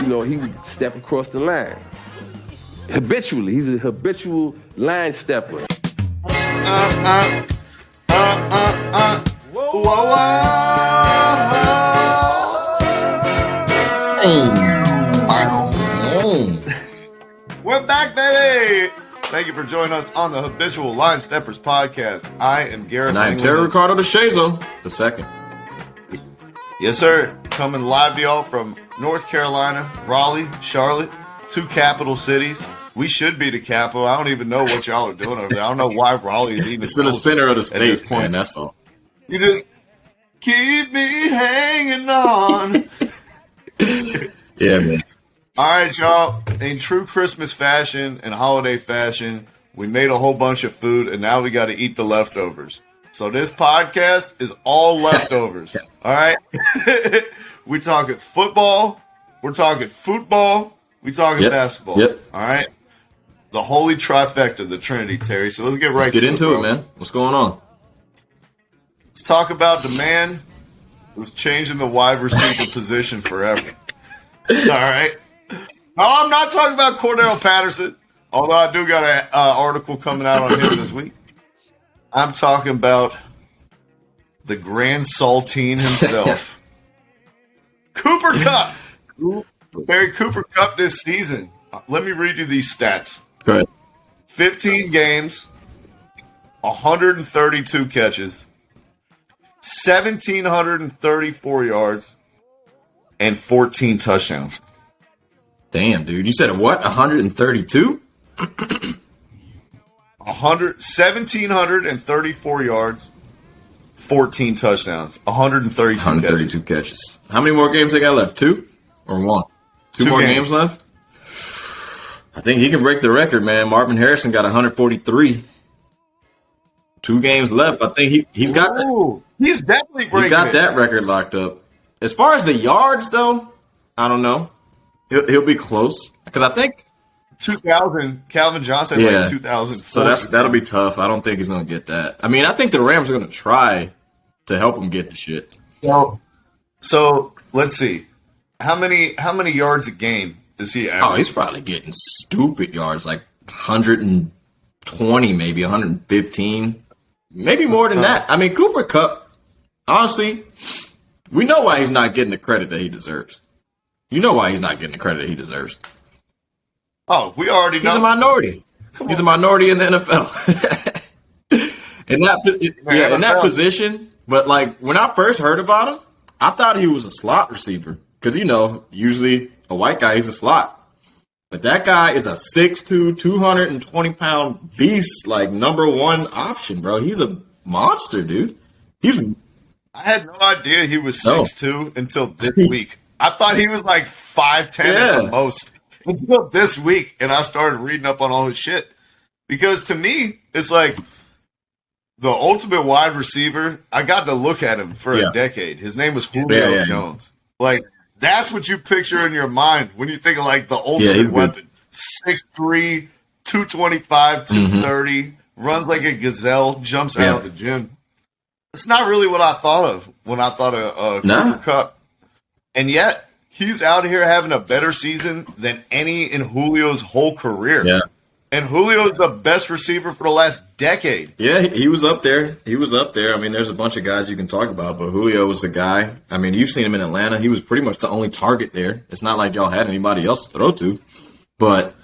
he would step across the line. Habitually. He's a habitual line stepper. Whoa, whoa. We're back, baby. Thank you for joining us on the Habitual Line Steppers podcast. I am Garrett. And I am Terry Ricardo DeShazo, the second. Yes, sir. Coming live to y'all from North Carolina, Raleigh, Charlotte, two capital cities. We should be the capital. I don't even know what y'all are doing over there. I don't know why Raleigh is even. It's in the center of the state, man. That's all. You just keep me hanging on. Yeah, man. All right, y'all. In true Christmas fashion and holiday fashion, we made a whole bunch of food, and now we got to eat the leftovers. So this podcast is all leftovers. All right? We're talking football. We're talking football. We're talking basketball. Yep. All right? The holy trifecta, the Trinity, Terry. So let's get right to it. Let's get into it, man. What's going on? Let's talk about the man who's changing the wide receiver position forever. All right? No, I'm not talking about Cordell Patterson, although I do got an article coming out on him this week. I'm talking about the Grand Saltine himself, Cooper Kupp. Barry Cooper Kupp this season. Let me read you these stats. Go ahead. 15 games, 132 catches, 1,734 yards, and 14 touchdowns. Damn, dude. You said what? 132? 1,734 yards, 14 touchdowns, 132 catches. How many more games they got left? 2 or 1? Two more games left? I think he can break the record, man. Marvin Harrison got 143. 2 games left. I think he's got he's definitely breaking that record locked up. As far as the yards, though, I don't know. He'll be close because I think 2,000. Calvin Johnson like 2,000. So that'll be tough. I don't think he's going to get that. I mean, I think the Rams are going to try to help him get the shit. So let's see. How many yards a game does he average? Oh, he's probably getting stupid yards, like 120, maybe 115, maybe more than that. I mean, Cooper Kupp, honestly, we know why he's not getting the credit that he deserves. You know why he's not getting the credit that he deserves. Oh, we already know. He's a minority. He's a minority in the NFL. in that position. But, like, when I first heard about him, I thought he was a slot receiver. Because, usually a white guy, he's a slot. But that guy is a 6'2", 220-pound beast, like, number one option, bro. He's a monster, dude. I had no idea he was 6'2" until this week. I thought he was like 5'10" at the most until this week, and I started reading up on all his shit. Because to me, it's like the ultimate wide receiver. I got to look at him for a decade. His name was Julio Jones. Like, that's what you picture in your mind when you think of like the ultimate weapon. 6'3", 225, 230, runs like a gazelle, jumps out of the gym. It's not really what I thought of when I thought of Cooper Kupp. And yet, he's out here having a better season than any in Julio's whole career. Yeah. And Julio's the best receiver for the last decade. Yeah, he was up there. I mean, there's a bunch of guys you can talk about, but Julio was the guy. I mean, you've seen him in Atlanta. He was pretty much the only target there. It's not like y'all had anybody else to throw to. But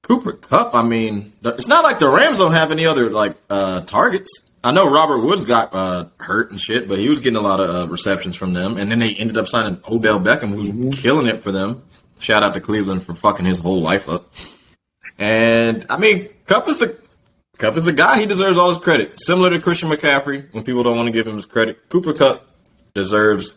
Cooper Kupp, I mean, it's not like the Rams don't have any other, targets. I know Robert Woods got hurt and shit, but he was getting a lot of receptions from them. And then they ended up signing Odell Beckham, who's killing it for them. Shout out to Cleveland for fucking his whole life up. And, I mean, Kupp is the guy. He deserves all his credit. Similar to Christian McCaffrey, when people don't want to give him his credit. Cooper Kupp deserves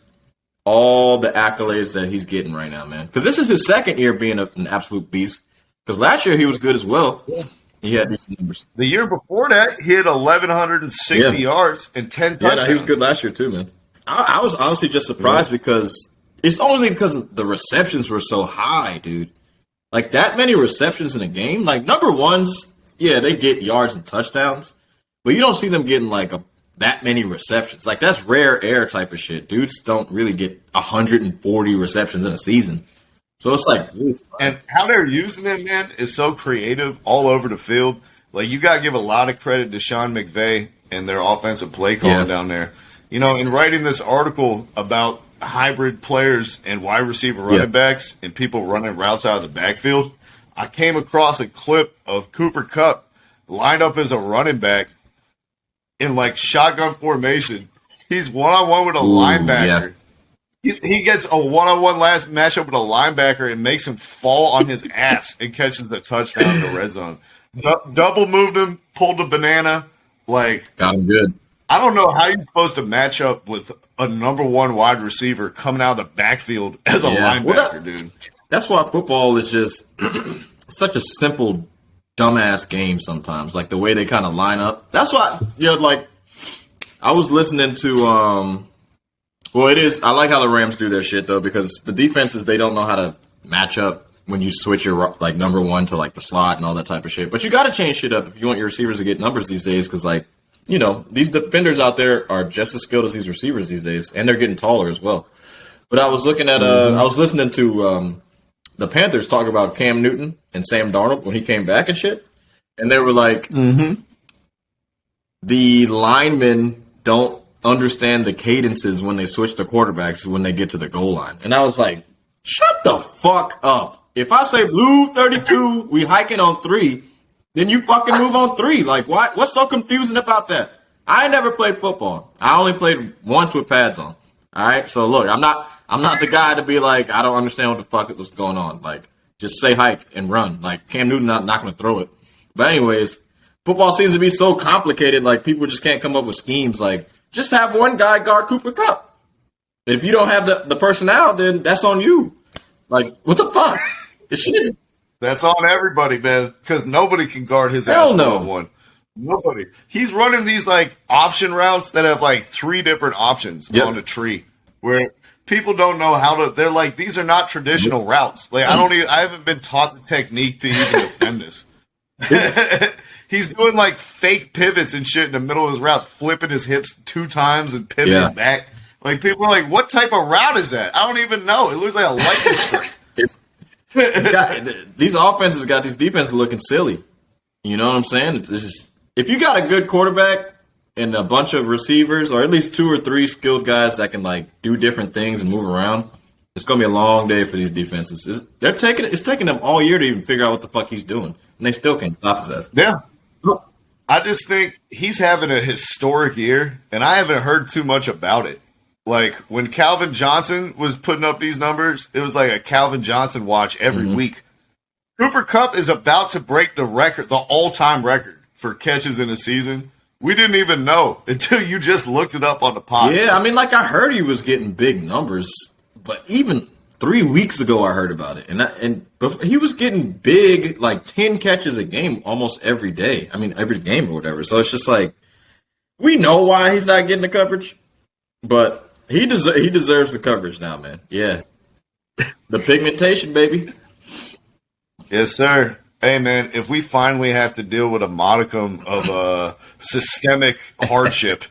all the accolades that he's getting right now, man. Because this is his second year being an absolute beast. Because last year he was good as well. Yeah. He had decent numbers. The year before that, he had 1,160 yards and 10 touchdowns. Yeah, he was good last year too, man. I was honestly just surprised because it's only because the receptions were so high, dude. Like, that many receptions in a game? Like, number ones, they get yards and touchdowns. But you don't see them getting, that many receptions. Like, that's rare air type of shit. Dudes don't really get 140 receptions in a season. So it's like, and how they're using him, man, is so creative all over the field. Like, you got to give a lot of credit to Sean McVay and their offensive play calling down there. You know, in writing this article about hybrid players and wide receiver running backs and people running routes out of the backfield, I came across a clip of Cooper Kupp lined up as a running back in, like, shotgun formation. He's one-on-one with a linebacker. He gets a one-on-one last matchup with a linebacker and makes him fall on his ass and catches the touchdown in the red zone. Double moved him, pulled the banana. Like, got him good. I don't know how you're supposed to match up with a number one wide receiver coming out of the backfield as a linebacker, dude. That's why football is just such a simple, dumbass game sometimes. Like, the way they kind of line up. That's why, like, I was listening to, I like how the Rams do their shit, though, because the defenses, they don't know how to match up when you switch your, like, number one to, like, the slot and all that type of shit. But you got to change shit up if you want your receivers to get numbers these days, because, like, these defenders out there are just as skilled as these receivers these days, and they're getting taller as well. But I was looking at, I was listening to the Panthers talk about Cam Newton and Sam Darnold when he came back and shit, and they were like, the linemen don't understand the cadences when they switch the quarterbacks when they get to the goal line. And I was like, shut the fuck up. If I say blue 32, we hiking on 3, then you fucking move on 3. Like, why? What's so confusing about that? I never played football. I only played once with pads on. All right, so look, I'm not the guy to be like, I don't understand what the fuck was going on. Like, just say hike and run. Like, Cam Newton not going to throw it. But anyways, football seems to be so complicated. Like, people just can't come up with schemes. Like, just have one guy guard Cooper Kupp. If you don't have the personnel, then that's on you. Like, what the fuck? It's shit. That's on everybody, man, because nobody can guard his ass one-on-one. Nobody. He's running these, like, option routes that have, like, 3 different options on the tree where people don't know how to – they're like, these are not traditional routes. Like, I haven't been taught the technique to even defend this. He's doing, like, fake pivots and shit in the middle of his routes, flipping his hips 2 times and pivoting back. Like, people are like, what type of route is that? I don't even know. It looks like a lightning strike. These offenses got these defenses looking silly. You know what I'm saying? If you got a good quarterback and a bunch of receivers, or at least 2 or 3 skilled guys that can, like, do different things and move around, it's going to be a long day for these defenses. It's taking them all year to even figure out what the fuck he's doing, and they still can't stop his ass. Yeah. I just think he's having a historic year, and I haven't heard too much about it. Like, when Calvin Johnson was putting up these numbers, it was like a Calvin Johnson watch every week. Cooper Kupp is about to break the record, the all-time record for catches in a season. We didn't even know until you just looked it up on the pod. Yeah, I mean, like, I heard he was getting big numbers, but even 3 weeks ago I heard about it. And he was getting big, like 10 catches a game almost every day. I mean, every game or whatever. So it's just like, we know why he's not getting the coverage, but he deserves the coverage now, man. Yeah. The pigmentation, baby. Yes, sir. Hey, man, if we finally have to deal with a modicum of systemic hardship,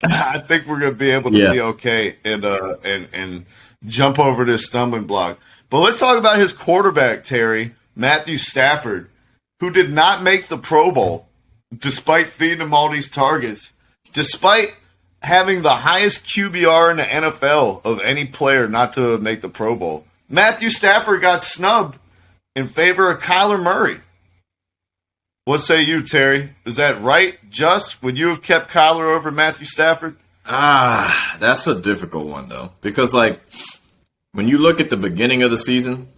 I think we're going to be able to be okay and jump over this stumbling block. But let's talk about his quarterback, Terry, Matthew Stafford, who did not make the Pro Bowl despite feeding him all these targets, despite having the highest QBR in the NFL of any player not to make the Pro Bowl. Matthew Stafford got snubbed in favor of Kyler Murray. What say you, Terry? Is that right? Just would you have kept Kyler over Matthew Stafford? That's a difficult one, though. Because, like, when you look at the beginning of the season,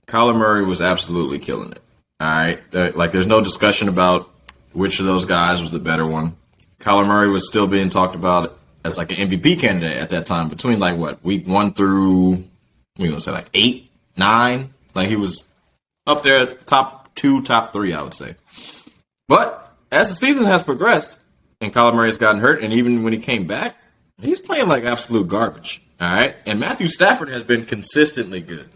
Kyler Murray was absolutely killing it. All right? Like, there's no discussion about which of those guys was the better one. Kyler Murray was still being talked about as, like, an MVP candidate at that time between, like, what, week 1 through, we're going to say, like, 8, 9? Like, he was up there, top 2, top 3, I would say. But as the season has progressed and Kyler Murray has gotten hurt, and even when he came back, he's playing like absolute garbage. All right. And Matthew Stafford has been consistently good.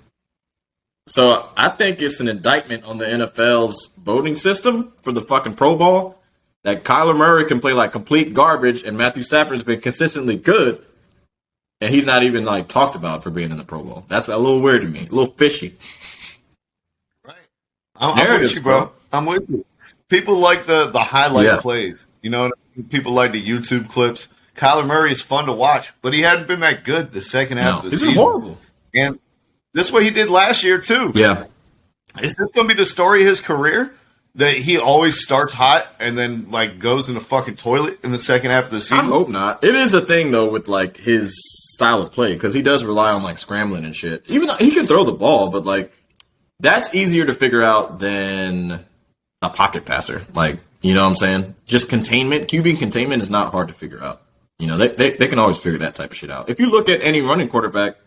So I think it's an indictment on the NFL's voting system for the fucking Pro Bowl that Kyler Murray can play like complete garbage and Matthew Stafford has been consistently good. and he's not even like talked about for being in the Pro Bowl. That's a little weird to me, a little fishy. Right. I'm with you, bro. I'm with you. People like the highlight plays. You know, people like the YouTube clips. Kyler Murray is fun to watch, but he hadn't been that good the second half of the season. He's been horrible. And this is what he did last year, too. Yeah. Is this going to be the story of his career? That he always starts hot and then, like, goes in the fucking toilet in the second half of the season? I hope not. It is a thing, though, with, like, his style of play, because he does rely on, like, scrambling and shit. Even though he can throw the ball, but, like, that's easier to figure out than a pocket passer. Like, you know what I'm saying? Just containment. QB containment is not hard to figure out. You know, they can always figure that type of shit out. If you look at any running quarterback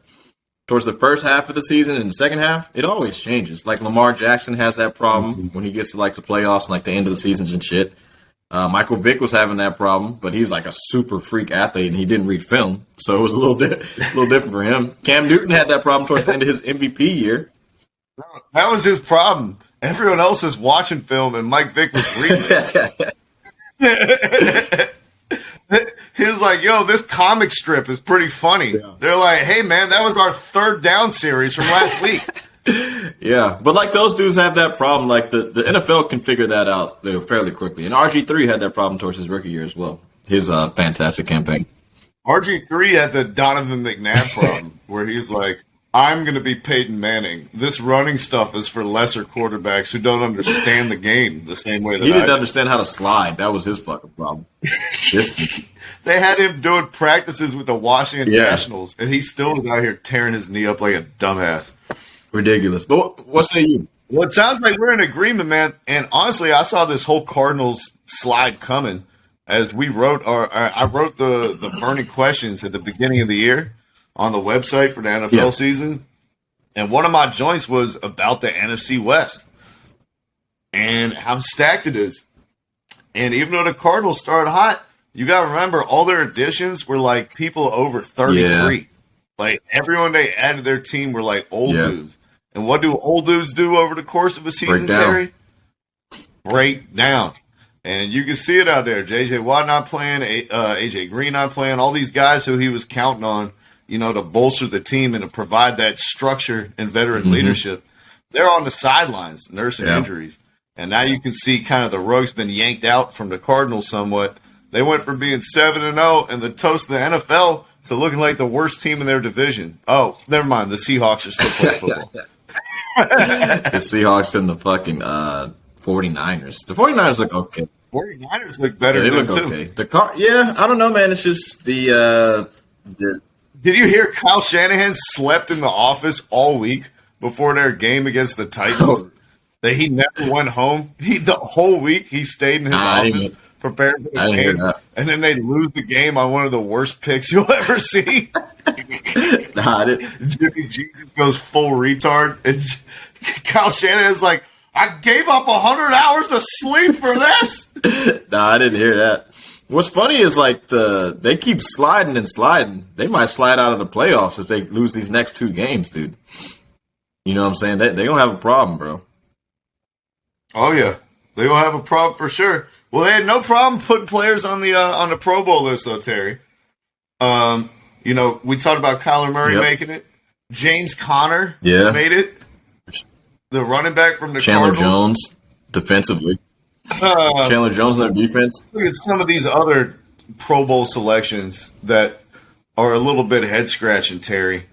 towards the first half of the season and the second half, it always changes. Like Lamar Jackson has that problem when he gets to like the playoffs and like the end of the seasons and shit. Michael Vick was having that problem, but he's like a super freak athlete and he didn't read film, so it was a little different for him. Cam Newton had that problem towards the end of his MVP year. That was his problem. Everyone else was watching film and Mike Vick was reading it. He was like, yo, this comic strip is pretty funny. Yeah. They're like, hey, man, that was our third down series from last week. Yeah, but like those dudes have that problem. Like the NFL can figure that out fairly quickly. And RG3 had that problem towards his rookie year as well. His fantastic campaign. RG3 had the Donovan McNabb problem where he's like, I'm going to be Peyton Manning. This running stuff is for lesser quarterbacks who don't understand the game the same way that he didn't understand how to slide. That was his fucking problem. They had him doing practices with the Washington Nationals, and he still was out here tearing his knee up like a dumbass. Ridiculous. But what say you? Well, it sounds like we're in agreement, man. And honestly, I saw this whole Cardinals slide coming as we wrote, I wrote the burning questions at the beginning of the year on the website for the NFL season. And one of my joints was about the NFC West and how stacked it is. And even though the Cardinals started hot, you got to remember all their additions were like people over 33. Yeah. Like everyone they added to their team were like old dudes. And what do old dudes do over the course of a season, Terry? Break down. And you can see it out there. J.J. Watt not playing, A.J. Green not playing, all these guys who he was counting on, you know, to bolster the team and to provide that structure and veteran leadership. They're on the sidelines nursing injuries. And now you can see kind of the rug's been yanked out from the Cardinals somewhat. They went from being 7-0 and the toast of the NFL to looking like the worst team in their division. Oh, never mind. The Seahawks are still playing football. The Seahawks and the fucking 49ers. The 49ers look okay. 49ers look better than look too. Okay. I don't know, man. It's just the Did you hear Kyle Shanahan slept in the office all week before their game against the Titans? That he never went home. The whole week he stayed in his office preparing for the game. And then they lose the game on one of the worst picks you'll ever see. Jimmy G goes full retard. And Kyle Shanahan's like, I gave up 100 hours of sleep for this. I didn't hear that. What's funny is like they keep sliding and sliding. They might slide out of the playoffs if they lose these next two games, dude. You know what I'm saying? They don't have a problem, bro. Oh yeah, they don't have a problem for sure. Well, they had no problem putting players on the Pro Bowl list, though, Terry. You know, we talked about Kyler Murray making it. James Conner made it. The running back from the Chandler Cardinals. Jones, defensively. Chandler Jones in their defense. Look at some of these other Pro Bowl selections that are a little bit head scratching, Terry.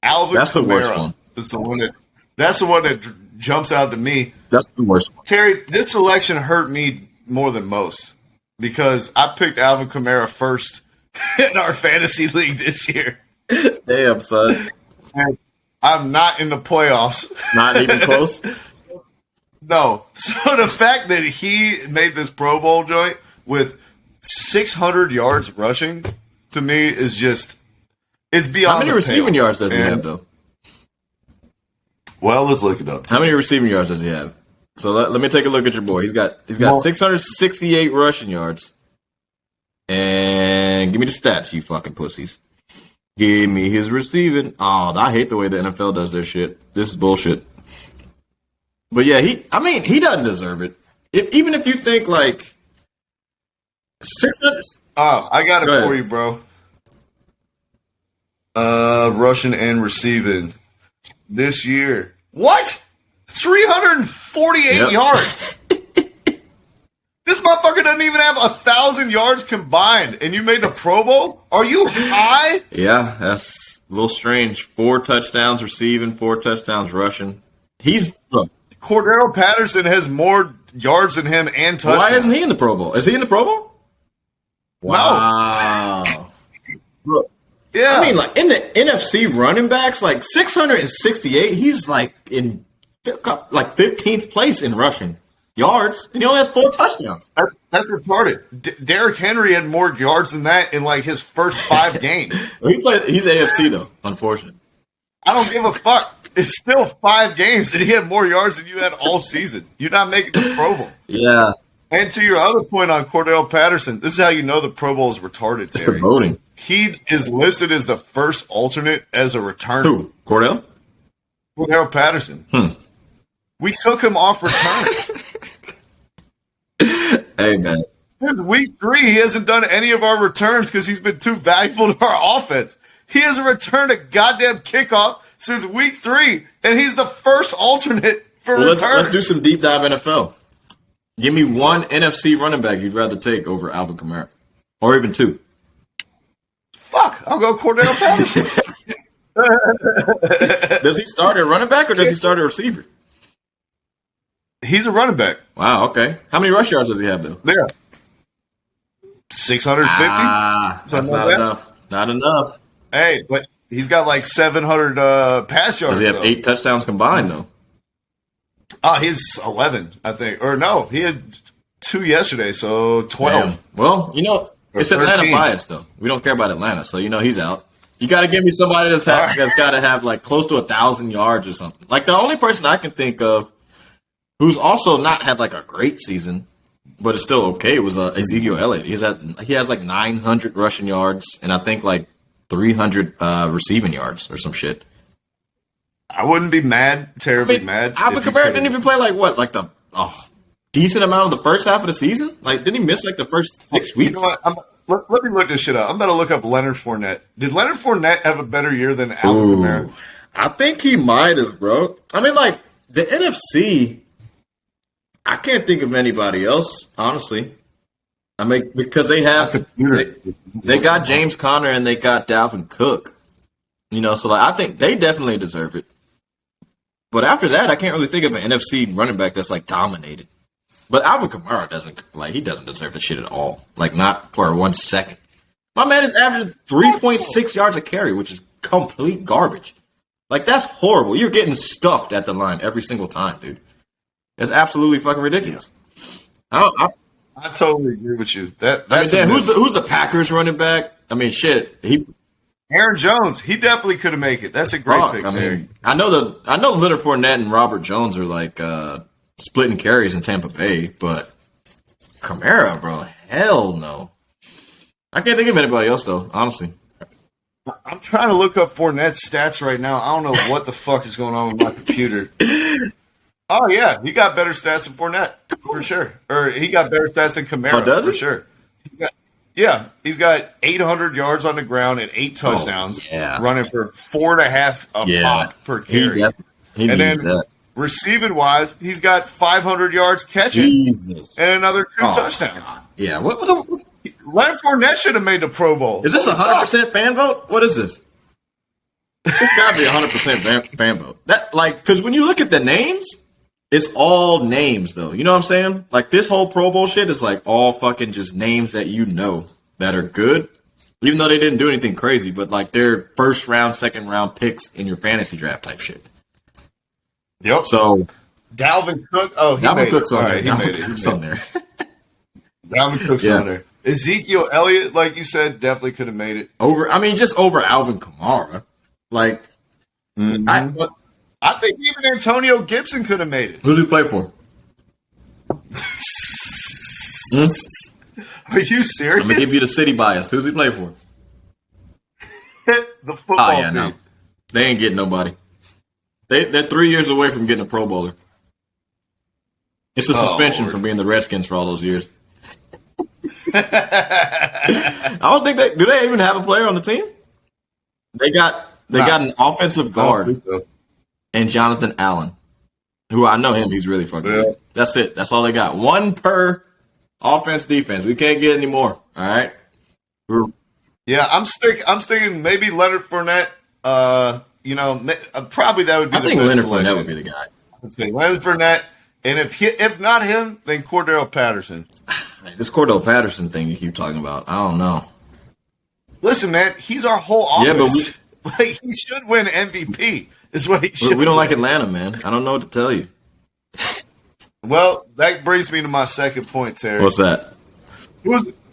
Alvin That's Kamara the worst one. That's the one that jumps out to me. That's the worst one. Terry, this selection hurt me more than most because I picked Alvin Kamara first in our fantasy league this year. Damn, son. And I'm not in the playoffs. Not even close? No. So the fact that he made this Pro Bowl joint with 600 yards rushing, to me, is just, it's beyond. How many receiving yards does he have, though? Well, let's look it up. How many receiving yards does he have? So let me take a look at your boy. He's got 668 rushing yards. And give me the stats, you fucking pussies. Give me his receiving. Oh, I hate the way the NFL does their shit. This is bullshit. But yeah, he doesn't deserve it. Even if you think like 600. Oh, I got it for you, bro. Rushing and receiving this year. What? 348 yards. This motherfucker doesn't even have 1,000 yards combined, and you made the Pro Bowl? Are you high? Yeah, that's a little strange. 4 touchdowns receiving, 4 touchdowns rushing. Cordero Patterson has more yards than him and touchdowns. Why isn't he in the Pro Bowl? Is he in the Pro Bowl? Wow. No. Yeah. I mean, like, in the NFC running backs, like, 668, he's, like, in, like, 15th place in rushing yards, and he only has 4 touchdowns. That's retarded. Derrick Henry had more yards than that in, like, his first 5 games. He's AFC, though, unfortunately. I don't give a fuck. It's still 5 games, and he had more yards than you had all season. You're not making the Pro Bowl. Yeah. And to your other point on Cordell Patterson, this is how you know the Pro Bowl is retarded, It's Terry. the voting. He is listed as the first alternate as a returner. Who? Cordell Patterson. We took him off return. Hey, man. Since week 3, he hasn't done any of our returns because he's been too valuable to our offense. He hasn't returned a goddamn kickoff since week 3, and he's the first alternate for return. Let's do some deep dive NFL. Give me one NFC running back you'd rather take over Alvin Kamara, or even 2. Fuck, I'll go Cordell Patterson. Does he start at running back or does he start at receiver? He's a running back. Wow, okay. How many rush yards does he have, though? Yeah. 650? That's not enough. Not enough. Hey, but he's got like 700 pass yards. Does he have 8 touchdowns combined, though? He's 11, I think. Or no, he had 2 yesterday, so 12. Damn. Well, it's Atlanta 13. bias, though. We don't care about Atlanta, so he's out. You got to give me somebody that's got to have like close to 1,000 yards or something. Like the only person I can think of who's also not had like a great season, but is still okay, was Ezekiel Elliott. He has like 900 rushing yards and I think like 300 receiving yards or some shit. I wouldn't be terribly mad. Alvin Kamara didn't even play like the decent amount of the first half of the season. Like, didn't he miss like the first 6 weeks? You know what? Let me look this shit up. I'm about to look up Leonard Fournette. Did Leonard Fournette have a better year than Alvin Kamara? I think he might have, bro. I mean, like, the NFC, I can't think of anybody else, honestly. I mean, because they got James Conner and they got Dalvin Cook. So like, I think they definitely deserve it. But after that, I can't really think of an NFC running back that's like dominated. But Alvin Kamara he doesn't deserve the shit at all. Like, not for 1 second. My man is averaging 3.6 yards a carry, which is complete garbage. Like, that's horrible. You're getting stuffed at the line every single time, dude. It's absolutely fucking ridiculous. I totally agree with you. Who's the Packers running back? I mean, shit. Aaron Jones. He definitely could have made it. That's a great pick. I know Leonard Fournette and Robert Jones are like splitting carries in Tampa Bay, but Kamara, bro, hell no. I can't think of anybody else though, honestly. I'm trying to look up Fournette's stats right now. I don't know what the fuck is going on with my computer. Oh yeah, he got better stats than Fournette for sure. Or he got better stats than Kamara for sure. He's got 800 yards on the ground and 8 touchdowns, running for 4.5 a pop per carry. And then receiving wise, he's got 500 yards catching and another 2 touchdowns. God. Yeah, Leonard Fournette should have made the Pro Bowl. Is this 100% fan vote? What is this? It's got to be 100% fan vote. Because when you look at the names, it's all names, though. You know what I'm saying? Like, this whole Pro Bowl shit is, like, all fucking just names that that are good. Even though they didn't do anything crazy, but, like, they're first round, second round picks in your fantasy draft type shit. Yep. So, Dalvin Cook. Dalvin Cook's on there. He made it. Dalvin Cook's on there. Ezekiel Elliott, like you said, definitely could have made it. Just over Alvin Kamara. Like, I think even Antonio Gibson could have made it. Who's he play for? Are you serious? I'm going to give you the city bias. Who's he play for? The football team. No. They ain't getting nobody. They're 3 years away from getting a Pro Bowler. It's a suspension from being the Redskins for all those years. I don't think do they even have a player on the team? They got an offensive guard and Jonathan Allen, who I know him. He's really fucking good. That's it. That's all they got. One per offense, defense. We can't get any more. All right. Yeah, I'm sticking maybe Leonard Fournette. Probably that would be. I think Leonard Fournette would be the guy. I'd say Leonard Fournette, and if not him, then Cordell Patterson. This Cordell Patterson thing you keep talking about, I don't know. Listen, man, he's our whole offense. Yeah, but he should win MVP. Is what he should. We don't like Atlanta, man. I don't know what to tell you. Well, that brings me to my second point, Terry. What's that?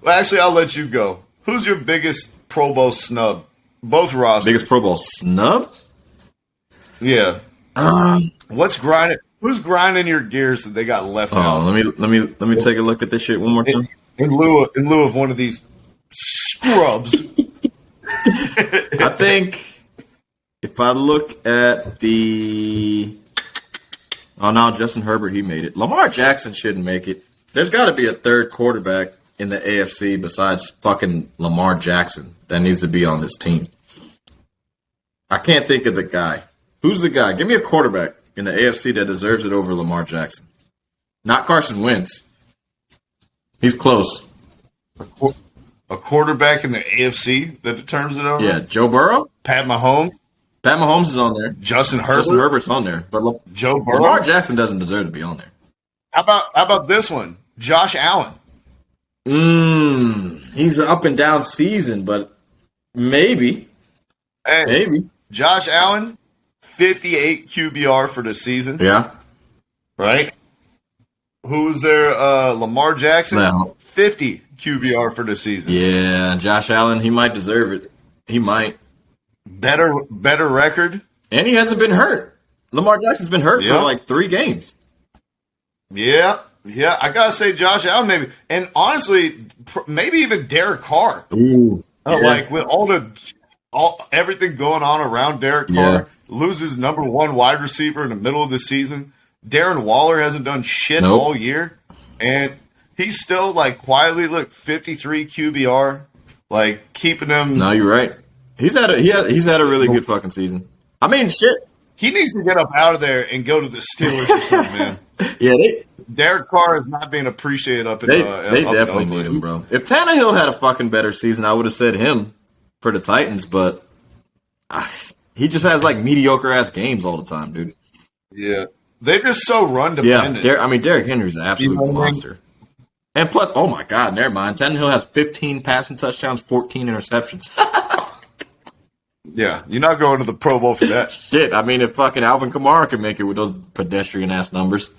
Actually, I'll let you go. Who's your biggest Pro Bowl snub? Both rosters. Biggest Pro Bowl snub? Yeah. What's grinding? Who's grinding your gears that they got left out? Let me take a look at this shit one more time. In lieu of one of these scrubs. I think if I look at the Justin Herbert, he made it. Lamar Jackson shouldn't make it. There's got to be a third quarterback in the AFC besides fucking Lamar Jackson that needs to be on this team. I can't think of the guy. Who's the guy? Give me a quarterback in the AFC that deserves it over Lamar Jackson. Not Carson Wentz. He's close. A quarterback in the AFC that determines it over? Yeah, Joe Burrow? Pat Mahomes? Pat Mahomes is on there. Justin Herbert? Justin Herbert's on there. But Joe Burrow? Lamar Jackson doesn't deserve to be on there. How about this one? Josh Allen. He's an up and down season, but maybe. Hey, maybe. Josh Allen, 58 QBR for the season. Yeah. Right? Who's there? Lamar Jackson, No. 50 QBR for the season. Yeah, Josh Allen, he might deserve it. He might. Better record. And he hasn't been hurt. Lamar Jackson's been hurt for like 3 games. Yeah. Yeah, I gotta say Josh Allen maybe, and honestly, maybe even Derek Carr. Ooh, like with everything going on around Derek Carr, loses number 1 wide receiver in the middle of the season. Darren Waller hasn't done shit all year, and he's still like quietly 53 QBR, like keeping them. No, you're right. He's had a really good fucking season. I mean, shit. He needs to get up out of there and go to the Steelers or something, man. Yeah, Derek Carr is not being appreciated up in They definitely need him, bro. If Tannehill had a fucking better season, I would have said him for the Titans, but he just has like mediocre ass games all the time, dude. Yeah, they're just so run dependent. Yeah, Derrick Henry's an absolute monster. And plus, oh my god, never mind. Tannehill has 15 passing touchdowns, 14 interceptions. Yeah, you're not going to the Pro Bowl for that. Shit, I mean, if fucking Alvin Kamara can make it with those pedestrian ass numbers,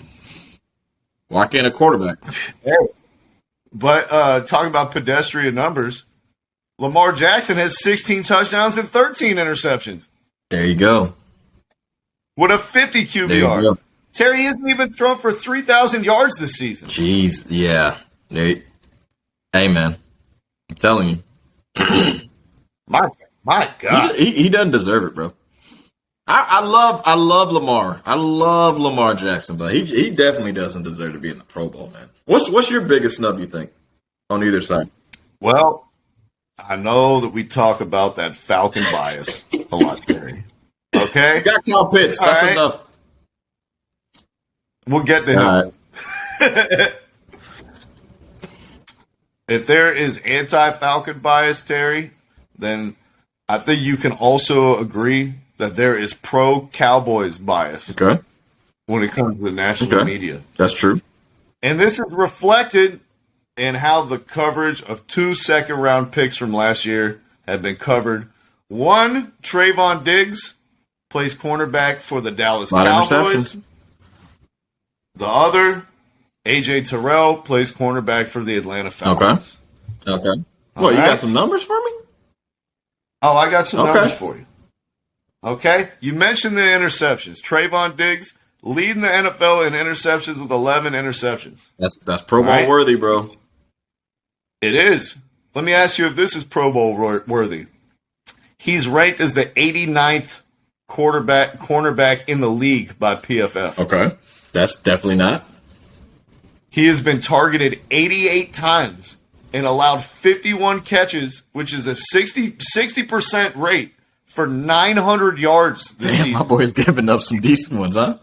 why can't a quarterback? Hey, but talking about pedestrian numbers, Lamar Jackson has 16 touchdowns and 13 interceptions. There you go. With a 50 QBR. Terry hasn't even thrown for 3,000 yards this season. Jeez, yeah. Hey, man, I'm telling you. My God, he doesn't deserve it, bro. I love Lamar. I love Lamar Jackson, but he definitely doesn't deserve to be in the Pro Bowl, man. What's your biggest snub, you think, on either side? Well, I know that we talk about that Falcon bias a lot, Terry. Okay, You got Kyle Pitts. That's enough. We'll get to him. Right. If there is anti-Falcon bias, Terry, then I think you can also agree that there is pro-Cowboys bias. Okay. When it comes to the national media. That's true. And this is reflected in how the coverage of 2 second-round picks from last year have been covered. One, Trayvon Diggs plays cornerback for the Dallas Cowboys. The other, A.J. Terrell plays cornerback for the Atlanta Falcons. Okay. Well, you got some numbers for me? Oh, I got some numbers for you. Okay? You mentioned the interceptions. Trayvon Diggs leading the NFL in interceptions with 11 interceptions. That's Pro Bowl worthy, bro. It is. Let me ask you if this is Pro Bowl worthy. He's ranked as the 89th cornerback in the league by PFF. Okay. That's definitely not. He has been targeted 88 times and allowed 51 catches, which is a 60% rate for 900 yards this season. My boy's giving up some decent ones, huh?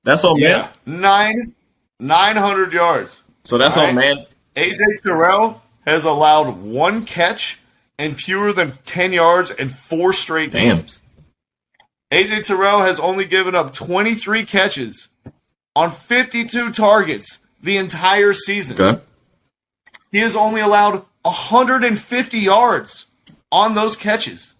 That's all, man. 900 yards. So that's all, man. AJ Terrell has allowed 1 catch and fewer than 10 yards in 4 straight games. AJ Terrell has only given up 23 catches on 52 targets the entire season. Okay. He has only allowed 150 yards on those catches.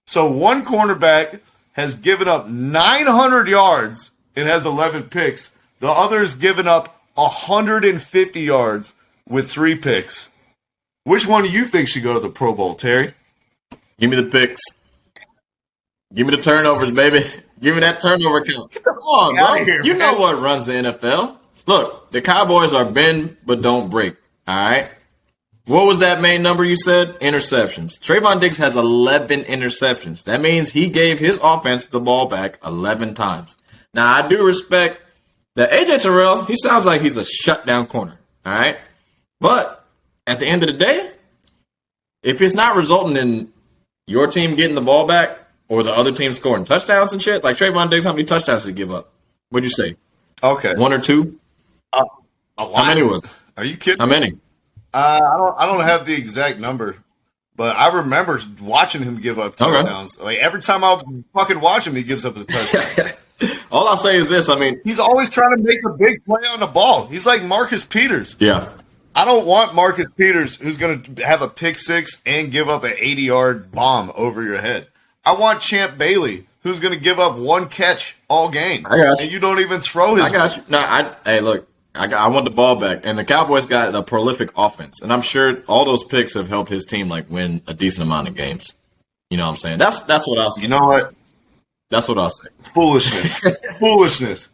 So one cornerback has given up 900 yards and has 11 picks. The other has given up 150 yards with 3 picks. Which one do you think should go to the Pro Bowl, Terry? Give me the picks. Give me the turnovers, baby. Give me that turnover count. Come on, bro. Here, you know what runs the NFL. Look, the Cowboys are bend but don't break. All right? What was that main number you said? Interceptions. Trayvon Diggs has 11 interceptions. That means he gave his offense the ball back 11 times. Now, I do respect that AJ Terrell, he sounds like he's a shutdown corner. All right? But at the end of the day, if it's not resulting in your team getting the ball back or the other team scoring touchdowns and shit, like Trayvon Diggs, how many touchdowns did he give up? What'd you say? Okay. 1 or 2? A lot. How many was it? Are you kidding? How many? I don't have the exact number, but I remember watching him give up touchdowns. Okay. Like every time I fucking watch him, he gives up a touchdown. All I'll say is this. I mean, he's always trying to make a big play on the ball. He's like Marcus Peters. Yeah. I don't want Marcus Peters, who's going to have a pick six and give up an 80-yard bomb over your head. I want Champ Bailey, who's going to give up 1 catch all game. I got you. And you don't even throw his. I got you. No, hey, look. I want the ball back, and the Cowboys got a prolific offense, and I'm sure all those picks have helped his team like win a decent amount of games. You know what I'm saying? That's what I'll say. You know what? That's what I'll say. Foolishness. Foolishness.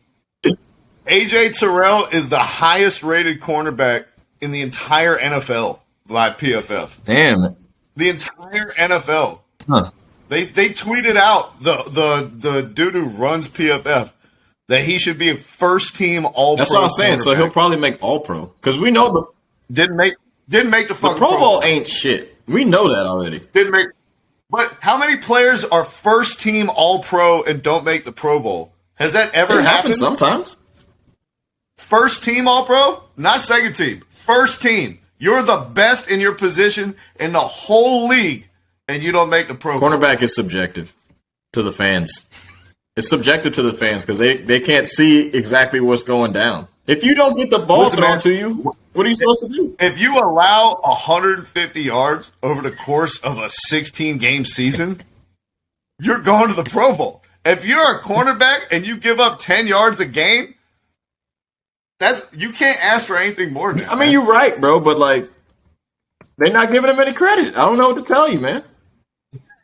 AJ Terrell is the highest rated cornerback in the entire NFL by PFF. Damn. The entire NFL. Huh. They tweeted out the dude who runs PFF that he should be a first-team All-Pro. That's what I'm saying. So he'll probably make All-Pro because we know the didn't make the fucking Pro Bowl ain't shit. We know that already. Didn't make. But how many players are first-team All-Pro and don't make the Pro Bowl? Has that ever happened? Sometimes. First-team All-Pro, not second team. First team. You're the best in your position in the whole league, and you don't make the Pro Bowl. Cornerback is subjective to the fans. It's subjective to the fans because they can't see exactly what's going down. If you don't get the ball thrown to you, what are you supposed to do? If you allow 150 yards over the course of a 16-game season, you're going to the Pro Bowl. If you're a cornerback and you give up 10 yards a game, you can't ask for anything more than that. I mean, you're right, bro, but like they're not giving him any credit. I don't know what to tell you, man.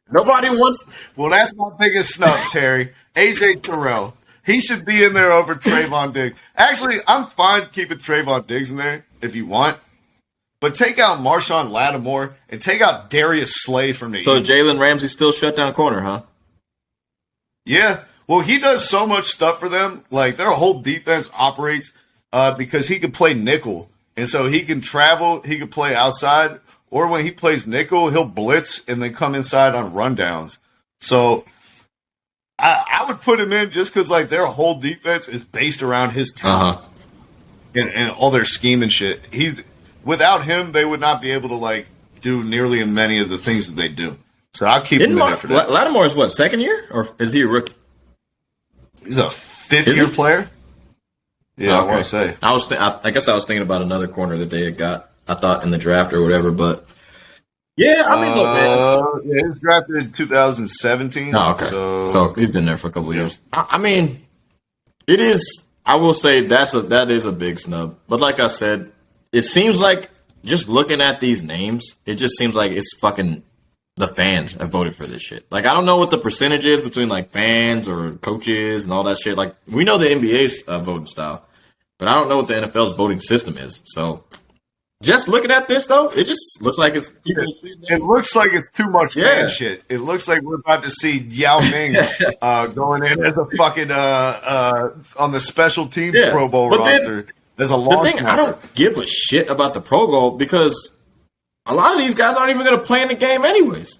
Nobody wants. Well, that's my biggest snub, Terry. AJ Terrell. He should be in there over Trayvon Diggs. Actually, I'm fine keeping Trayvon Diggs in there if you want. But take out Marshawn Lattimore and take out Darius Slay from the So Eagles. Jalen Ramsey still shut down corner, huh? Yeah. Well, he does so much stuff for them. Like, their whole defense operates because he can play nickel. And so he can travel, he can play outside, or when he plays nickel, he'll blitz and then come inside on rundowns. So I would put him in just because, like, their whole defense is based around his talent and all their scheme and shit. Without him, they would not be able to, like, do nearly as many of the things that they do. So I'll keep him in there for that. Lattimore is what, second year? Or is he a rookie? He's a fifth-year player. Yeah, okay. I want to say. I guess I was thinking about another corner that they had got, I thought, in the draft or whatever, but yeah, I mean, look, man. Yeah, he was drafted in 2017. Oh, okay. So he's been there for a couple of years. I mean, it is, I will say that is a big snub. But like I said, it seems like just looking at these names, it just seems like it's fucking the fans have voted for this shit. Like, I don't know what the percentage is between, like, fans or coaches and all that shit. Like, we know the NBA's voting style, but I don't know what the NFL's voting system is. So, just looking at this, though, it just looks like it's... It looks like it's too much fan shit. It looks like we're about to see Yao Ming going in as a fucking... on the special teams Pro Bowl roster. There's a long I don't give a shit about the Pro Bowl because... a lot of these guys aren't even going to play in the game anyways.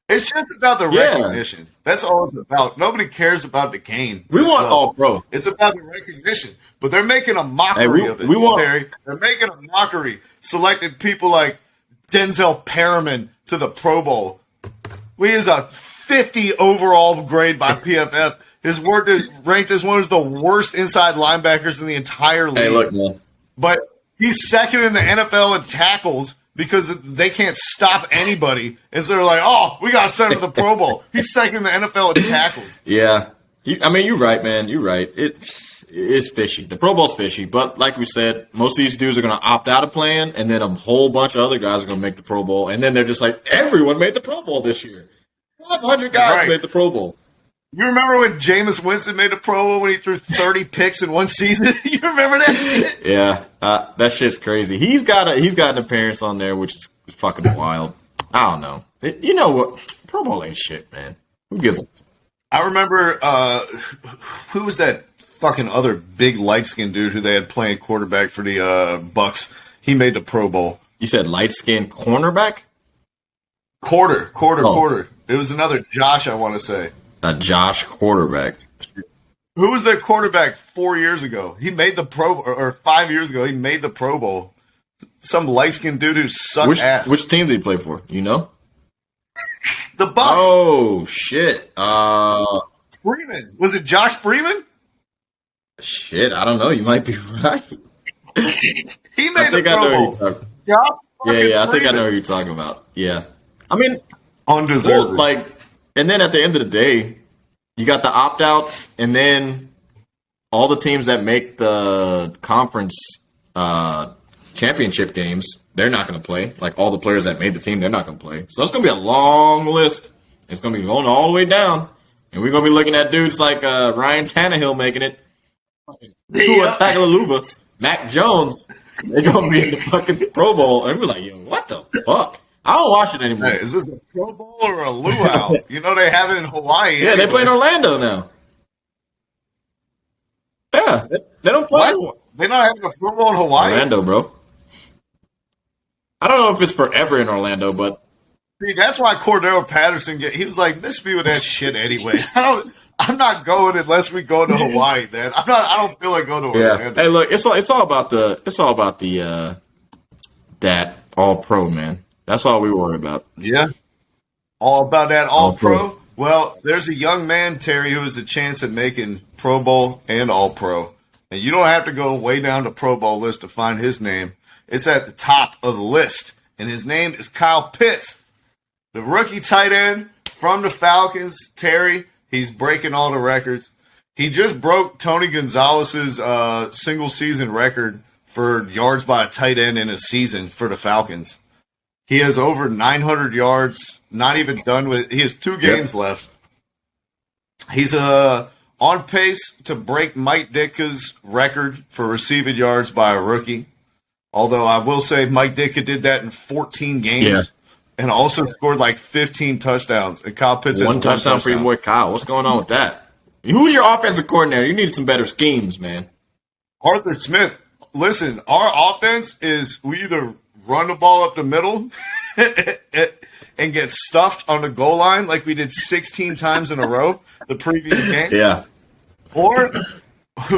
It's just about the recognition. That's all it's about. Nobody cares about the game. We want all pro. It's about the recognition. But they're making a mockery of it, Terry. They're making a mockery, selecting people like Denzel Perriman to the Pro Bowl. He is a 50 overall grade by PFF. His work is ranked as one of the worst inside linebackers in the entire league. Hey, look, man. But he's second in the NFL in tackles because they can't stop anybody. And so they're like, oh, we got to send him to the Pro Bowl. He's second in the NFL in tackles. Yeah. You're right, man. You're right. It's fishy. The Pro Bowl's fishy. But like we said, most of these dudes are going to opt out of playing, and then a whole bunch of other guys are going to make the Pro Bowl. And then they're just like, everyone made the Pro Bowl this year. 500 guys made the Pro Bowl. You remember when Jameis Winston made the Pro Bowl when he threw 30 picks in one season? You remember that shit? Yeah, that shit's crazy. He's got an appearance on there, which is fucking wild. I don't know. You know what? Pro Bowl ain't shit, man. Who gives a? I remember who was that fucking other big light-skinned dude who they had playing quarterback for the Bucks? He made the Pro Bowl. You said light-skinned cornerback? Quarter. It was another Josh, I want to say. A Josh quarterback. Who was their quarterback 4 years ago? He made the or 5 years ago, he made the Pro Bowl. Some light-skinned dude who sucked ass. Which team did he play for? You know? The Bucks. Oh, shit. Freeman. Was it Josh Freeman? Shit, I don't know. You might be right. He made the Pro Bowl. Yeah, I think I know who you're talking about. Yeah. I mean, undeserved. Well, and then at the end of the day, you got the opt-outs, and then all the teams that make the conference championship games, they're not going to play. Like, all the players that made the team, they're not going to play. So it's going to be a long list. It's going to be going all the way down. And we're going to be looking at dudes like Ryan Tannehill making it. Tua Tagovailoa, Mac Jones. They're going to be in the fucking Pro Bowl. And we're like, yo, what the fuck? I don't watch it anymore. Hey, is this a Pro Bowl or a luau? You know they have it in Hawaii. Yeah, they play in Orlando now. Yeah, they don't play. What? They're not having a Pro Bowl in Hawaii? Orlando, bro. I don't know if it's forever in Orlando, but see, that's why Cordero Patterson he was like, miss me with that shit anyway. I'm not going unless we go to Hawaii, man. I don't feel like going to Orlando. Hey, look, it's all about the that all pro, man. That's all we worry about. Yeah. All about that all pro? Well, there's a young man, Terry, who has a chance at making Pro Bowl and all pro. And you don't have to go way down the Pro Bowl list to find his name. It's at the top of the list. And his name is Kyle Pitts, the rookie tight end from the Falcons. Terry, he's breaking all the records. He just broke Tony Gonzalez's single season record for yards by a tight end in a season for the Falcons. He has over 900 yards, not even done with. He has 2 games left. He's on pace to break Mike Ditka's record for receiving yards by a rookie. Although I will say Mike Ditka did that in 14 games and also scored like 15 touchdowns. And Kyle Pitts has one touchdown for your boy Kyle. What's going on with that? Who's your offensive coordinator? You need some better schemes, man. Arthur Smith. Listen, our offense is we either run the ball up the middle and get stuffed on the goal line like we did 16 times in a row the previous game. Yeah. Or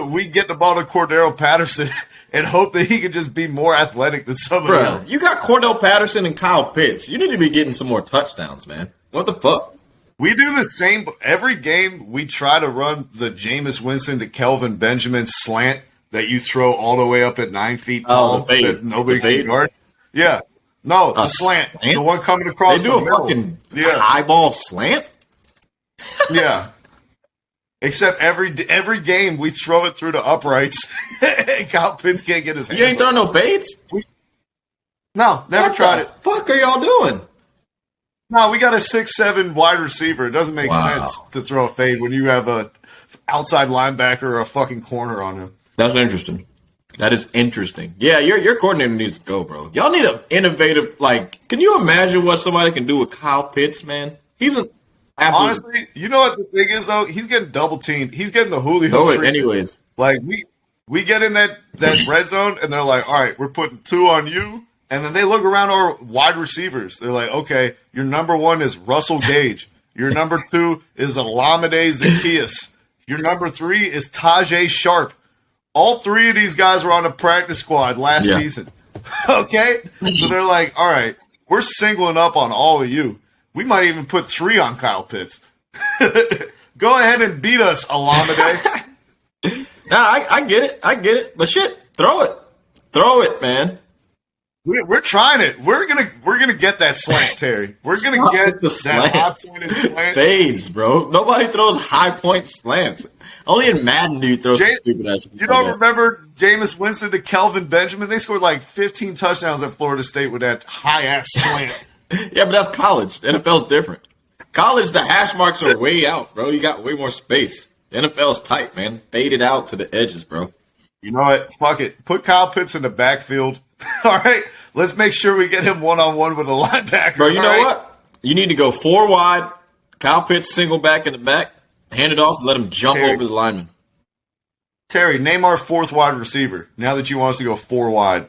we get the ball to Cordero Patterson and hope that he can just be more athletic than somebody else. You got Cordell Patterson and Kyle Pitts. You need to be getting some more touchdowns, man. What the fuck? We do the same. Every game we try to run the Jameis Winston to Kelvin Benjamin slant that you throw all the way up at 9 feet tall that nobody can guard. Yeah. No, the slant. The one coming across the middle. They do a fucking high ball slant? Yeah. Except every game we throw it through the uprights and Kyle Pitts can't get his hands. You ain't throwing no fades? No, never tried it. What the fuck are y'all doing? No, we got a 6'7" wide receiver. It doesn't make sense to throw a fade when you have a outside linebacker or a fucking corner on him. That's interesting. That is interesting. Yeah, your coordinator needs to go, bro. Y'all need an innovative, can you imagine what somebody can do with Kyle Pitts, man? He's an honestly, you know what the thing is, though? He's getting double teamed. He's getting the Julio treatment. Anyways. Like, we get in that red zone, and they're like, all right, we're putting 2 on you And then they look around our wide receivers. They're like, okay, your number 1 is Russell Gage. Your number 2 is Olamide Zaccheaus. Your number 3 is Tajay Sharp. All 3 of these guys were on the practice squad last season. Okay? So they're like, all right, we're singling up on all of you. We might even put 3 on Kyle Pitts. Go ahead and beat us, Olamide. I get it. But shit, throw it, man. We're trying it. We're gonna get that slant, Terry. We're gonna get that high pointed slant. Fades, bro. Nobody throws high point slants. Only in Madden do you throw some stupid ass. You don't remember Jameis Winston to Kelvin Benjamin? They scored like 15 touchdowns at Florida State with that high ass slant. Yeah, but that's college. The NFL's different. College, the hash marks are way out, bro. You got way more space. The NFL's tight, man. Fade it out to the edges, bro. You know what? Fuck it. Put Kyle Pitts in the backfield. All right. Let's make sure we get him one-on-one with a linebacker. Bro, you know what? You need to go 4 wide, Kyle Pitts single back in the back, hand it off, and let him jump over the lineman. Terry, name our 4th wide receiver now that you want us to go 4 wide.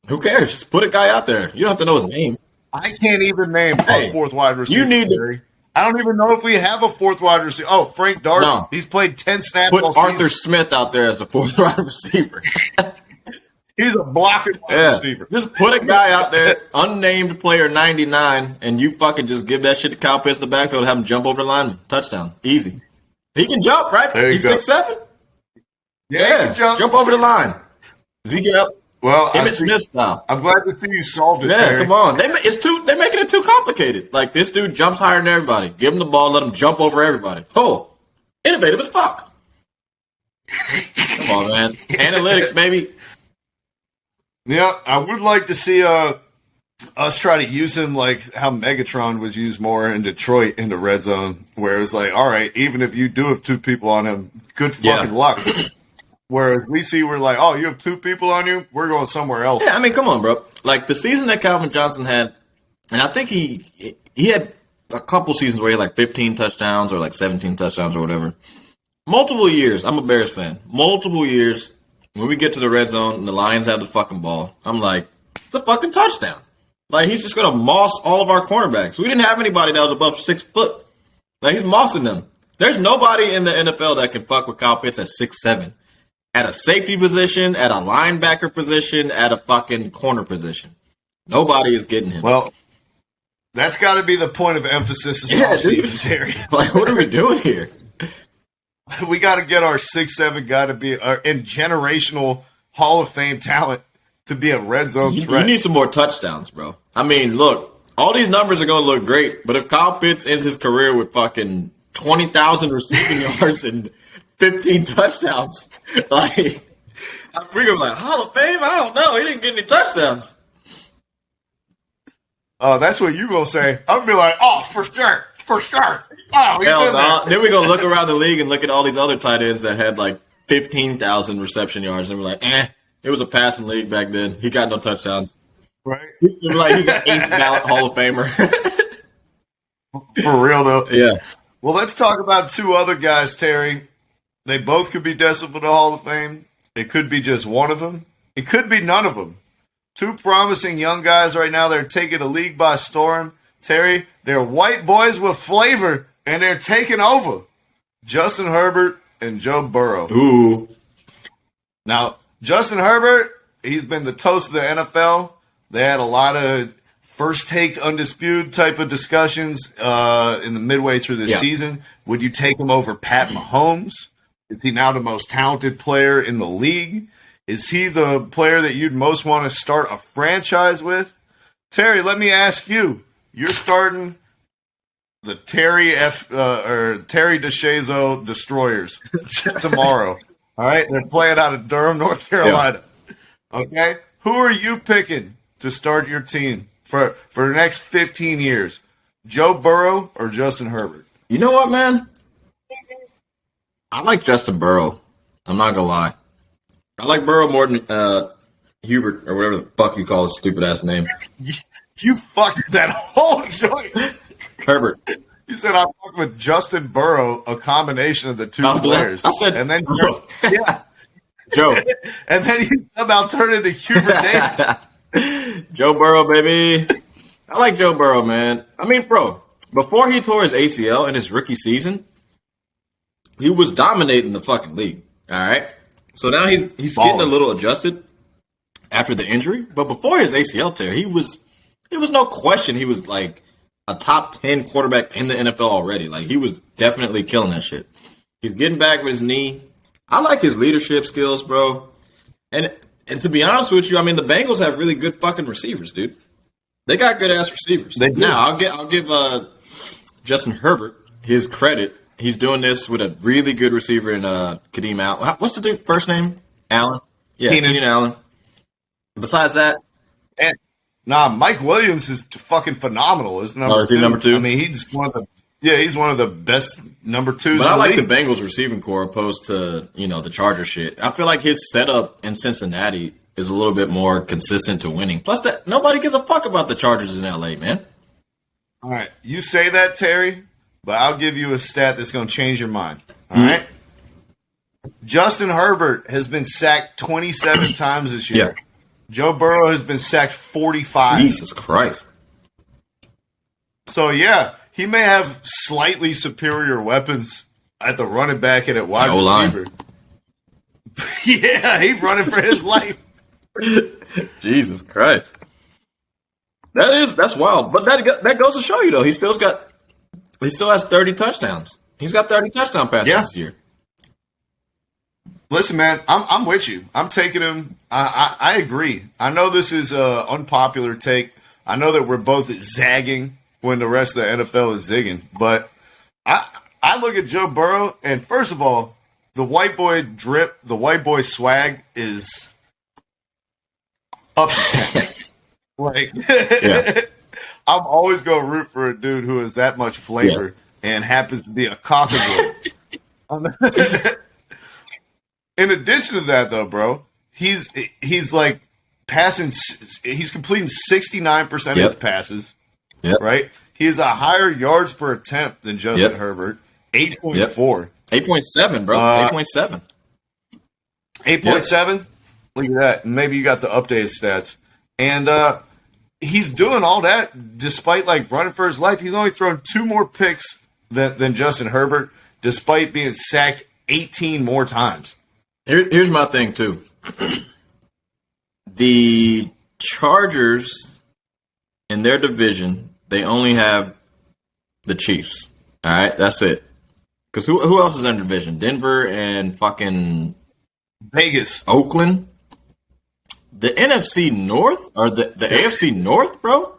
Who cares? Just put a guy out there. You don't have to know his name. I can't even name our 4th wide receiver. You need Terry. I don't even know if we have a 4th wide receiver. Oh, Frank Darby. No. He's played 10 snaps Put all season. Arthur Smith out there as a 4th wide receiver. He's a blocking wide receiver. Just put a guy out there, unnamed player 99, and you fucking just give that shit to Kyle Pitts in the backfield and have him jump over the lineman. Touchdown. Easy. He can jump, right? He's 6'7". Yeah, he can jump over the line. Ezekiel Elliott Smith style. I'm glad to see you solved it, Yeah, Terry. come on. They're making it too complicated. Like, this dude jumps higher than everybody. Give him the ball, let him jump over everybody. Oh, innovative as fuck. Come on, man. Analytics, baby. Yeah, I would like to see us try to use him like how Megatron was used more in Detroit in the red zone, where it was like, all right, even if you do have 2 people on him, good fucking luck. Whereas we're like, oh, you have 2 people on you? We're going somewhere else. Yeah, I mean, come on, bro. Like, the season that Calvin Johnson had, and I think he had a couple seasons where he had like 15 touchdowns or like 17 touchdowns or whatever. Multiple years. I'm a Bears fan. Multiple years. When we get to the red zone and the Lions have the fucking ball, I'm like, it's a fucking touchdown. Like, he's just going to moss all of our cornerbacks. We didn't have anybody that was above 6 foot. Like, he's mossing them. There's nobody in the NFL that can fuck with Kyle Pitts at 6'7". At a safety position, at a linebacker position, at a fucking corner position. Nobody is getting him. Well, that's got to be the point of emphasis this offseason, Terry. Like, what are we doing here? We got to get our 6'7" guy to be in generational Hall of Fame talent to be a red zone threat. You need some more touchdowns, bro. I mean, look, all these numbers are going to look great, but if Kyle Pitts ends his career with fucking 20,000 receiving yards and 15 touchdowns, like, we're going to be like, Hall of Fame? I don't know. He didn't get any touchdowns. Oh, that's what you going to say. I'm going to be like, oh, for sure. For sure. Oh, he's in there. Then we're going to look around the league and look at all these other tight ends that had like 15,000 reception yards, and we're like, it was a passing league back then. He got no touchdowns. Right? We're like, he's an 8th ballot Hall of Famer. For real, though. Yeah. Well, let's talk about 2 other guys, Terry. They both could be destined for the Hall of Fame. It could be just one of them. It could be none of them. 2 promising young guys right now. They're taking the league by storm. Terry, they're white boys with flavor, and they're taking over. Justin Herbert and Joe Burrow. Ooh. Now, Justin Herbert, he's been the toast of the NFL. They had a lot of first take undisputed type of discussions in the midway through the season. Would you take him over Pat Mahomes? Is he now the most talented player in the league? Is he the player that you'd most want to start a franchise with? Terry, let me ask you. You're starting the Terry DeShazo Destroyers tomorrow. All right? They're playing out of Durham, North Carolina. Yeah. Okay? Who are you picking to start your team for the next 15 years? Joe Burrow or Justin Herbert? You know what, man? I like Justin Burrow. I'm not going to lie. I like Burrow more than Hubert or whatever the fuck you call his stupid-ass name. You fucked that whole joint. Herbert. You said I fucked with Justin Burrow, a combination of the 2 players. I said, and then Joe. And then you somehow turned into Hubert Davis. Joe Burrow, baby. I like Joe Burrow, man. I mean, bro, before he tore his ACL in his rookie season, he was dominating the fucking league. All right. So now he's getting a little adjusted after the injury. But before his ACL tear, he was no question he was like a top 10 quarterback in the NFL already. Like, he was definitely killing that shit. He's getting back with his knee. I like his leadership skills, bro. And to be honest with you, I mean, the Bengals have really good fucking receivers, dude. They got good ass receivers. They do. Now, I'll give Justin Herbert his credit. He's doing this with a really good receiver in Kadeem Allen. What's the dude first name? Allen. Yeah, Keenan Allen. Besides that, Mike Williams is fucking phenomenal. Is number is he number 2? I mean, he's one of the best number 2s. But I like the Bengals receiving core opposed to the Charger shit. I feel like his setup in Cincinnati is a little bit more consistent to winning. Plus, that nobody gives a fuck about the Chargers in LA, man. All right, you say that, Terry, but I'll give you a stat that's going to change your mind. All right, Justin Herbert has been sacked 27 times this year. Yeah. Joe Burrow has been sacked 45. Jesus Christ. So, yeah, he may have slightly superior weapons at the running back and at wide receiver. Yeah, he's running for his life. Jesus Christ. That's wild. But that goes to show you, though. He still has 30 touchdowns. He's got 30 touchdown passes this year. Listen, man, I'm with you. I'm taking him. I agree. I know this is an unpopular take. I know that we're both zagging when the rest of the NFL is zigging. But I look at Joe Burrow, and first of all, the white boy drip, the white boy swag is up to 10. I'm always going to root for a dude who has that much flavor and happens to be a cockadoo. In addition to that, though, bro, he's like passing. He's completing 69% of his passes. Yep. Right. He has a higher yards per attempt than Justin Herbert. 8.4. 8.7, bro. 8.7. 8.7. Look at that. Maybe you got the updated stats. And he's doing all that despite like running for his life. He's only thrown 2 more picks than Justin Herbert, despite being sacked 18 more times. Here's my thing, too. The Chargers, in their division, they only have the Chiefs. All right? That's it. Because who else is in the division? Denver and fucking Vegas. Oakland. The NFC North, or the AFC North, bro?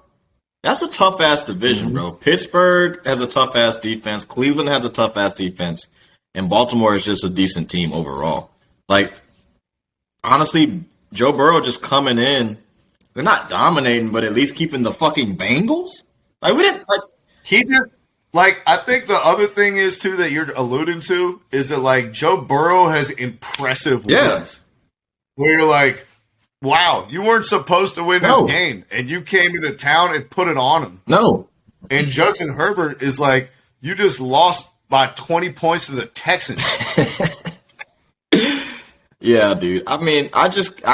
That's a tough-ass division, bro. Pittsburgh has a tough-ass defense. Cleveland has a tough-ass defense. And Baltimore is just a decent team overall. Like, honestly, Joe Burrow just coming in, they're not dominating, but at least keeping the fucking Bengals? Like, we didn't, like, he did, like, I think the other thing is, too, that you're alluding to is that, like, Joe Burrow has impressive wins. Where you're like, wow, you weren't supposed to win this game, and you came into town and put it on him. No. And Justin Herbert is like, you just lost by 20 points to the Texans. Yeah, dude. I mean, I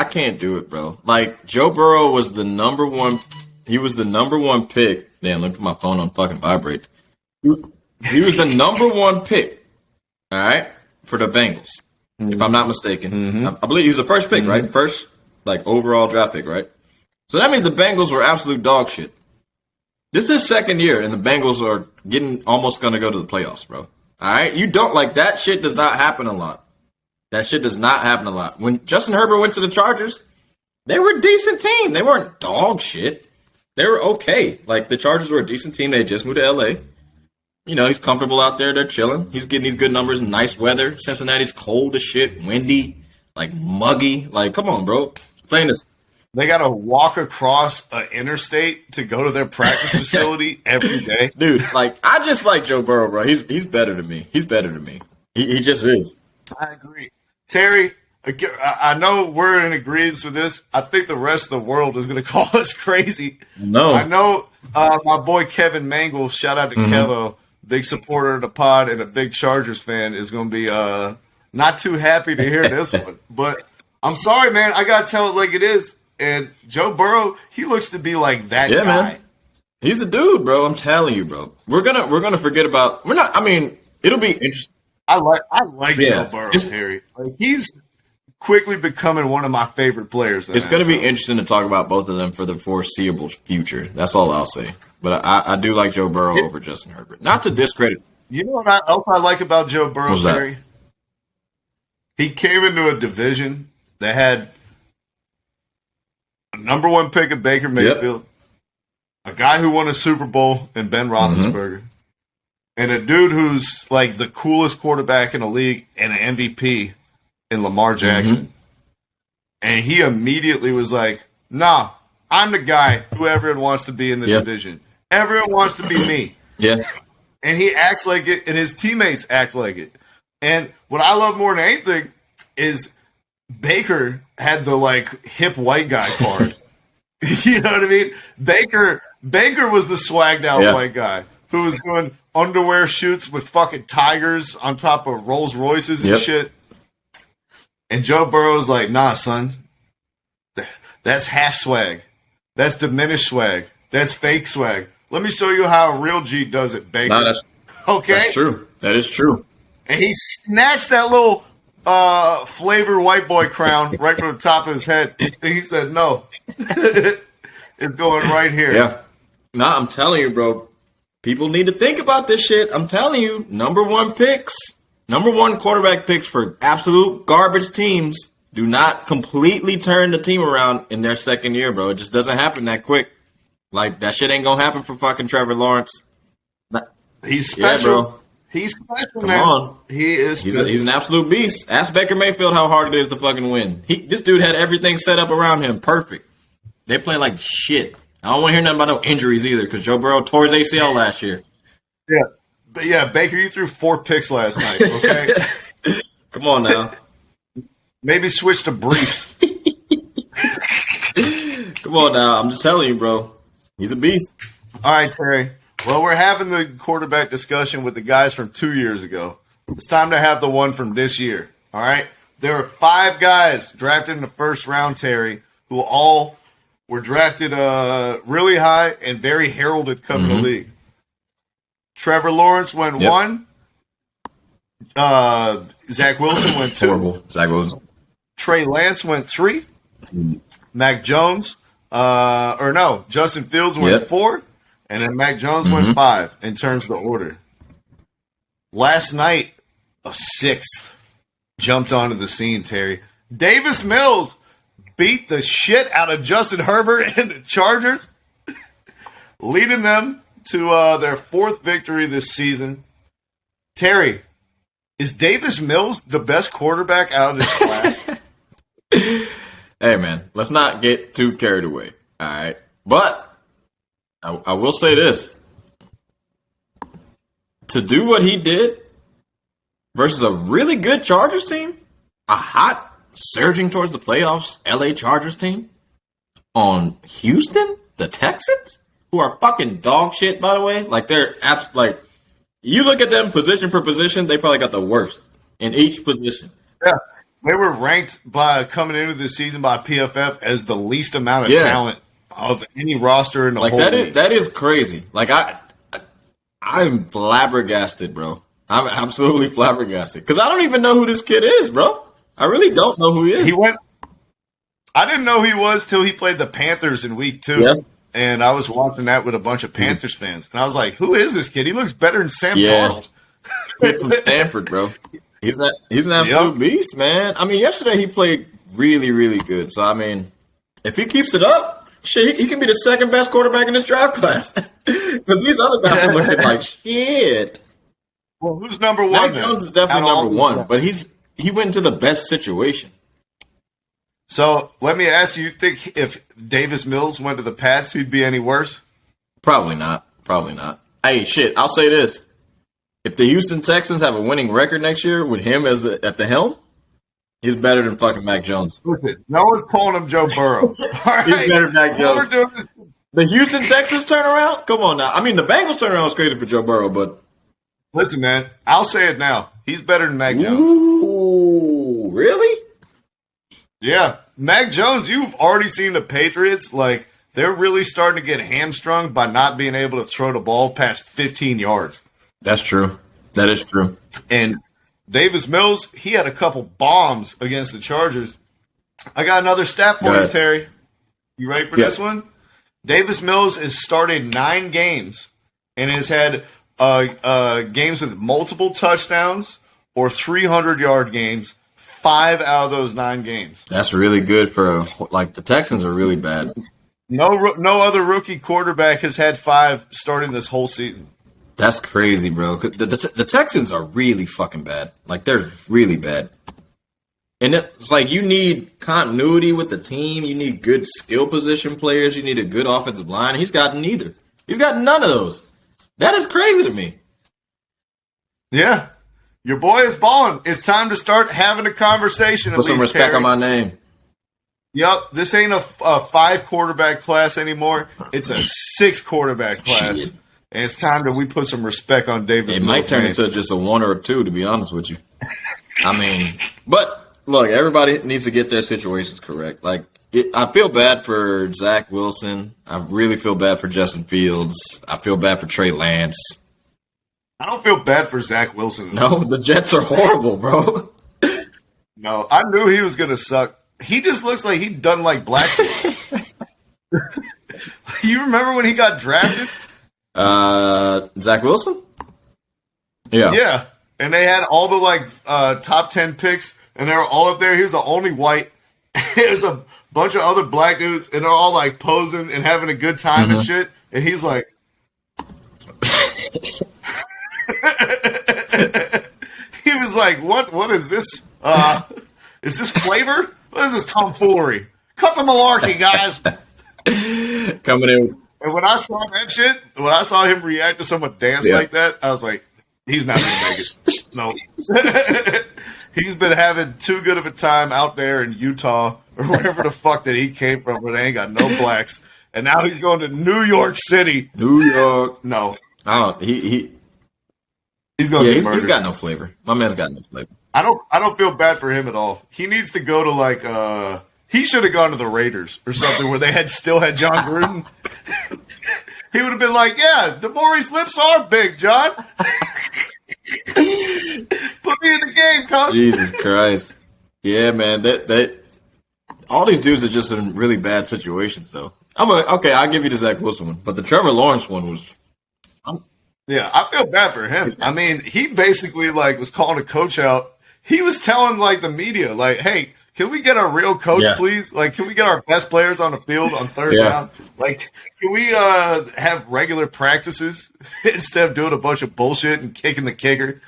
can't do it, bro. Like, Joe Burrow was the number one. He was the number one pick. Damn, let me put my phone on fucking vibrate. He was the number one pick, all right, for the Bengals, if I'm not mistaken. I believe he was the first pick, right? First, like, overall draft pick, right? So that means the Bengals were absolute dog shit. This is his second year, and the Bengals are almost going to go to the playoffs, bro. All right? You don't, like, that shit does not happen a lot. That shit does not happen a lot. When Justin Herbert went to the Chargers, they were a decent team. They weren't dog shit. They were okay. Like, the Chargers were a decent team. They just moved to L.A. You know, he's comfortable out there. They're chilling. He's getting these good numbers, nice weather. Cincinnati's cold as shit, windy, like, muggy. Like, come on, bro. Playing this. They got to walk across an interstate to go to their practice facility every day. Dude, like, I just like Joe Burrow, bro. He's better than me. He's better than me. He just is. I agree. Terry, I know we're in agreement with this. I think the rest of the world is going to call us crazy. No. I know my boy Kevin Mangle, shout out to Kevo, big supporter of the pod and a big Chargers fan, is going to be not too happy to hear this one. But I'm sorry, man. I got to tell it like it is. And Joe Burrow, he looks to be like that guy. Man. He's a dude, bro. I'm telling you, bro. We're gonna forget about. We're not. I mean, it'll be interesting. I like Joe Burrow, Terry. Like, he's quickly becoming one of my favorite players. It's going to be interesting to talk about both of them for the foreseeable future. That's all I'll say. But I do like Joe Burrow over Justin Herbert. Not to discredit. You know what else I like about Joe Burrow, Terry? He came into a division that had a number one pick of Baker Mayfield, a guy who won a Super Bowl in Ben Roethlisberger, and a dude who's like the coolest quarterback in the league and an MVP in Lamar Jackson. And he immediately was like, nah, I'm the guy who everyone wants to be in the division. Everyone wants to be me. Yeah. And he acts like it, and his teammates act like it. And what I love more than anything is Baker had the like hip white guy card. You know what I mean? Baker was the swagged out white guy who was doing underwear shoots with fucking tigers on top of Rolls Royces and shit. And Joe Burrow's like, nah, son, that's half swag. That's diminished swag. That's fake swag. Let me show you how a real G does it, Baker. No, that's true. That is true. And he snatched that little flavor white boy crown right from the top of his head. And he said, no, it's going right here. Yeah. Nah, I'm telling you, bro. People need to think about this shit. I'm telling you, number one quarterback picks for absolute garbage teams do not completely turn the team around in their second year, bro. It just doesn't happen that quick. Like, that shit ain't gonna happen for fucking Trevor Lawrence. He's special. Yeah, bro. He's special, Come man. on. He is special. He's an absolute beast. Ask Baker Mayfield how hard it is to fucking win. This dude had everything set up around him. Perfect. They play like shit. I don't want to hear nothing about no injuries either because Joe Burrow tore his ACL last year. Yeah. But yeah, Baker, you threw 4 picks last night, okay? Come on now. Maybe switch to briefs. Come on now. I'm just telling you, bro. He's a beast. All right, Terry. Well, we're having the quarterback discussion with the guys from 2 years ago. It's time to have the one from this year. All right? There are 5 guys drafted in the first round, Terry, who all were drafted really high and very heralded coming to the league. Trevor Lawrence went 1. Zach Wilson went 2. Horrible. Zach Wilson. Trey Lance went 3. Mac Jones, Justin Fields went 4. And then Mac Jones went 5 in terms of the order. Last night, a 6th jumped onto the scene, Terry. Davis Mills beat the shit out of Justin Herbert and the Chargers, leading them to their 4th victory this season. Terry, is Davis Mills the best quarterback out of this class? Hey, man, let's not get too carried away. All right. But I will say this. To do what he did versus a really good Chargers team, a hot, surging towards the playoffs LA Chargers team, on Houston, the Texans, who are fucking dog shit, by the way. Like, they're like, you look at them position for position, they probably got the worst in each position. Yeah. They were ranked by coming into the season by PFF as the least amount of talent of any roster in the whole league. That is crazy. Like, I'm flabbergasted, bro. I'm absolutely flabbergasted because I don't even know who this kid is, bro. I really don't know who he is. I didn't know who he was till he played the Panthers in week 2. Yeah. And I was watching that with a bunch of Panthers fans. And I was like, who is this kid? He looks better than Sam Darnold. Kid from Stanford, bro. He's an absolute beast, man. I mean, yesterday he played really, really good. So, I mean, if he keeps it up, shit, he can be the second best quarterback in this draft class. Because these other guys are looking like shit. Well, who's number 1? Mac Jones is definitely number 1, but he went into the best situation. So let me ask you think if Davis Mills went to the Pats, he'd be any worse? Probably not. Hey, shit, I'll say this. If the Houston Texans have a winning record next year with him at the helm, he's better than fucking Mac Jones. Listen, no one's calling him Joe Burrow. All right? He's better than Mac Jones. The Houston Texans turnaround? Come on now. I mean, the Bengals turnaround was crazy for Joe Burrow, but... Listen, man, I'll say it now. He's better than Mac Jones. Ooh, really? Yeah. Mac Jones, you've already seen the Patriots, like, they're really starting to get hamstrung by not being able to throw the ball past 15 yards. That's true. That is true. And Davis Mills, he had a couple bombs against the Chargers. I got another stat for you, Terry. You ready for this one? Davis Mills has started 9 games and has had games with multiple touchdowns or 300-yard games 5 out of those 9 games. That's really good for the Texans are really bad. No other rookie quarterback has had 5 starting this whole season. That's crazy, bro. The Texans are really fucking bad. Like, they're really bad. And it's like you need continuity with the team. You need good skill position players. You need a good offensive line. He's got neither. He's got none of those. That is crazy to me. Yeah. Your boy is balling. It's time to start having a conversation. Put some respect on my name. Yep. This ain't a 5 quarterback class anymore. It's a 6 quarterback class. Shit. And it's time that we put some respect on Davis. It might turn into just a 1 or a 2, to be honest with you. I mean, but look, everybody needs to get their situations correct. Like, I feel bad for Zach Wilson. I really feel bad for Justin Fields. I feel bad for Trey Lance. I don't feel bad for Zach Wilson. No, the Jets are horrible, bro. No, I knew he was going to suck. He just looks like he'd done like black people. You remember when he got drafted? Zach Wilson? Yeah. Yeah. And they had all the top 10 picks, and they were all up there. He was the only white. There's a bunch of other black dudes, and they're all like posing and having a good time and shit. And he's like, he was like, what is this? Is this flavor? What is this tomfoolery? Cut the malarkey, guys. Coming in. And when I saw that shit, when I saw him react to someone dance like that, I was like, he's not going to make it. No. He's been having too good of a time out there in Utah or wherever the fuck that he came from where they ain't got no blacks. And now he's going to New York City. New York. No. I don't. He's going to get murdered. He's got no flavor. My man's got no flavor. I don't feel bad for him at all. He needs to go to he should have gone to the Raiders or something where they still had John Gruden. He would have been like, yeah, DeMaurice lips are big, John. Put me in the game, coach. Jesus Christ. Yeah, man. That all these dudes are just in really bad situations, though. Okay, I'll give you the Zach Wilson one, but the Trevor Lawrence one was. Yeah, I feel bad for him. I mean, he basically was calling a coach out. He was telling the media, hey, can we get a real coach, please? Can we get our best players on the field on third down? Can we have regular practices instead of doing a bunch of bullshit and kicking the kicker?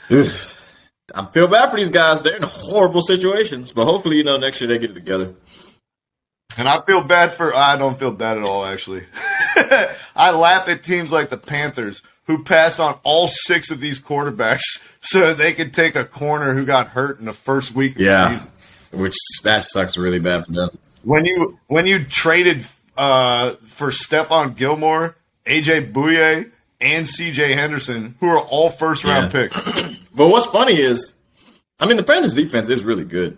I feel bad for these guys. They're in horrible situations, but hopefully, next year they get it together. And I feel bad I don't feel bad at all, actually. I laugh at teams like the Panthers who passed on all 6 of these quarterbacks so they could take a corner who got hurt in the first week of the season. Which that sucks really bad for them. When you traded for Stephon Gilmore, AJ Bouye, and CJ Henderson, who are all first round picks. But what's funny is, the Panthers defense is really good,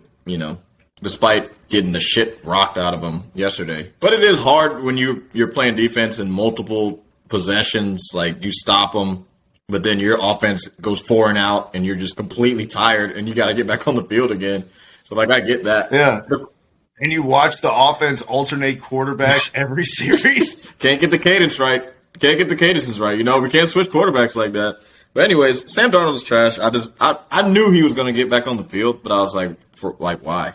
despite getting the shit rocked out of them yesterday. But it is hard when you're playing defense in multiple possessions, you stop them, but then your offense goes 4 and out, and you're just completely tired, and you got to get back on the field again. So, I get that. Yeah. And you watch the offense alternate quarterbacks every series. Can't get the cadence right. Can't get the cadences right. We can't switch quarterbacks like that. But anyways, Sam Darnold was trash. I knew he was going to get back on the field, but I was like, why?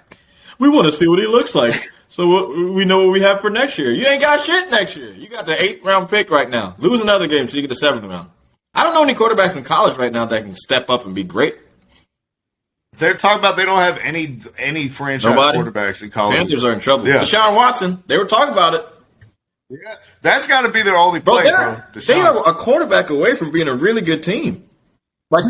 We want to see what he looks like. So we know what we have for next year. You ain't got shit next year. You got the 8th round pick right now. Lose another game so you get the 7th round. I don't know any quarterbacks in college right now that can step up and be great. They're talking about they don't have any franchise quarterbacks in college. Panthers are in trouble. Yeah. Deshaun Watson, they were talking about it. Yeah, that's got to be their only play, bro. They are a quarterback away from being a really good team.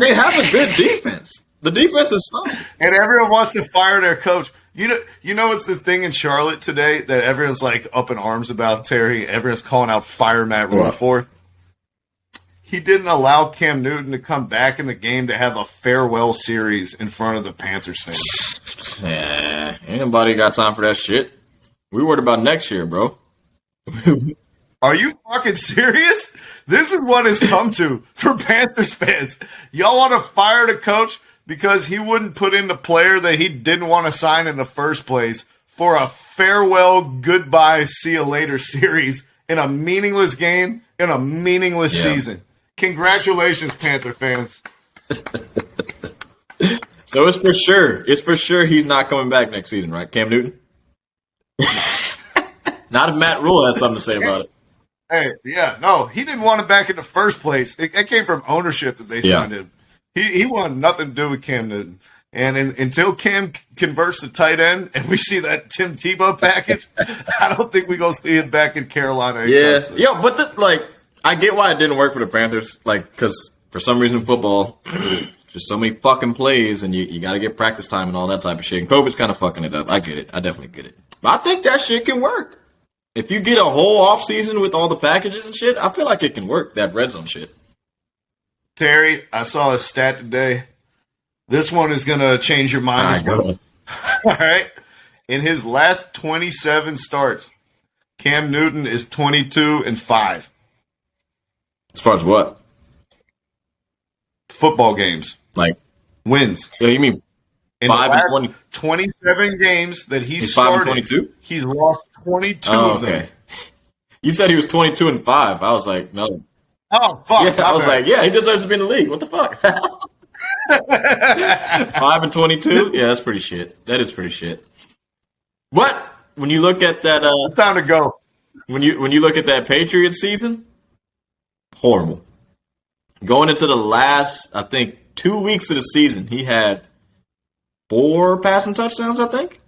They have a good defense. The defense is solid. And everyone wants to fire their coach. You know what's the thing in Charlotte today that everyone's up in arms about, Terry? Everyone's calling out fire Matt Rule for? He didn't allow Cam Newton to come back in the game to have a farewell series in front of the Panthers fans. Yeah, ain't nobody got time for that shit. We worried about next year, bro. Are you fucking serious? This is what it's come to for Panthers fans. Y'all want to fire the coach because he wouldn't put in the player that he didn't want to sign in the first place for a farewell, goodbye, see you later series in a meaningless game in a meaningless season. Congratulations, Panther fans. So it's for sure. It's for sure he's not coming back next season, right, Cam Newton? Not if Matt Rule has something to say about it. Hey, yeah, no, he didn't want it back in the first place. It came from ownership that they signed him. He wanted nothing to do with Cam Newton. And until Cam converts to tight end and we see that Tim Tebow package, I don't think we're going to see him back in Carolina. Yeah, but I get why it didn't work for the Panthers. Because for some reason in football, just so many fucking plays and you got to get practice time and all that type of shit. And COVID's kind of fucking it up. I get it. I definitely get it. But I think that shit can work. If you get a whole offseason with all the packages and shit, I feel like it can work, that red zone shit. Terry, I saw a stat today. This one is going to change your mind as well. All right. In his last 27 starts, Cam Newton is 22-5. As far as what? Football games. Like wins. Yeah, you mean in 5 and 20? 27 games that he's started, 5 and 22? He's lost 22 of them. You said he was 22-5. I was like, no. Oh, fuck. Yeah, I was like, yeah, he deserves to be in the league. What the fuck? 5 and 22? Yeah, that's pretty shit. That is pretty shit. What? When you look at that, it's time to go. When you look at that Patriots season, horrible. Going into the last, I think, 2 weeks of the season, he had 4 passing touchdowns, I think.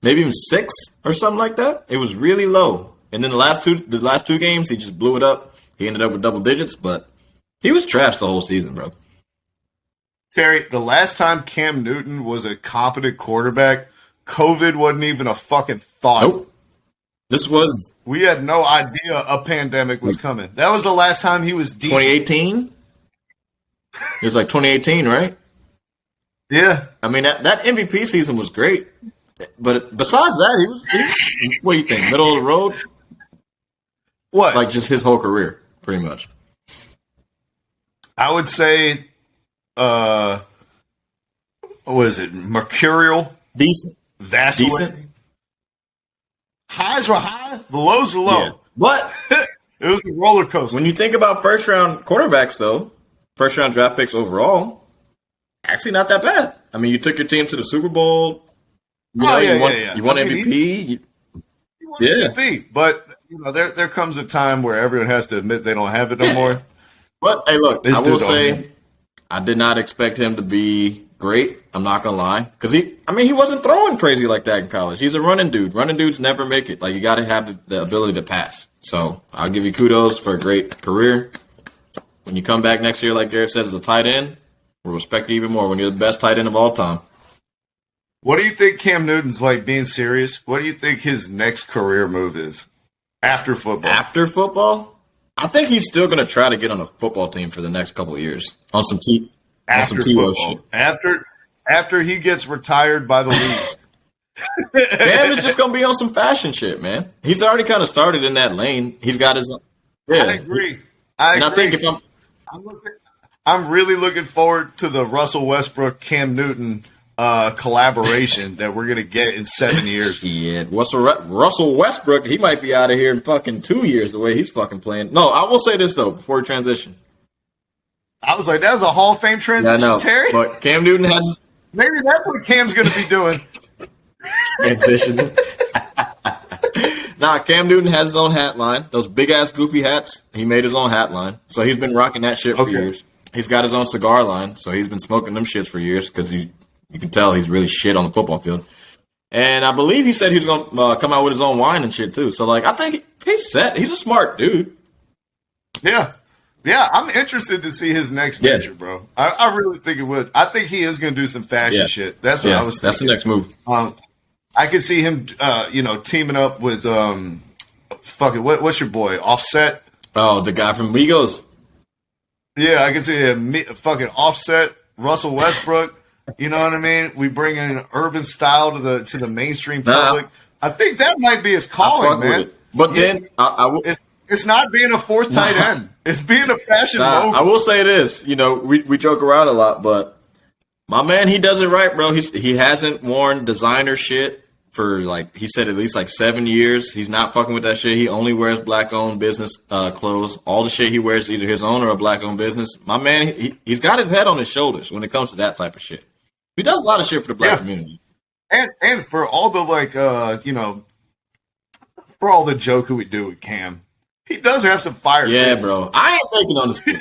Maybe even 6 or something like that. It was really low. And then the last two games, he just blew it up. He ended up with double digits, but he was trashed the whole season, bro. Terry, the last time Cam Newton was a competent quarterback, COVID wasn't even a fucking thought. Nope. We had no idea a pandemic was coming. That was the last time he was decent. 2018? It was like 2018, right? Yeah. I mean, that MVP season was great. But besides that, he was what do you think? Middle of the road? What? Like just his whole career, pretty much. I would say, what is it? Mercurial? Decent. Vacillating? Decent. Highs were high, the lows were low. Yeah. But it was a roller coaster. When you think about first-round quarterbacks, though, first-round draft picks overall, actually not that bad. I mean, you took your team to the Super Bowl. You won MVP. You won MVP. But there comes a time where everyone has to admit they don't have it no more. But, hey, look, I will say I did not expect him to be great. I'm not going to lie. Because he wasn't throwing crazy like that in college. He's a running dude. Running dudes never make it. Like, you got to have the ability to pass. So, I'll give you kudos for a great career. When you come back next year, like Garrett says, as a tight end, we'll respect you even more when you're the best tight end of all time. What do you think Cam Newton's like, being serious? What do you think his next career move is after football? After football? I think he's still going to try to get on a football team for the next couple of years on some T-O shit. After he gets retired by the league. Cam is just going to be on some fashion shit, man. He's already kind of started in that lane. He's got his own. Yeah. I agree. I think if I'm really looking forward to the Russell Westbrook Cam Newton collaboration that we're gonna get in 7 years. Yeah, Russell Westbrook, he might be out of here in fucking 2 years the way he's fucking playing. No, I will say this though before we transition. I was like, that was a Hall of Fame transition, Terry. But Cam Newton has maybe that's what Cam's gonna be doing. Transition. Nah, Cam Newton has his own hat line. Those big ass goofy hats. He made his own hat line, so he's been rocking that shit for years. He's got his own cigar line, so he's been smoking them shits for years because you can tell he's really shit on the football field. And I believe he said he was going to come out with his own wine and shit, too. So, like, I think he's set. He's a smart dude. Yeah. Yeah, I'm interested to see his next venture, bro. I really think it would. I think he is going to do some fashion shit. That's what I was thinking. That's the next move. I could see him, teaming up with, what's your boy? Offset? Oh, the guy from Migos. Yeah, I can see him fucking Offset, Russell Westbrook. You know what I mean? We bring in an urban style to the mainstream public. I think that might be his calling, man. But then it's not being a fourth tight end. It's being a fashion mogul. I will say this. We joke around a lot, but my man, he does it right, bro. He hasn't worn designer shit for, like, he said at least like 7 years. He's not fucking with that shit. He only wears black-owned business clothes. All the shit he wears is either his own or a black-owned business. My man, he's got his head on his shoulders when it comes to that type of shit. He does a lot of shit for the black community. And for all the, like, for all the joking we do with Cam, he does have some fire. Yeah, fits. bro. I ain't taking on this. He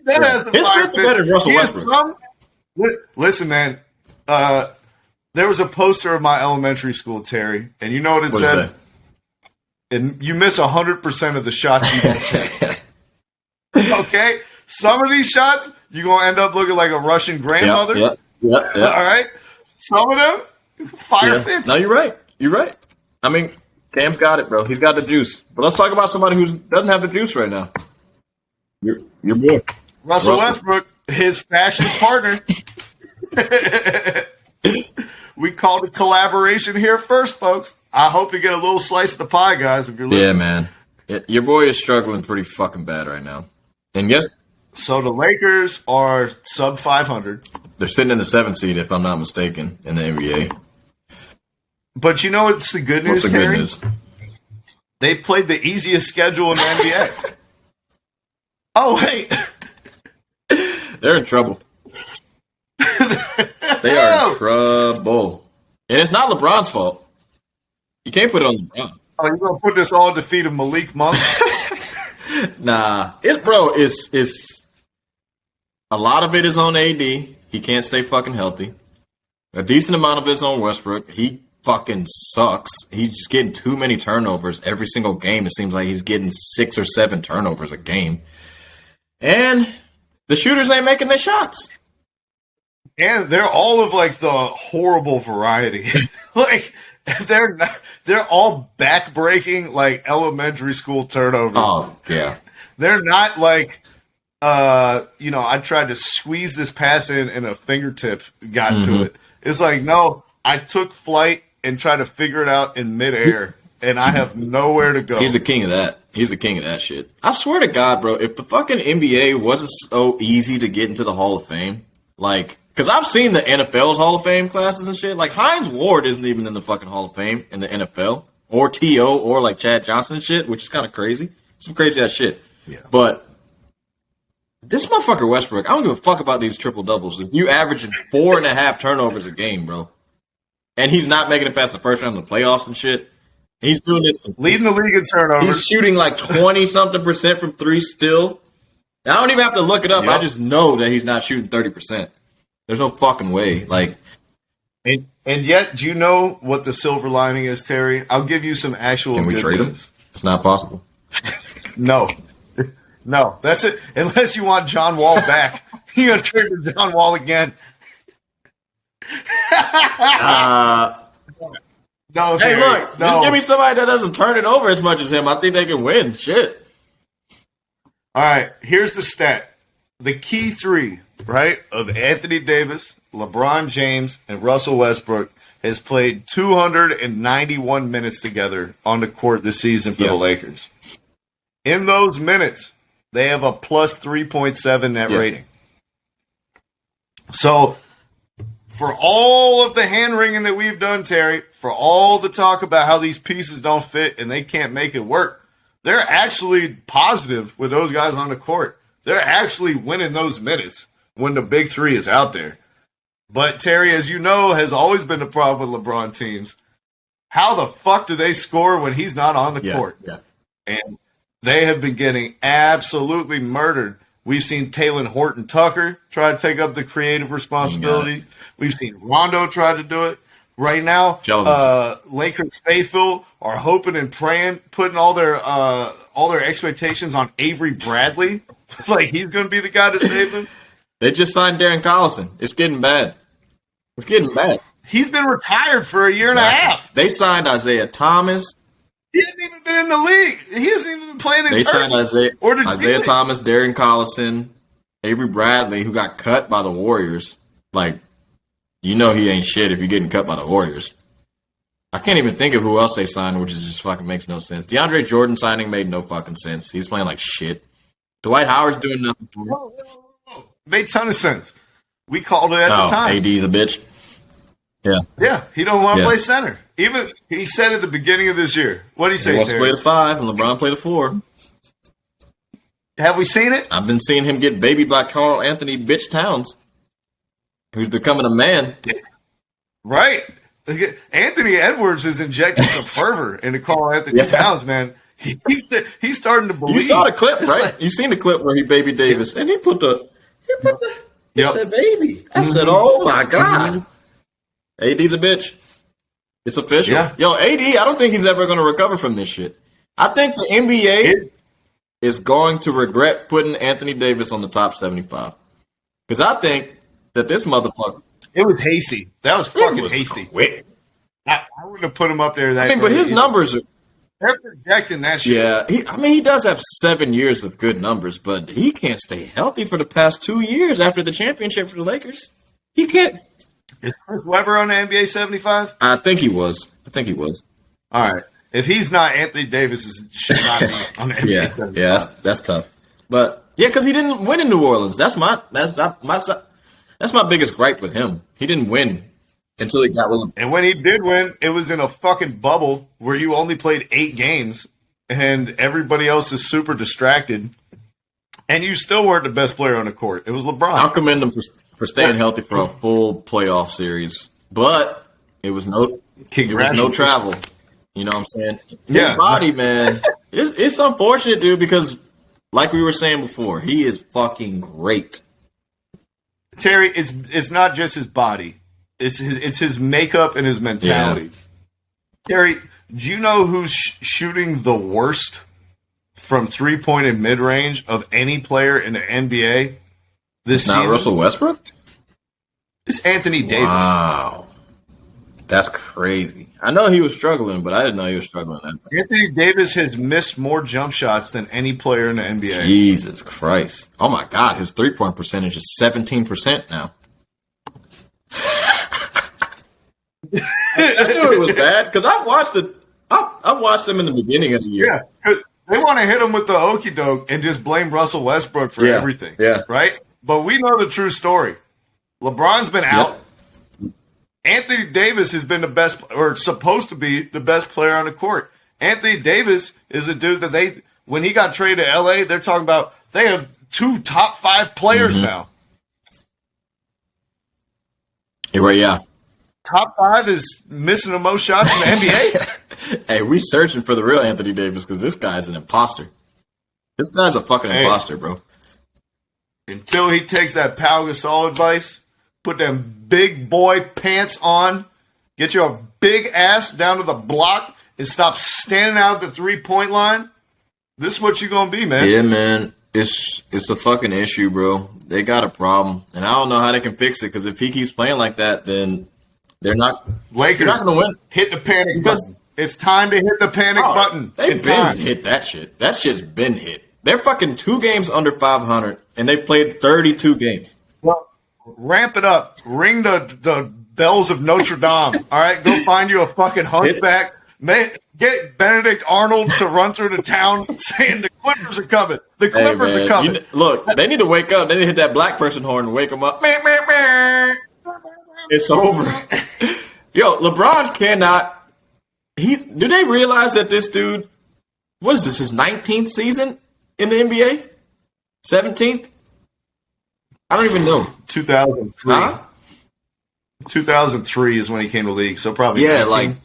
does have some his fire. fits are better than Russell Westbrook. Listen, man. There was a poster of my elementary school, Terry, and you know what it said? And you miss 100% of the shots you don't take. Okay? Some of these shots, you're going to end up looking like a Russian grandmother. Yep. All right? Some of them, fire fits. No, you're right. You're right. I mean, Cam's got it, bro. He's got the juice. But let's talk about somebody who doesn't have the juice right now. Your boy. Russell Westbrook, his fashion partner. We called it collaboration here first, folks. I hope you get a little slice of the pie, guys, if you're listening. Yeah, man. Your boy is struggling pretty fucking bad right now. And yes. So the Lakers are sub 500. They're sitting in the 7th seed, if I'm not mistaken, in the NBA. But you know what's the good news, What's the Terry? good news? They've played the easiest schedule in the NBA. Oh, wait. They're in trouble. They are in trouble. And it's not LeBron's fault. You can't put it on LeBron. Oh, you're going to put this all at the feet of Malik Monk? Nah. It's a lot of it is on AD. He can't stay fucking healthy. A decent amount of it's on Westbrook. He fucking sucks. He's just getting too many turnovers every single game. It seems like he's getting 6 or 7 turnovers a game. And the shooters ain't making their shots. And they're all of, like, the horrible variety. Like, they're all back-breaking, like, elementary school turnovers. Oh, yeah. They're not like, I tried to squeeze this pass in and a fingertip got to it. It's like, no, I took flight and tried to figure it out in midair, and I have nowhere to go. He's the king of that. He's the king of that shit. I swear to God, bro, if the fucking NBA wasn't so easy to get into the Hall of Fame, like, because I've seen the NFL's Hall of Fame classes and shit. Like, Hines Ward isn't even in the fucking Hall of Fame in the NFL, or T.O., or like Chad Johnson and shit, which is kind of crazy. Some crazy ass shit. Yeah. But this motherfucker Westbrook, I don't give a fuck about these triple doubles. If you averaging 4.5 turnovers a game, bro, and he's not making it past the first round of the playoffs and shit, he's doing this. Leading the league in turnovers. He's shooting like 20-something% from 3 still. I don't even have to look it up. Yep. I just know that he's not shooting 30%. There's no fucking way. Like, and yet, do you know what the silver lining is, Terry? I'll give you some actual. Can we trade him? It's not possible. No, that's it. Unless you want John Wall back, you got to trade for John Wall again. No, hey, look, just give me somebody that doesn't turn it over as much as him. I think they can win. Shit. All right, here's the stat. The key three, right, of Anthony Davis, LeBron James, and Russell Westbrook has played 291 minutes together on the court this season for the Lakers. In those minutes, they have a plus 3.7 net rating. So, for all of the hand-wringing that we've done, Terry, for all the talk about how these pieces don't fit and they can't make it work, they're actually positive with those guys on the court. They're actually winning those minutes when the big three is out there. But Terry, as you know, has always been the problem with LeBron teams. How the fuck do they score when he's not on the court? Yeah. And they have been getting absolutely murdered. We've seen Talen Horton-Tucker try to take up the creative responsibility. We've seen Rondo try to do it. Right now, Lakers faithful are hoping and praying, putting all their expectations on Avery Bradley. Like he's going to be the guy to save them. They just signed Darren Collison. It's getting bad. It's getting bad. He's been retired for a year and a half. They signed Isaiah Thomas. He hasn't even been in the league. He hasn't even been playing in They Turkey. signed Isaiah Thomas, Darren Collison, Avery Bradley, who got cut by the Warriors. Like, you know he ain't shit if you're getting cut by the Warriors. I can't even think of who else they signed, which is just fucking makes no sense. DeAndre Jordan signing made no fucking sense. He's playing like shit. Dwight Howard's doing nothing for him. Made a ton of sense. We called it at the time. AD's a bitch. Yeah. Yeah, he don't want to play center. Even he said at the beginning of this year. What did he say, He wants to Terry? play the 5, and LeBron play the 4. Have we seen it? I've been seeing him get baby by Carl Anthony Bitch Towns, who's becoming a man. Right. Anthony Edwards is injecting some fervor into Carl Anthony Towns, man. He's starting to believe. You saw the clip, It's right? like- You seen the clip where he baby Davis, and he Yep. said baby. I said, oh my God. AD's a bitch. It's official. Yeah. Yo, AD, I don't think he's ever going to recover from this shit. I think the NBA is going to regret putting Anthony Davis on the top 75. Because I think that this motherfucker. It was hasty. That was fucking hasty. Quick. I wouldn't have put him up there that But his early. numbers are. They're projecting that shit. Yeah, he does have 7 years of good numbers, but he can't stay healthy for the past 2 years after the championship for the Lakers. He can't. Is Chris Webber on the NBA 75? I think he was. All right. If he's not, Anthony Davis should not be on the NBA 75. Yeah, that's tough. But yeah, because he didn't win in New Orleans. That's my biggest gripe with him. He didn't win until he got with. And when he did win, it was in a fucking bubble where you only played 8 games and everybody else is super distracted. And you still weren't the best player on the court. It was LeBron. I'll commend him for staying healthy for a full playoff series, but it was no travel. You know what I'm saying? His body, man. It's unfortunate, dude, because like we were saying before, he is fucking great. Terry, it's not just his body. It's his makeup and his mentality. Yeah. Terry, do you know who's shooting the worst from 3-point and mid-range of any player in the NBA this season? Not Russell Westbrook? It's Anthony Davis. Wow. That's crazy. I know he was struggling, but I didn't know he was struggling that much. Anthony Davis has missed more jump shots than any player in the NBA. Jesus Christ. Oh, my God. His three-point percentage is 17% now. I knew it was bad because I watched him in the beginning of the year. Yeah, they want to hit him with the okie doke and just blame Russell Westbrook for everything. Yeah, right. But we know the true story. LeBron's been out. Anthony Davis has been the best, or supposed to be the best player on the court. Anthony Davis is a dude that when he got traded to LA, they're talking about they have 2 top 5 players now. You're right, yeah. Top 5 is missing the most shots in the NBA. Hey, we searching for the real Anthony Davis because this guy's an imposter. This guy's a fucking imposter, bro. Until he takes that Pau Gasol advice, put them big boy pants on, get your big ass down to the block, and stop standing out at the 3-point line. This is what you're gonna be, man. Yeah, man. It's a fucking issue, bro. They got a problem, and I don't know how they can fix it because if he keeps playing like that, then they're not. Lakers not going to win. Hit the panic button. It's time to hit the panic button. They've been hit that shit. That shit's been hit. They're fucking 2 games under 500, and they've played 32 games. Well, ramp it up. Ring the bells of Notre Dame. All right, go find you a fucking hunchback. Get Benedict Arnold to run through the town saying the Clippers are coming. The Clippers are coming. Look, they need to wake up. They need to hit that black person horn and wake them up. It's over. Yo, LeBron cannot. Do they realize that this dude? What is this? His 19th season in the NBA? 17th? I don't even know. 2003. Huh? 2003 is when he came to the league. So probably 19. Like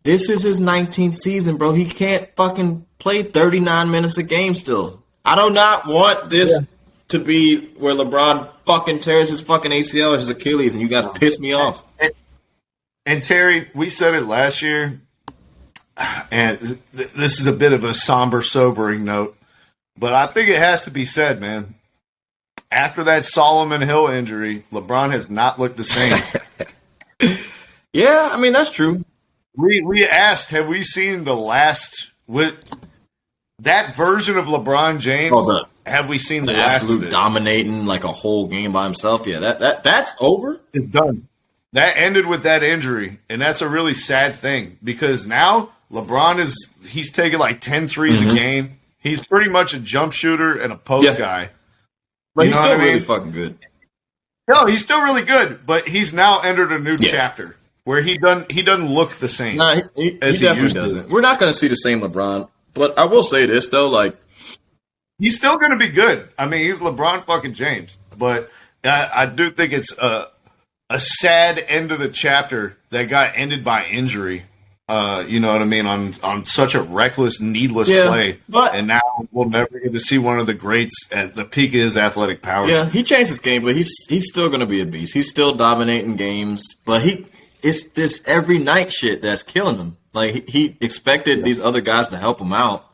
this is his 19th season, bro. He can't fucking play 39 minutes a game still. I do not want this to be where LeBron fucking tears his fucking ACL or his Achilles, and you guys piss me off. And Terry, we said it last year, and this is a bit of a somber, sobering note, but I think it has to be said, man. After that Solomon Hill injury, LeBron has not looked the same. Yeah, I mean, that's true. We asked, have we seen the last with that version of LeBron James? Have we seen the last absolute of it? Dominating like a whole game by himself? Yeah, that's over. It's done. that ended with that injury, and that's a really sad thing because now LeBron he's taking like 10 threes a game. He's pretty much a jump shooter and a post guy. But he's still really fucking good. No, he's still really good, but he's now entered a new chapter where he doesn't look the same. Nah, he definitely doesn't. We're not going to see the same LeBron, but I will say this though, like he's still going to be good. I mean, he's LeBron fucking James, but I do think it's a sad end of the chapter that got ended by injury. You know what I mean? On such a reckless, needless play. And now we'll never get to see one of the greats at the peak of his athletic powers. Yeah, he changed his game, but he's still going to be a beast. He's still dominating games, but it's this every night shit that's killing him. Like, he expected these other guys to help him out.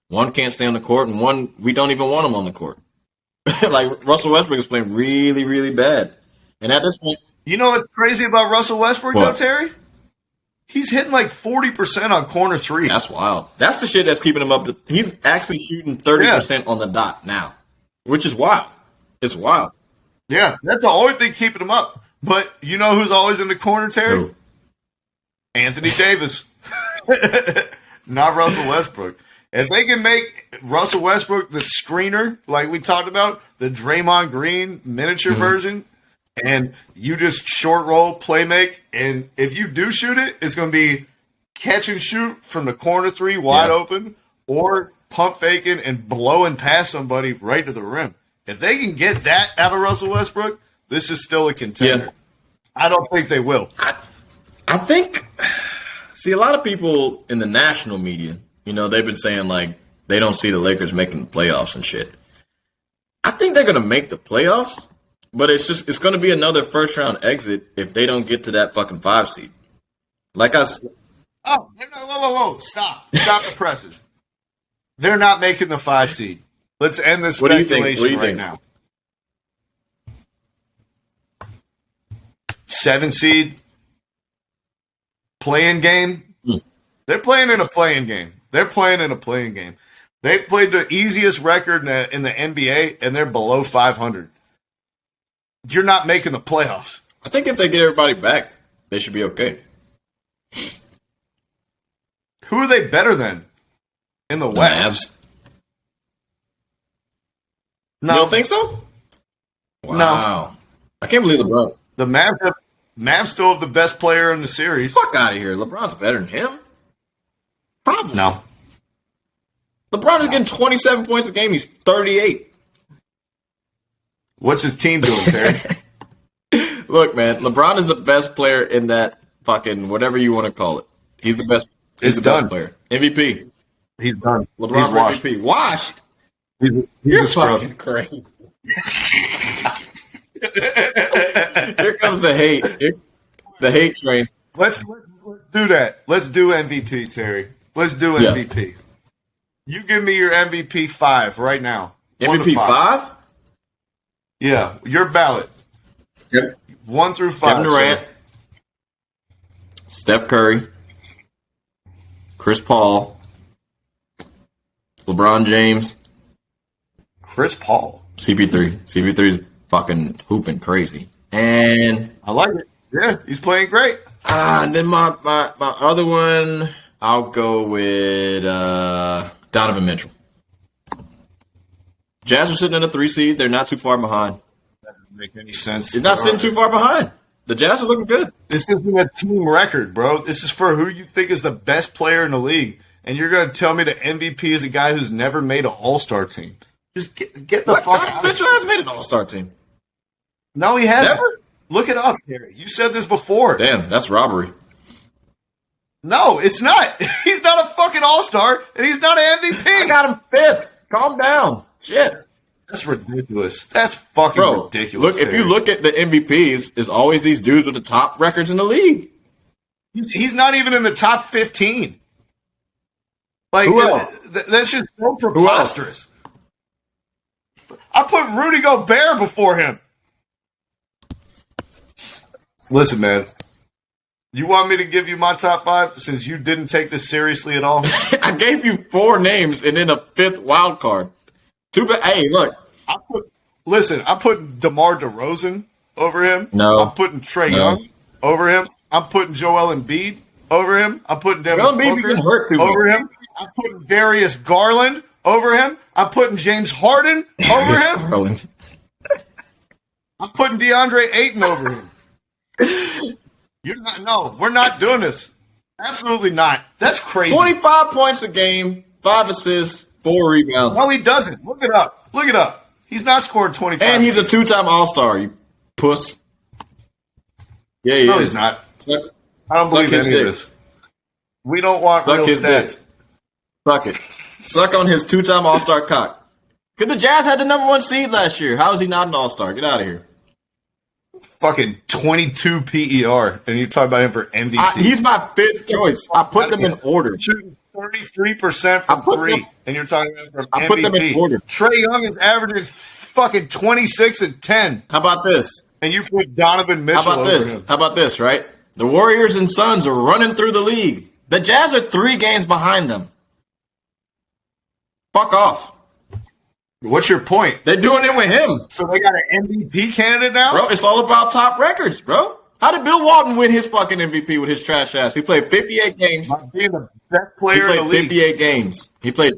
One can't stay on the court, and one, we don't even want him on the court. Like, Russell Westbrook is playing really, really bad. And at this point... You know what's crazy about Russell Westbrook, though, Terry? He's hitting like 40% on corner threes. That's wild. That's the shit that's keeping him up. He's actually shooting 30% on the dot now, which is wild. It's wild. Yeah, that's the only thing keeping him up. But you know who's always in the corner, Terry? Who? Anthony Davis. Not Russell Westbrook. If they can make Russell Westbrook the screener, like we talked about, the Draymond Green miniature version, and you just short roll, play make, and if you do shoot it, it's going to be catch and shoot from the corner three wide open, or pump faking and blowing past somebody right to the rim. If they can get that out of Russell Westbrook, this is still a contender. Yeah. I don't think they will. I think, see, a lot of people in the national media, you know, they've been saying, like, they don't see the Lakers making the playoffs and shit. I think they're going to make the playoffs, but it's going to be another first-round exit if they don't get to that fucking 5 seed. Like I said. Oh, whoa. Stop the presses. They're not making the 5 seed. Let's end this speculation right now. 7 seed play-in game. They're playing in a play-in game. They played the easiest record in the NBA, and they're below 500. You're not making the playoffs. I think if they get everybody back, they should be okay. Who are they better than in the West? Mavs. No. You don't think so? Wow. No. I can't believe LeBron. The Mavs still have the best player in the series. Fuck out of here. LeBron's better than him? Probably. No. LeBron is getting 27 points a game. He's 38. What's his team doing, Terry? Look, man, LeBron is the best player in that fucking whatever you want to call it. He's the best. He's the best player. MVP. He's done. LeBron's MVP. Washed. You're fucking crazy. Here comes the hate. The hate train. Let's do that. Let's do MVP, Terry. Let's do MVP. You give me your MVP 5 right now. MVP 5? Yeah, your ballot. Yep. 1 through 5. Kevin Durant, Steph Curry, Chris Paul, LeBron James, Chris Paul, CP3. CP3 is fucking hooping crazy, and I like it. Yeah, he's playing great. And then my other one, I'll go with Donovan Mitchell. Jazz are sitting in a 3 seed. They're not too far behind. That doesn't make any sense. They're not sitting too far behind. The Jazz are looking good. This isn't a team record, bro. This is for who you think is the best player in the league. And you're going to tell me the MVP is a guy who's never made an all-star team. Just get the fuck out of here. Mitchell has made an all-star team. No, he hasn't. Never? Look it up, Gary. You said this before. Damn, that's robbery. No, it's not. He's not a fucking all-star, and he's not an MVP. I got him 5th. Calm down. Shit. That's ridiculous. That's fucking ridiculous. Look, if you look at the MVPs, it's always these dudes with the top records in the league. He's not even in the top 15. Like, that's just so preposterous. I put Rudy Gobert before him. Listen, man. You want me to give you my top 5 since you didn't take this seriously at all? I gave you 4 names and then a 5th wild card. Hey, look. I'm putting DeMar DeRozan over him. No. I'm putting Trae Young. over him. I'm putting Joel Embiid over him. I'm putting Devin Booker over him. I'm putting Darius Garland over him. I'm putting James Harden over him. I'm putting DeAndre Ayton over him. We're not doing this. Absolutely not. That's crazy. 25 points a game, 5 assists, 4 rebounds. No, he doesn't. Look it up. He's not scored 25. And he's a 2-time All-Star, you puss. Yeah, he is. No, he's not. I don't believe any of this. We don't want real stats. Suck it. Suck on his 2-time All-Star cock. Because the Jazz had the number 1 seed last year. How is he not an All-Star? Get out of here. Fucking 22 PER, and you talk about him for MVP. He's my 5th choice. I put them in order. Shooting 33% from 3, and you're talking about from MVP. I put them in order. Trae Young is averaging fucking 26 and 10. How about this? And you put Donovan Mitchell over him. How about this, right? The Warriors and Suns are running through the league. The Jazz are 3 games behind them. Fuck off. What's your point? They're doing it with him. So they got an MVP candidate now? Bro, it's all about top records, bro. How did Bill Walton win his fucking MVP with his trash ass? He played 58 games. By being the best player in the league. 58 games. He played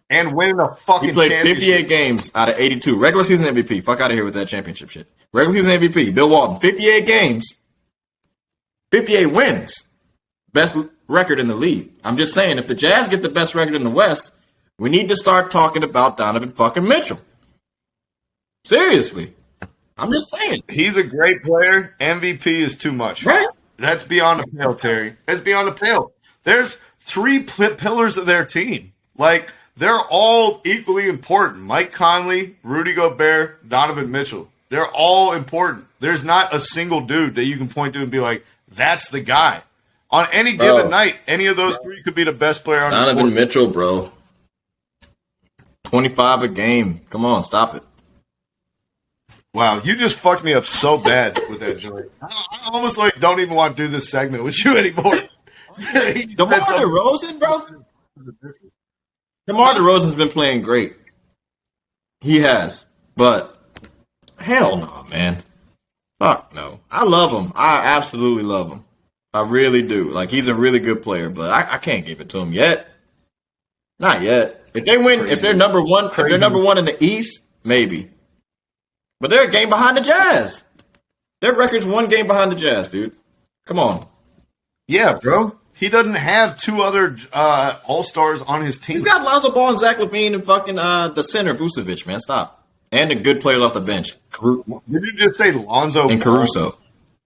and winning a fucking championship. 58 games out of 82. Regular season MVP. Fuck out of here with that championship shit. Regular season MVP. Bill Walton. 58 games. 58 wins. Best record in the league. I'm just saying, if the Jazz get the best record in the West, we need to start talking about Donovan fucking Mitchell. Seriously. I'm just saying. He's a great player. MVP is too much. Right? That's beyond the pale, Terry. That's beyond the pale. There's 3 pillars of their team. Like, they're all equally important. Mike Conley, Rudy Gobert, Donovan Mitchell. They're all important. There's not a single dude that you can point to and be like, that's the guy. On any given night, any of those 3 could be the best player on the court. Donovan Mitchell, bro. 25 a game. Come on, stop it. Wow, you just fucked me up so bad with that joint. I almost don't even want to do this segment with you anymore. DeMar DeRozan, bro. DeMar DeRozan's been playing great. He has. But hell no, man. Fuck no. I love him. I absolutely love him. I really do. Like, he's a really good player, but I can't give it to him yet. Not yet. If they win, if they're number 1, if they're number 1 in the East, maybe. But they're a game behind the Jazz. Their record's 1 game behind the Jazz, dude. Come on. Yeah, bro. He doesn't have 2 other All-Stars on his team. He's got Lonzo Ball and Zach LaVine and fucking the center, Vucevic, man. Stop. And the good players off the bench. Did you just say Lonzo and Caruso?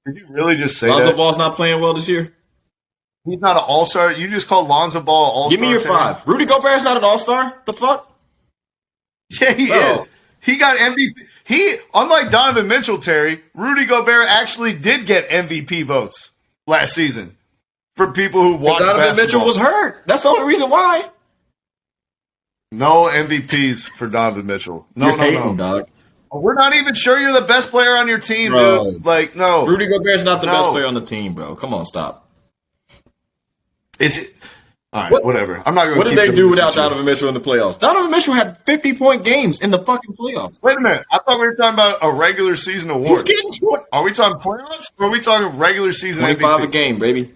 Did you really just say Lonzo that? Ball's not playing well this year? He's not an All-Star. You just called Lonzo Ball All-Star. Give me your 5. Rudy Gobert's not an All-Star? The fuck? Yeah, he is. He got MVP. Unlike Donovan Mitchell, Terry, Rudy Gobert actually did get MVP votes last season for people who watched Donovan basketball. Mitchell was hurt. That's the only reason why. No MVPs for Donovan Mitchell. No, hating, dog. We're not even sure you're the best player on your team, bro. Dude. Like, no. Rudy Gobert's not the best player on the team, bro. Come on, stop. Is it? All right, whatever. I'm not going to. What did they do without Donovan Mitchell in the playoffs? Donovan Mitchell had 50-point games in the fucking playoffs. Wait a minute. I thought we were talking about a regular season award. Are we talking playoffs or are we talking regular season 25 MVP? a game, baby.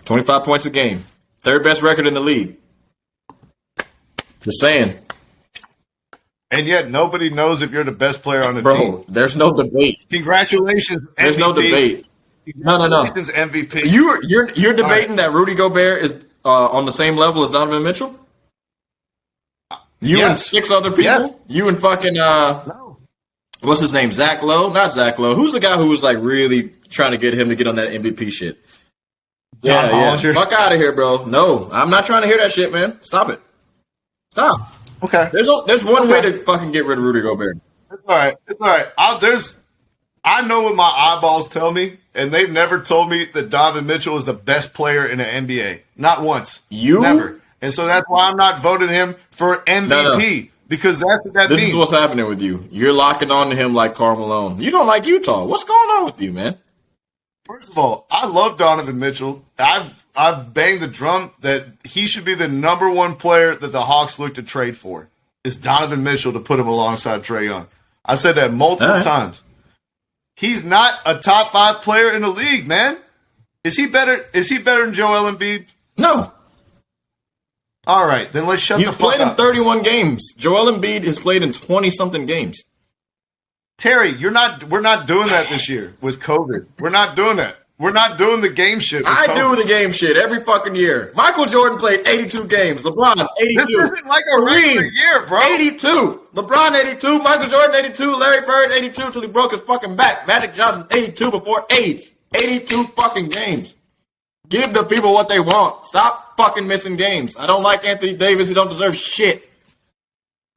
25 points a game. 3rd best record in the league. Just saying. And yet nobody knows if you're the best player on the team. Bro, there's no debate. Congratulations, MVP. There's no debate. No. MVP. You're debating that Rudy Gobert is on the same level as Donovan Mitchell? You and 6 other people? Yeah. You and fucking No. What's his name? Zach Lowe? Not Zach Lowe. Who's the guy who was like really trying to get him to get on that MVP shit? Yeah. Fuck out of here, bro. No, I'm not trying to hear that shit, man. Stop it. Stop. Okay. There's one way to fucking get rid of Rudy Gobert. It's all right. I know what my eyeballs tell me, and they've never told me that Donovan Mitchell is the best player in the NBA. Not once. Never. And so that's why I'm not voting him for MVP. No. Because that's what that means. This is what's happening with you. You're locking on to him like Karl Malone. You don't like Utah. What's going on with you, man? First of all, I love Donovan Mitchell. I've banged the drum that he should be the number 1 player that the Hawks look to trade for. Is Donovan Mitchell to put him alongside Trae Young. I said that multiple times. He's not a top 5 player in the league, man. Is he better? Is he better than Joel Embiid? No. All right, then let's shut the fuck up. He's played in 31 games. Joel Embiid has played in 20-something games. Terry, we're not doing that this year with COVID. We're not doing that. We're not doing the game shit. I do the game shit every fucking year. Michael Jordan played 82 games. LeBron, 82. This isn't like a regular year, bro. 82. LeBron, 82. Michael Jordan, 82. Larry Bird, 82 till he broke his fucking back. Magic Johnson, 82 before AIDS. 82 fucking games. Give the people what they want. Stop fucking missing games. I don't like Anthony Davis. He don't deserve shit.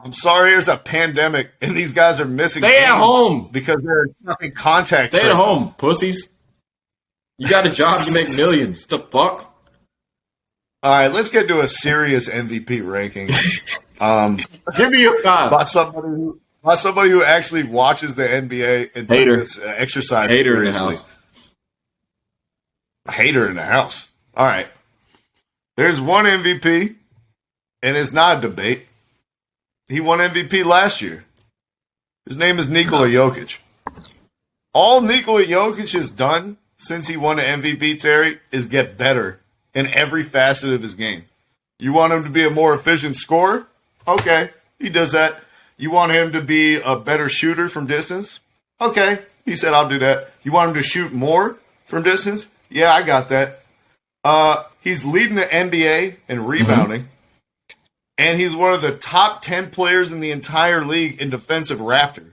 I'm sorry there's a pandemic and these guys are missing Stay games at home. because they're fucking contact Stay tracing. at home, pussies. You got a job, you make millions. The fuck? All right, let's get to a serious MVP ranking. Give me your five. By somebody who actually watches the NBA and Hater. takes this exercise Hater in the seriously. house. Hater in the house. All right. There's one MVP, and it's not a debate. He won MVP last year. His name is Nikola Jokic. All Nikola Jokic has done since he won the MVP, Terry, is get better in every facet of his game. You want him to be a more efficient scorer? Okay, he does that. You want him to be a better shooter from distance? Okay, he said, I'll do that. You want him to shoot more from distance? Yeah, I got that. He's leading the NBA in rebounding, and he's one of the top 10 players in the entire league in defensive raptor.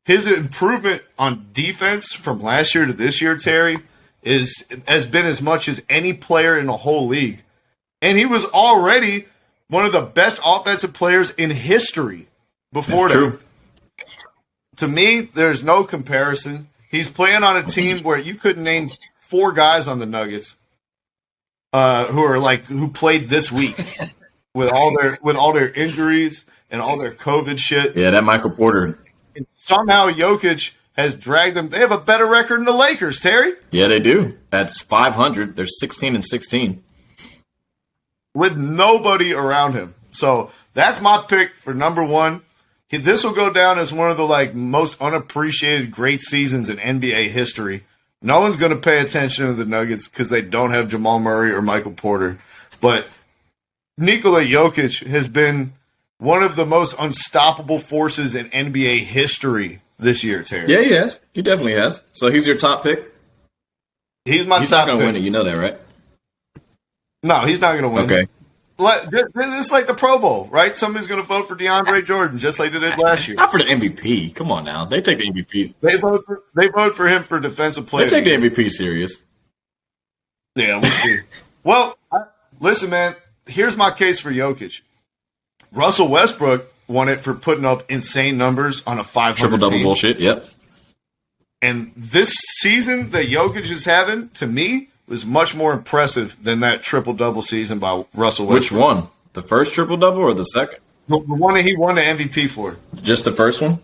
His improvement on defense from last year to this year, Terry, has been as much as any player in the whole league. And he was already one of the best offensive players in history before that. True. To me, there's no comparison. He's playing on a team where you couldn't name 4 guys on the Nuggets who played this week with all their injuries and all their COVID shit. Yeah, that Michael Porter. And somehow Jokic has dragged them. They have a better record than the Lakers, Terry. Yeah, they do. That's 500. They're 16-16. With nobody around him. So that's my pick for number 1. This will go down as one of the most unappreciated great seasons in NBA history. No one's going to pay attention to the Nuggets because they don't have Jamal Murray or Michael Porter. But Nikola Jokic has been one of the most unstoppable forces in NBA history this year, Terry. Yeah, he has. He definitely has. So he's your top pick? He's my top pick. He's not going to win it. You know that, right? No, he's not going to win. Okay. It's like the Pro Bowl, right? Somebody's going to vote for DeAndre Jordan just like they did last year. Not for the MVP. Come on now. They take the MVP. They vote for him for defensive player. They take the MVP serious. Yeah, we'll see. Well, listen, man. Here's my case for Jokic. Russell Westbrook won it for putting up insane numbers on a 500 triple-double team. bullshit, yep. And this season that Jokic is having, to me, was much more impressive than that triple-double season by Russell Westbrook. Which one? The first triple-double or the second? The one that he won the MVP for. Just the first one?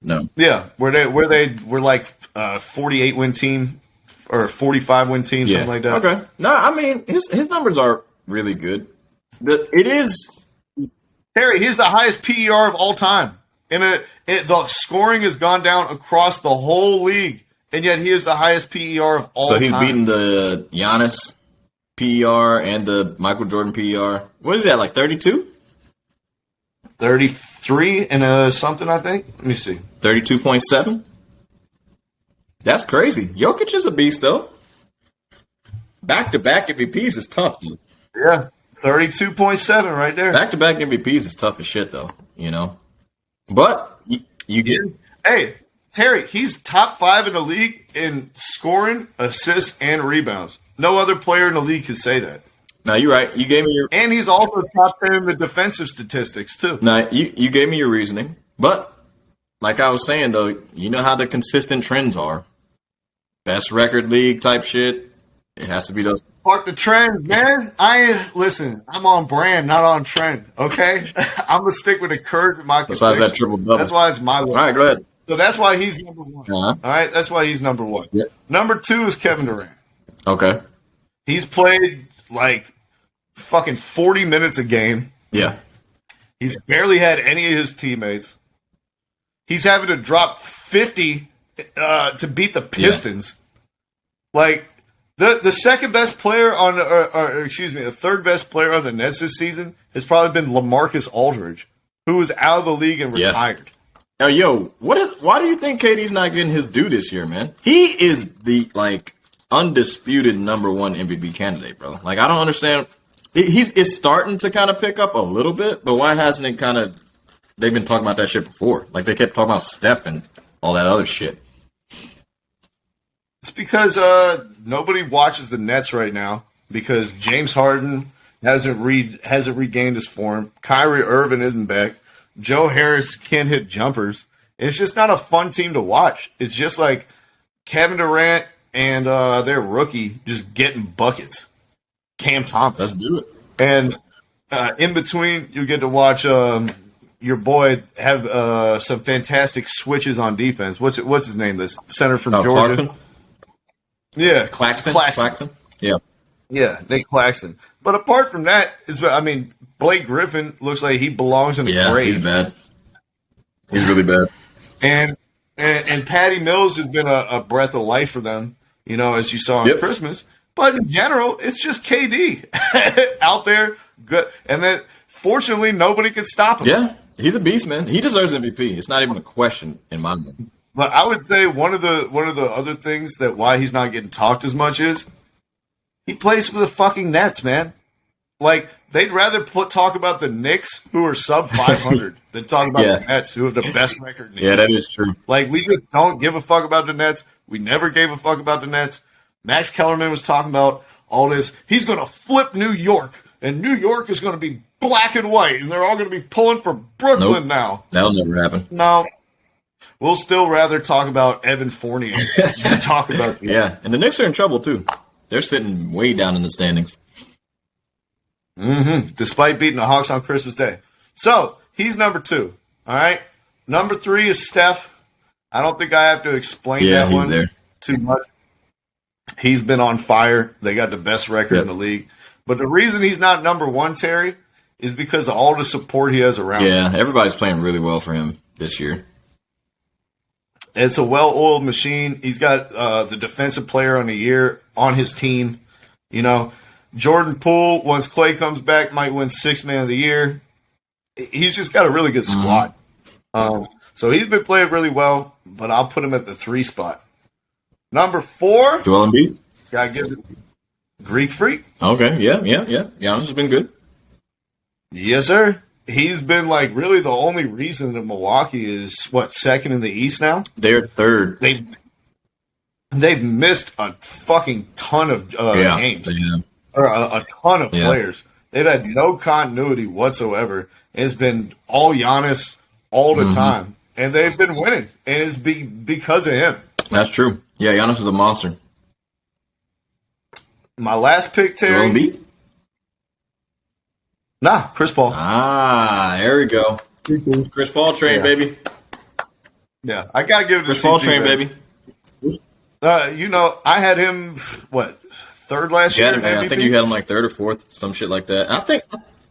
No. Yeah, where they were like 48-win team or 45-win team, something like that. Okay. No, I mean, his numbers are really good. It is... Terry, he's the highest PER of all time. The scoring has gone down across the whole league, and yet he is the highest PER of all time. So he's beating the Giannis PER and the Michael Jordan PER. What is that, like 32? 33 and something, I think. Let me see. 32.7? That's crazy. Jokic is a beast, though. Back-to-back MVPs is tough, dude. Yeah. 32.7 right there. Back-to-back MVPs is tough as shit, though, you know. But you get it. Hey, Terry, he's top 5 in the league in scoring, assists, and rebounds. No other player in the league can say that. No, you're right. You gave me your... And he's also top 10 in the defensive statistics, too. No, you gave me your reasoning. But, like I was saying, though, you know how the consistent trends are. Best record league type shit. It has to be those... Fuck the trend, man. Listen, I'm on brand, not on trend, okay? I'm going to stick with the curve in my conviction. Besides that triple-double. That's why it's my way. All right, go ahead. So that's why he's number 1. Uh-huh. All right? That's why he's number 1. Yep. Number 2 is Kevin Durant. Okay. He's played, fucking 40 minutes a game. Yeah. He's barely had any of his teammates. He's having to drop 50 to beat the Pistons. Like the second best player on, the third best player on the Nets this season has probably been LaMarcus Aldridge, who was out of the league and retired. Now, why do you think KD's not getting his due this year, man? He is the undisputed number one MVP candidate, bro. Like, I don't understand. It's starting to kind of pick up a little bit, but why hasn't it kind of? They've been talking about that shit before. Like, they kept talking about Steph and all that other shit. It's because nobody watches the Nets right now because James Harden hasn't regained his form. Kyrie Irving isn't back. Joe Harris can't hit jumpers. It's just not a fun team to watch. It's just like Kevin Durant and their rookie just getting buckets. Cam Thomas. Let's do it. And in between, you get to watch your boy have some fantastic switches on defense. What's his name? This center from Georgia. Clarkson? Yeah, Claxton. Yeah, Nick Claxton. But apart from that, Blake Griffin looks like he belongs in the grave. He's bad. He's really bad. And Patty Mills has been a breath of life for them, as you saw on Christmas. But in general, it's just KD out there. Good. And then, fortunately, nobody can stop him. Yeah, he's a beast, man. He deserves MVP. It's not even a question in my mind. But I would say one of the other things that why he's not getting talked as much is he plays for the fucking Nets, man. Like, they'd rather talk about the Knicks, who are sub 500, than talk about the Nets, who have the best record in the East. That is true. Like, we just don't give a fuck about the Nets. We never gave a fuck about the Nets. Max Kellerman was talking about all this. He's going to flip New York, and New York is going to be black and white, and they're all going to be pulling for Brooklyn now. That'll never happen. No. We'll still rather talk about Evan Fournier than talk about the Yeah, and the Knicks are in trouble, too. They're sitting way down in the standings. Mm-hmm. Despite beating the Hawks on Christmas Day. So, he's number 2. All right? Number 3 is Steph. I don't think I have to explain that one too much. He's been on fire. They got the best record in the league. But the reason he's not number 1, Terry, is because of all the support he has around him. Yeah, everybody's playing really well for him this year. It's a well-oiled machine. He's got the defensive player on the year on his team. Jordan Poole, once Clay comes back, might win 6th man of the year. He's just got a really good squad. So he's been playing really well, but I'll put him at the 3 spot. Number 4. Joel Embiid? Gotta give it Greek Freak. Okay, yeah. Giannis has been good. Yes, sir. He's been really the only reason that Milwaukee is, 2nd in the East now? They're 3rd. They've missed a fucking ton of games. Or a ton of players. They've had no continuity whatsoever. It's been all Giannis all the time. And they've been winning. And it's because of him. That's true. Yeah, Giannis is a monster. My last pick, Terry. Joel Embiid? Nah, Chris Paul. There we go. Chris Paul train, baby. Yeah, I got to give it to Chris Paul train, baby. I had him, 3rd last year? I think you had him 3rd or 4th, some shit like that.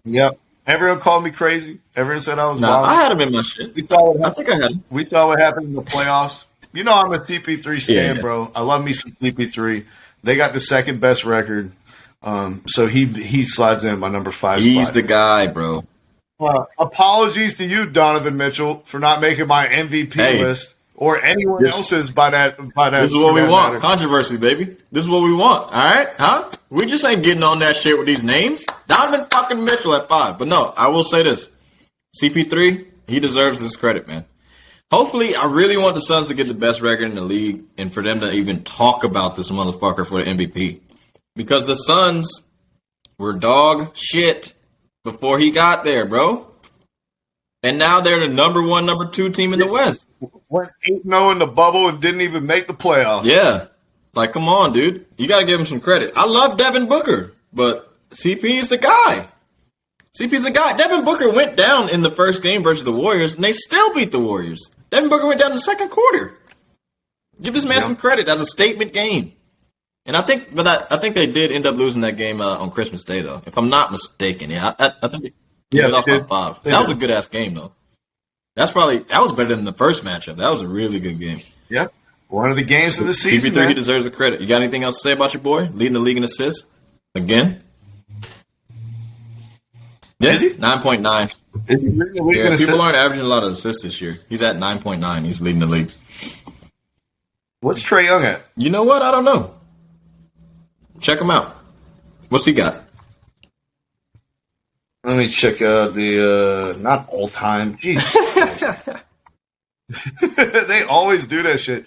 Yeah. Everyone called me crazy. Everyone said I was wild. I had him in my shit. I think I had him. We saw what happened in the playoffs. I'm a CP3 stan, bro. I love me some CP3. They got the 2nd best record. So he slides in my number 5 spot. He's the guy, bro. Apologies to you, Donovan Mitchell, for not making my MVP list or anyone else's by that. This is what we want. Controversy, baby. This is what we want. All right? Huh? We just ain't getting on that shit with these names. Donovan fucking Mitchell at 5. But no, I will say this. CP3, he deserves this credit, man. Hopefully, I really want the Suns to get the best record in the league and for them to even talk about this motherfucker for the MVP. Because the Suns were dog shit before he got there, bro. And now they're the number 1, number 2 team in the West. Went 8-0 in the bubble and didn't even make the playoffs. Yeah. Come on, dude. You got to give him some credit. I love Devin Booker, but CP's the guy. CP's the guy. Devin Booker went down in the first game versus the Warriors, and they still beat the Warriors. Devin Booker went down in the 2nd quarter. Give this man some credit. That's a statement game. And I think they did end up losing that game on Christmas Day, though, if I'm not mistaken. Yeah, I think they lost by 5. That was a good ass game, though. That was better than the first matchup. That was a really good game. Yeah, One of the games of the season. CP3, he deserves the credit. You got anything else to say about your boy? Leading the league in assists? Again? Yeah, Is he? 9.9. Is he leading the league in assists? People aren't averaging a lot of assists this year. He's at 9.9. He's leading the league. What's Trae Young at? You know what? I don't know. Check him out. What's he got? Let me check out the not all time. Jesus Christ. They always do that shit.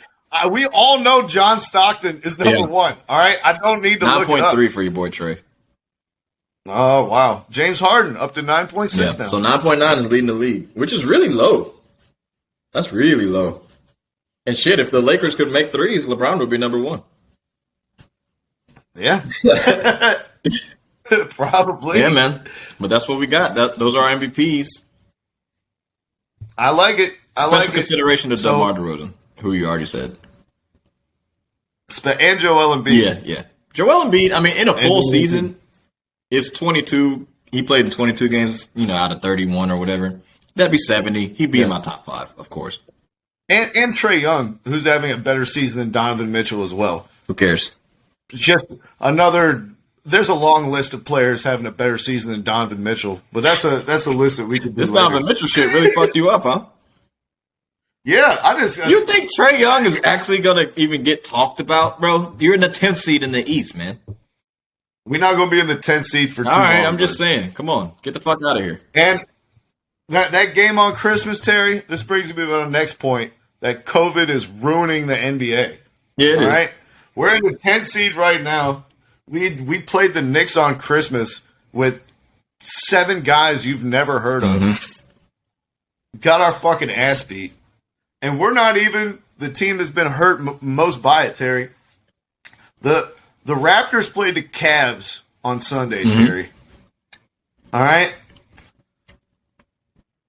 We all know John Stockton is number one. All right, I don't need to look it up. 9.3 for your boy Trey. Oh wow, James Harden up to 9.6 now. So 9.9 is leading the league, which is really low. That's really low. And shit, if the Lakers could make threes, LeBron would be number one. Yeah. Probably. Yeah, man. But that's what we got. Those are our MVPs. I like it. Special consideration to DeMar DeRozan, who you already said. And Joel Embiid. Yeah. Joel Embiid, I mean, in a full season, is 22. He played in 22 games, out of 31 or whatever. That'd be 70. He'd be in my top 5, of course. And Trae Young, who's having a better season than Donovan Mitchell as well. Who cares? Just another. There's a long list of players having a better season than Donovan Mitchell, but that's a list that we could do. This later. Donovan Mitchell shit really fucked you up, huh? Yeah, You think Trae Young is actually gonna even get talked about, bro? You're in the 10th seed in the East, man. We're not gonna be in the 10th seed for too long. All right, I'm just saying. Come on, get the fuck out of here. And that game on Christmas, Terry. This brings me to the next point. That COVID is ruining the NBA. Yeah, it is. Right? We're in the 10th seed right now. We played the Knicks on Christmas with 7 guys you've never heard of. Got our fucking ass beat. And we're not even the team that's been hurt most by it, Terry. The Raptors played the Cavs on Sunday, Terry. All right?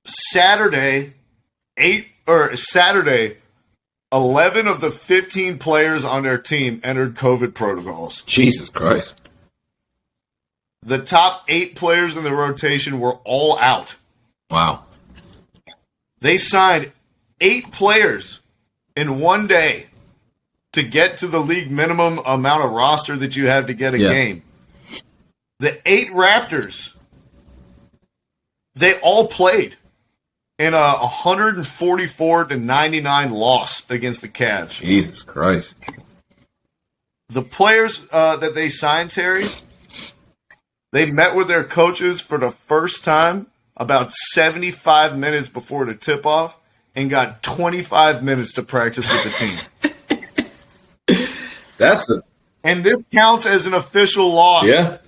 Saturday, 11 of the 15 players on their team entered COVID protocols. Jesus Christ. The top 8 players in the rotation were all out. Wow. They signed 8 players in one day to get to the league minimum amount of roster that you have to get a game. The 8 Raptors, they all played in a 144-99 loss against the Cavs. Jesus Christ. The players that they signed, Terry, they met with their coaches for the first time about 75 minutes before the tip-off and got 25 minutes to practice with the team. And this counts as an official loss on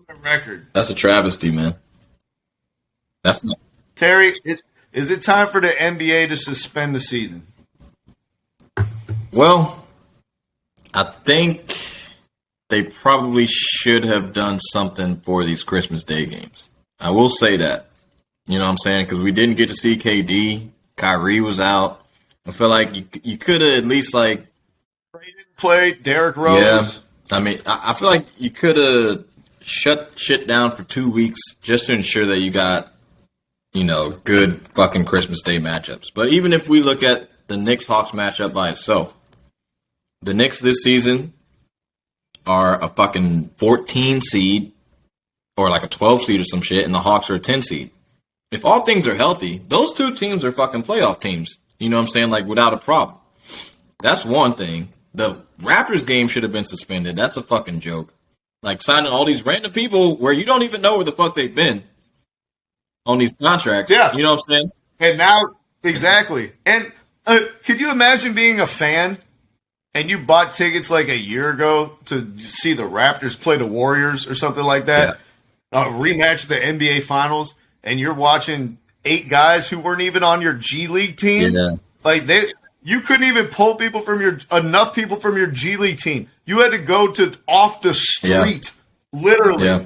the record. That's a travesty, man. That's not... Terry, is it time for the NBA to suspend the season? Well, I think they probably should have done something for these Christmas Day games. I will say that. You know what I'm saying? Because we didn't get to see KD. Kyrie was out. I feel like you could have at least, like... didn't play. Derrick Rose. Yeah. I mean, I feel like you could have shut shit down for 2 weeks just to ensure that you got, good fucking Christmas Day matchups. But even if we look at the Knicks-Hawks matchup by itself, the Knicks this season are a fucking 14 seed or like a 12 seed or some shit, and the Hawks are a 10 seed. If all things are healthy, those 2 teams are fucking playoff teams. You know what I'm saying? Like, without a problem. That's one thing. The Raptors game should have been suspended. That's a fucking joke. Like, signing all these random people where you don't even know where the fuck they've been on these contracts. Yeah. You know what I'm saying? And now, exactly. And could you imagine being a fan and you bought tickets like a year ago to see the Raptors play the Warriors or something like that? A rematch of the NBA Finals, and you're watching 8 guys who weren't even on your G League team? Yeah. Like, you couldn't even pull enough people from your G League team. You had to go off the street, literally. Yeah.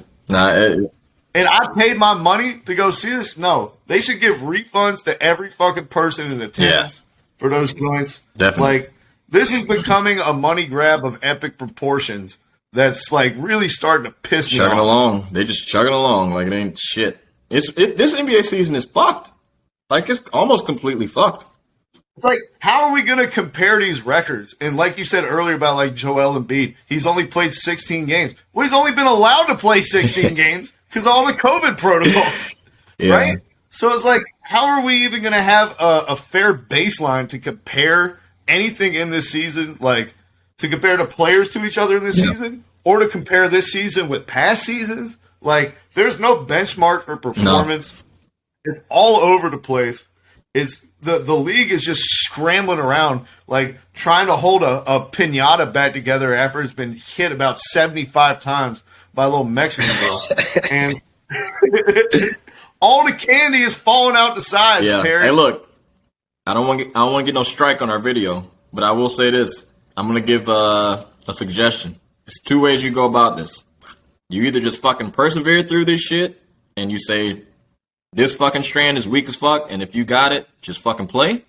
And I paid my money to go see this. No, they should give refunds to every fucking person in attendance for those joints. Definitely. Like, this is becoming a money grab of epic proportions. That's like really starting to piss me off. Chugging along. They just chugging along like it ain't shit. This NBA season is fucked. Like, it's almost completely fucked. It's like, how are we going to compare these records? And like you said earlier about like Joel Embiid, he's only played 16 games. Well, he's only been allowed to play 16 games because of all the COVID protocols, right? So it's like, how are we even going to have a fair baseline to compare anything in this season, like to compare the players to each other in this season, or to compare this season with past seasons? Like, there's no benchmark for performance. No. It's all over the place. It's the league is just scrambling around, like trying to hold a piñata back together after it's been hit about 75 times by a little Mexican girl. And all the candy is falling out the sides, Terry. Hey, look, I don't want to get no strike on our video, but I will say this. I'm going to give a suggestion. There's two ways you go about this. You either just fucking persevere through this shit and you say, this fucking strand is weak as fuck, and if you got it, just fucking play.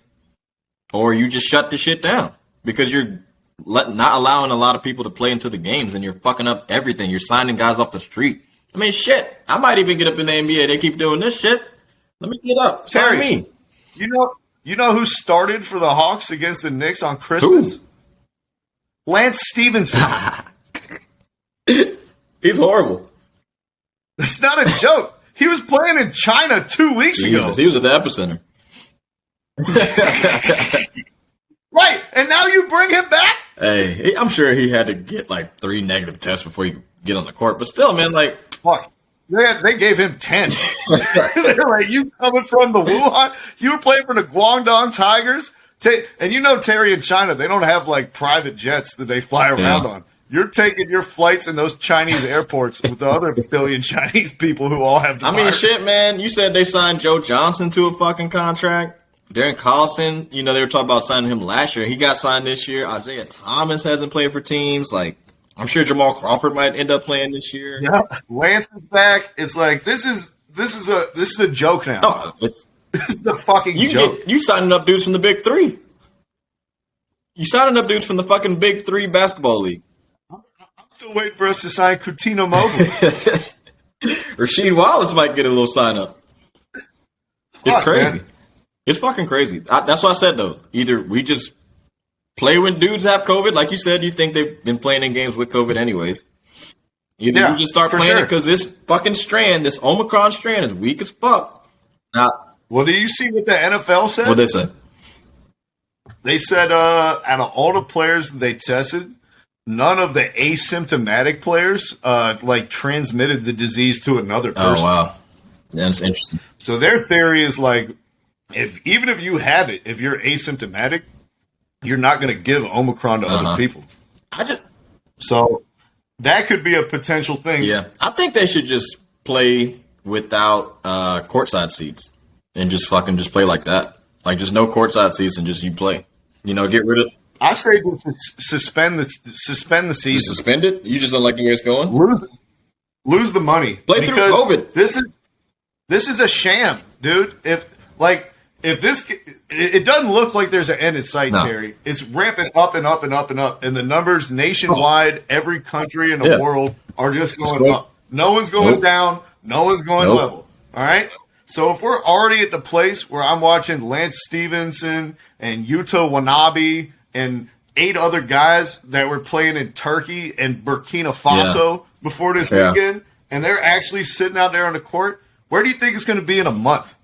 Or you just shut the shit down because you're not allowing a lot of people to play into the games, and you're fucking up everything. You're signing guys off the street. I mean, shit. I might even get up in the NBA. They keep doing this shit. Let me get up. Sorry, me. You know who started for the Hawks against the Knicks on Christmas? Who? Lance Stevenson. He's horrible. That's not a joke. He was playing in China 2 weeks ago. He was at the epicenter. Right, and now you bring him back? Hey, I'm sure he had to get like 3 negative tests before he could get on the court. But still, man, like... Fuck. They gave him 10. They're like, you coming from the Wuhan? You were playing for the Guangdong Tigers? And you know Terry in China, they don't have like private jets that they fly around on. You're taking your flights in those Chinese airports with the other billion Chinese people who all have the virus. I mean, shit, man. You said they signed Joe Johnson to a fucking contract. Darren Collison, they were talking about signing him last year. He got signed this year. Isaiah Thomas hasn't played for teams. Like, I'm sure Jamal Crawford might end up playing this year. Yeah, Lance is back. It's like this is a joke now. No, this is a fucking joke. You signing up dudes from the Big Three. You signing up dudes from the fucking Big Three basketball league. Still waiting for us to sign Coutinho Mobile. Rasheed Wallace might get a little sign up. It's crazy. Man. It's fucking crazy. That's what I said, though. Either we just play when dudes have COVID. Like you said, you think they've been playing in games with COVID anyways. Either you just start playing it because this fucking strand, this Omicron strand is weak as fuck. Well, do you see what the NFL said? What they said? They said out of all the players they tested, none of the asymptomatic players transmitted the disease to another person. Oh, wow. That's interesting. So their theory is like, even if you have it, if you're asymptomatic, you're not going to give Omicron to other people. So that could be a potential thing. Yeah. I think they should just play without courtside seats and just play like that. Like, just no courtside seats and just you play. Get rid of... I say suspend the season. You suspend it? You just don't like the way it's going? Lose the money. Play through COVID. This is a sham, dude. If this, it doesn't look like there's an end in sight, Terry. It's ramping up and up and up and up, and the numbers nationwide, every country in the world are just going up. No one's going down. No one's going level. All right. So if we're already at the place where I'm watching Lance Stevenson and Yuta Watanabe and 8 other guys that were playing in Turkey and Burkina Faso before this weekend, and they're actually sitting out there on the court, where do you think it's going to be in a month?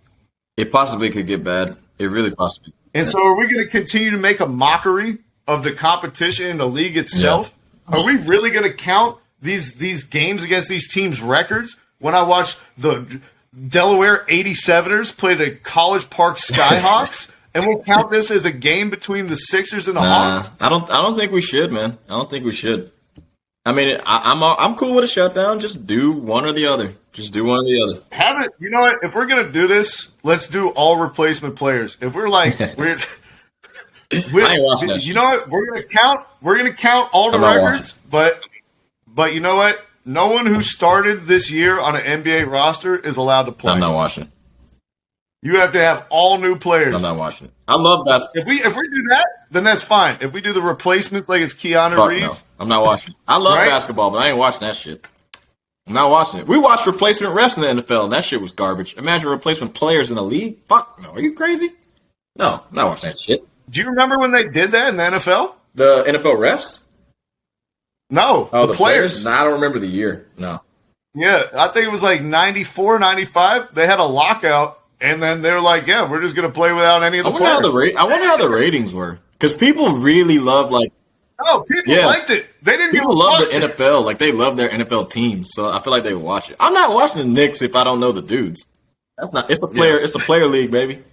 It possibly could get bad. It really possibly. And so are we going to continue to make a mockery of the competition in the league itself? Yeah. Are we really going to count these games against these teams' records? When I watch the Delaware 87ers play the College Park Skyhawks, and we'll count this as a game between the Sixers and the Hawks? I don't think we should, man. I don't think we should. I mean, I'm cool with a shutdown. Just do one or the other. Just do one or the other. Have it. You know what? If we're gonna do this, let's do all replacement players. If we're like, I ain't watching that. You know what? We're gonna count all the records. But you know what? No one who started this year on an NBA roster is allowed to play. I'm not watching it. You have to have all new players. I'm not watching it. I love basketball. If we do that, then that's fine. If we do the replacements like it's Keanu Reeves. No. I'm not watching it. I love basketball, but I ain't watching that shit. I'm not watching it. We watched replacement refs in the NFL, and that shit was garbage. Imagine replacement players in the league. Fuck no. Are you crazy? No, I'm not watching that shit. Do you remember when they did that in the NFL? The NFL refs? No, Oh, the players. No, I don't remember the year. No. Yeah, I think it was like 94, 95. They had a lockout, and then they were like, yeah, we're just going to play without any of the players. I wonder how the ratings were. Because people really love, like... Oh, people liked it. They didn't People love the NFL. Like, they love their NFL teams, so I feel like they would watch it. I'm not watching the Knicks if I don't know the dudes. That's not... It's a player. Yeah. It's a player league, baby.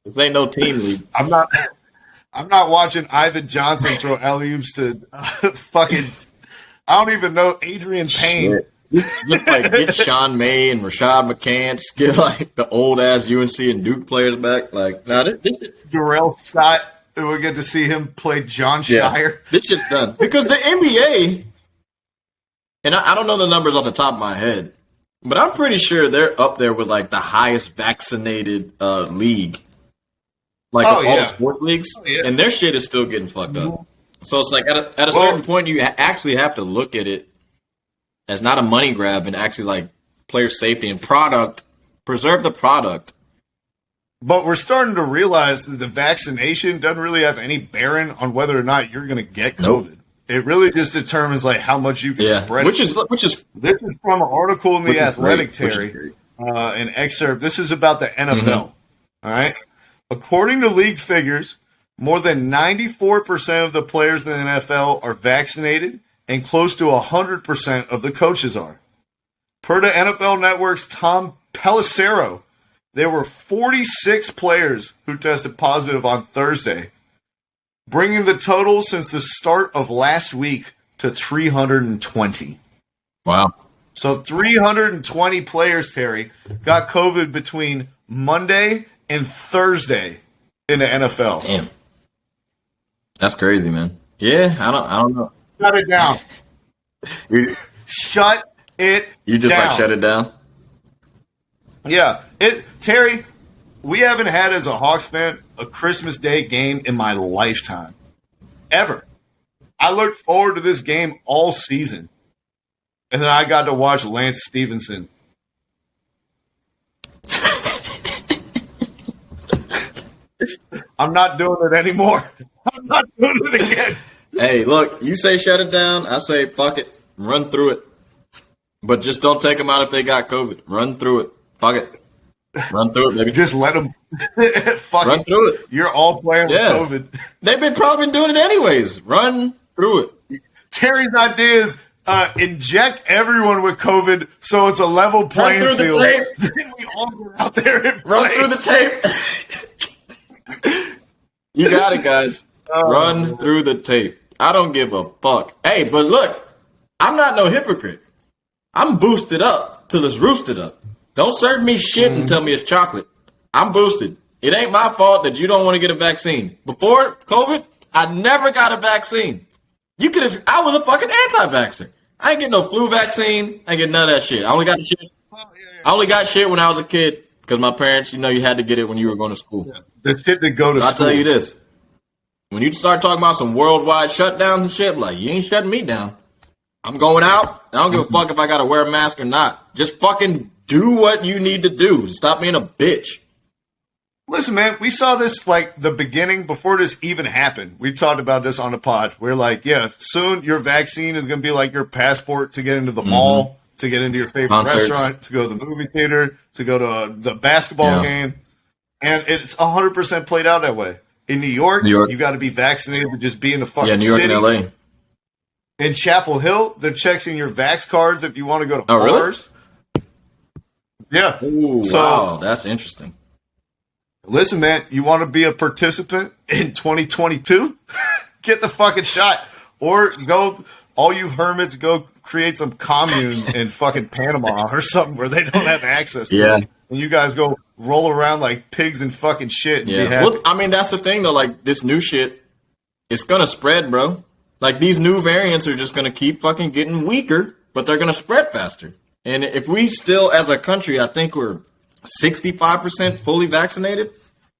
This ain't no team league. I'm not watching Ivan Johnson throw alley-oops to fucking... I don't even know Adrian Payne. Shit. Just like get Sean May and Rashad McCants, get like the old ass UNC and Duke players back. Like, no, this Darrell Scott, we get to see him play John Shire. This shit's done because the NBA, and I don't know the numbers off the top of my head, but I'm pretty sure they're up there with like the highest vaccinated league, like all the sport leagues, and their shit is still getting fucked up. So it's like at a certain point, you actually have to look at it as not a money grab and actually like player safety and preserve the product. But we're starting to realize that the vaccination doesn't really have any bearing on whether or not you're going to get COVID. Nope. It really just determines like how much you can spread which it. Which is this is from an article in The Athletic, Terry, an excerpt. This is about the NFL. Mm-hmm. All right. According to league figures, more than 94% of the players in the NFL are vaccinated, and close to 100% of the coaches are. Per the NFL Network's Tom Pelissero, there were 46 players who tested positive on Thursday, bringing the total since the start of last week to 320. Wow. So 320 players, Terry, got COVID between Monday and Thursday in the NFL. Damn. That's crazy, man. Yeah, I don't know. Shut it down. Shut it You just down. Like shut it down? Yeah. Terry, we haven't had as a Hawks fan a Christmas Day game in my lifetime. Ever. I looked forward to this game all season. And then I got to watch Lance Stevenson. I'm not doing it anymore. I'm not doing it again. Hey, look, you say shut it down. I say fuck it. Run through it. But just don't take them out if they got COVID. Run through it. Fuck it. Run through it, baby. Just let them. Run through it. You're all playing with COVID. They've probably been doing it anyways. Run through it. Terry's idea is inject everyone with COVID so it's a level playing field. Run through the tape. Then we all go out there and run play. through the tape. You got it, guys. Run through the tape. I don't give a fuck. Hey, but look, I'm not no hypocrite. I'm boosted up till it's roosted up. Don't serve me shit and tell me it's chocolate. I'm boosted. It ain't my fault that you don't want to get a vaccine. Before COVID, I never got a vaccine. I was a fucking anti-vaxxer. I ain't getting no flu vaccine. I ain't getting none of that shit. I only got shit when I was a kid because my parents, you had to get it when you were going to school. Yeah. The shit that go to school. I'll tell you this. When you start talking about some worldwide shutdowns and shit, like, you ain't shutting me down. I'm going out. I don't give a fuck if I got to wear a mask or not. Just fucking do what you need to do. Stop being a bitch. Listen, man, we saw this like the beginning before this even happened. We talked about this on the pod. We're like, yeah, soon your vaccine is going to be like your passport to get into the mall, to get into your favorite restaurant, to go to the movie theater, to go to the basketball game. And it's 100% played out that way. In New York, you got to be vaccinated to just be in the fucking city. New York and L.A. In Chapel Hill, they're checking your vax cards if you want to go to bars. Really? Yeah. Ooh, wow, that's interesting. Listen, man, you want to be a participant in 2022? Get the fucking shot. Or go, all you hermits, go create some commune in fucking Panama or something where they don't have access to it. And you guys go roll around like pigs and fucking shit and be happy. Well, I mean, that's the thing, though. Like, this new shit, it's going to spread, bro. Like, these new variants are just going to keep fucking getting weaker, but they're going to spread faster. And if we still, as a country, I think we're 65% fully vaccinated,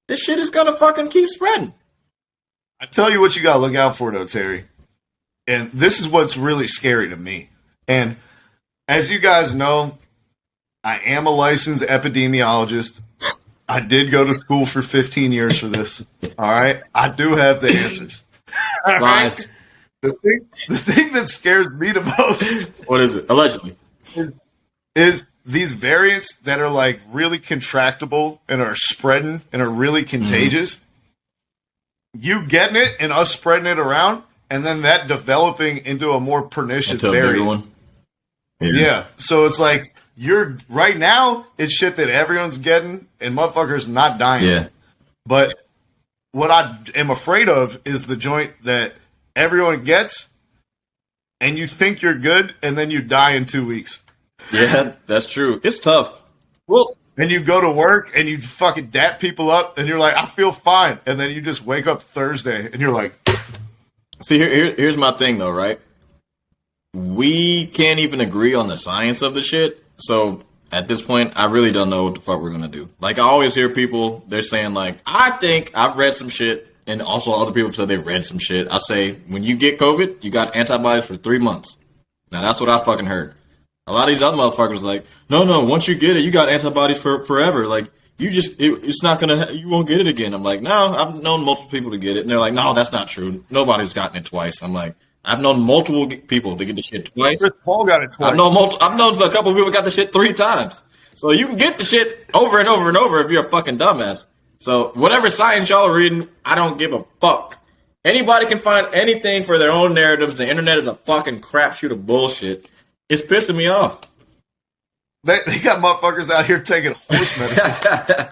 this shit is going to fucking keep spreading. I tell you what you got to look out for, though, Terry. And this is what's really scary to me. And as you guys know, I am a licensed epidemiologist. I did go to school for 15 years for this. All right. I do have the answers. All Lies. right? The thing that scares me the most. What is it? Allegedly. Is these variants that are like really contractable and are spreading and are really contagious. Mm-hmm. You getting it and us spreading it around, and then that developing into a more pernicious variant. One. Yeah. So it's like right now it's shit that everyone's getting and motherfuckers not dying. Yeah. But what I am afraid of is the joint that everyone gets and you think you're good and then you die in 2 weeks. Yeah, that's true. It's tough. Well, and you go to work and you fucking dap people up and you're like, I feel fine. And then you just wake up Thursday and you're like. See, here's my thing though, right? We can't even agree on the science of the shit. So at this point, I really don't know what the fuck we're going to do. Like I always hear people, they're saying like, I think I've read some shit. And also other people said they read some shit. I say, when you get COVID, you got antibodies for 3 months. Now that's what I fucking heard. A lot of these other motherfuckers like, no, once you get it, you got antibodies for forever. Like, it's not gonna, you won't get it again. I'm like, no, I've known multiple people to get it. And they're like, no, that's not true. Nobody's gotten it twice. I'm like, I've known multiple people to get the shit twice. Chris Paul got it twice. I've known a couple of people got the shit 3 times. So you can get the shit over and over and over if you're a fucking dumbass. So whatever science y'all are reading, I don't give a fuck. Anybody can find anything for their own narratives. The internet is a fucking crapshoot of bullshit. It's pissing me off. They got motherfuckers out here taking horse medicine.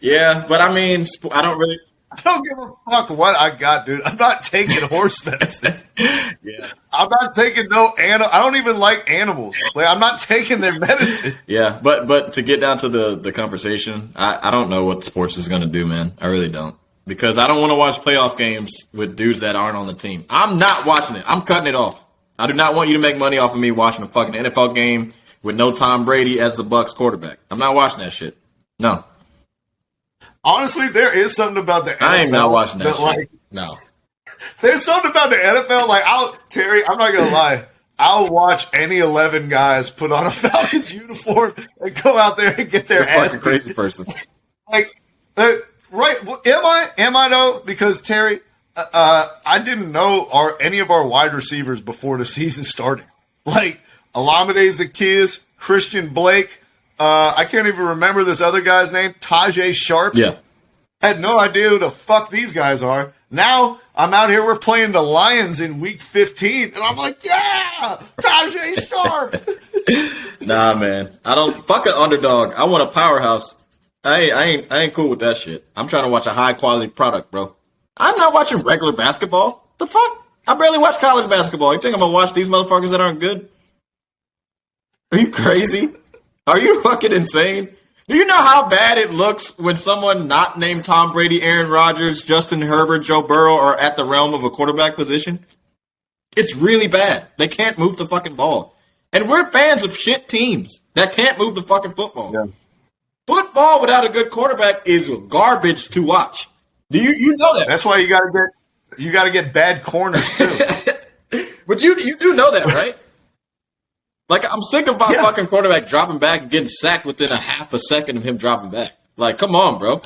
Yeah, but I mean, I don't give a fuck what I got, dude. I'm not taking horse medicine. Yeah. I'm not taking I don't even like animals. Like, I'm not taking their medicine. Yeah, but to get down to the conversation, I don't know what sports is going to do, man. I really don't. Because I don't want to watch playoff games with dudes that aren't on the team. I'm not watching it. I'm cutting it off. I do not want you to make money off of me watching a fucking NFL game with no Tom Brady as the Bucs quarterback. I'm not watching that shit. No. Honestly, there is something about the NFL. I ain't not watching that shit. Like, no. There's something about the NFL. Like, Terry, I'm not going to lie. I'll watch any 11 guys put on a Falcons uniform and go out there and get their ass. You're a crazy person. Like, right. Am I though? Because Terry, I didn't know any of our wide receivers before the season started. Like, Olamide Zaccheaus, Christian Blake, I can't even remember this other guy's name, Tajay Sharp. Yeah. I had no idea who the fuck these guys are. Now I'm out here, we're playing the Lions in week 15, and I'm like, yeah, Tajay Sharp. Nah, man. I don't fuck an underdog. I want a powerhouse. I ain't cool with that shit. I'm trying to watch a high quality product, bro. I'm not watching regular basketball. The fuck? I barely watch college basketball. You think I'm gonna watch these motherfuckers that aren't good? Are you crazy? Are you fucking insane? Do you know how bad it looks when someone not named Tom Brady, Aaron Rodgers, Justin Herbert, Joe Burrow are at the realm of a quarterback position? It's really bad. They can't move the fucking ball. And we're fans of shit teams that can't move the fucking football. Yeah. Football without a good quarterback is garbage to watch. Do you know that? That's why you gotta get bad corners too. But you do know that, right? Like, I'm sick of my fucking quarterback dropping back and getting sacked within a half a second of him dropping back. Like, come on, bro.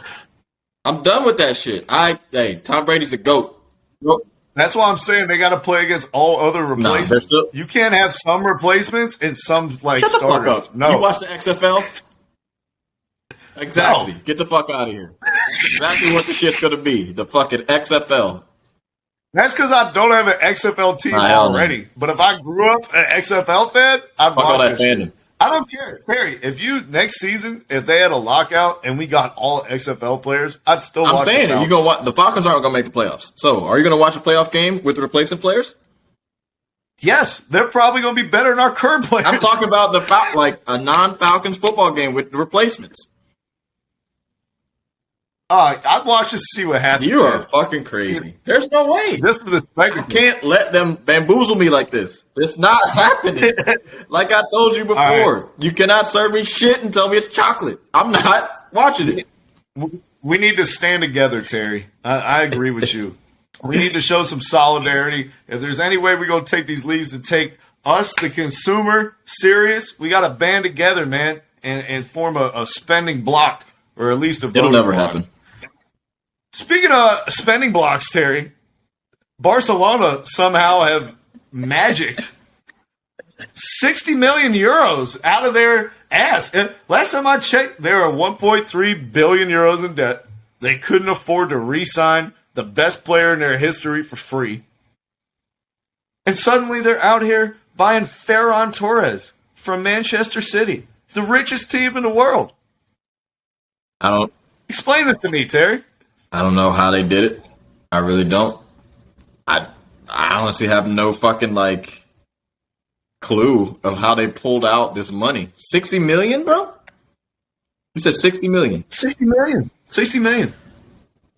I'm done with that shit. Tom Brady's the GOAT. That's why I'm saying they got to play against all other replacements. You can't have some replacements and some, like, Shut starters. The fuck up. No. You watch the XFL? Exactly. No. Get the fuck out of here. That's exactly what the shit's going to be. The fucking XFL. That's because I don't have an XFL team already. But if I grew up an XFL fan, I'd watch that shit. I don't care. Perry, next season, if they had a lockout and we got all XFL players, I'd still watch. I'm saying it. The Falcons aren't going to make the playoffs. So, are you going to watch a playoff game with the replacement players? Yes, they're probably going to be better than our current players. I'm talking about a non-Falcons football game with the replacements. I'd watch this to see what happens. You are fucking crazy. There's no way. Just for the spectacle. I can't let them bamboozle me like this. It's not happening. Like I told you before, right. You cannot serve me shit and tell me it's chocolate. I'm not watching it. We need to stand together, Terry. I agree with you. We need to show some solidarity. If there's any way we're going to take these leagues to take us, the consumer, serious, we got to band together, man, and form a spending block. or at least a voting It'll never block. happen. Speaking of spending blocks, Terry, Barcelona somehow have magicked 60 million euros out of their ass. And last time I checked, they were 1.3 billion euros in debt. They couldn't afford to re-sign the best player in their history for free. And suddenly they're out here buying Ferran Torres from Manchester City, the richest team in the world. Explain this to me, Terry. I don't know how they did it. I really don't. I honestly have no fucking clue of how they pulled out this money. 60 million, bro? You said 60 million. 60 million. 60 million.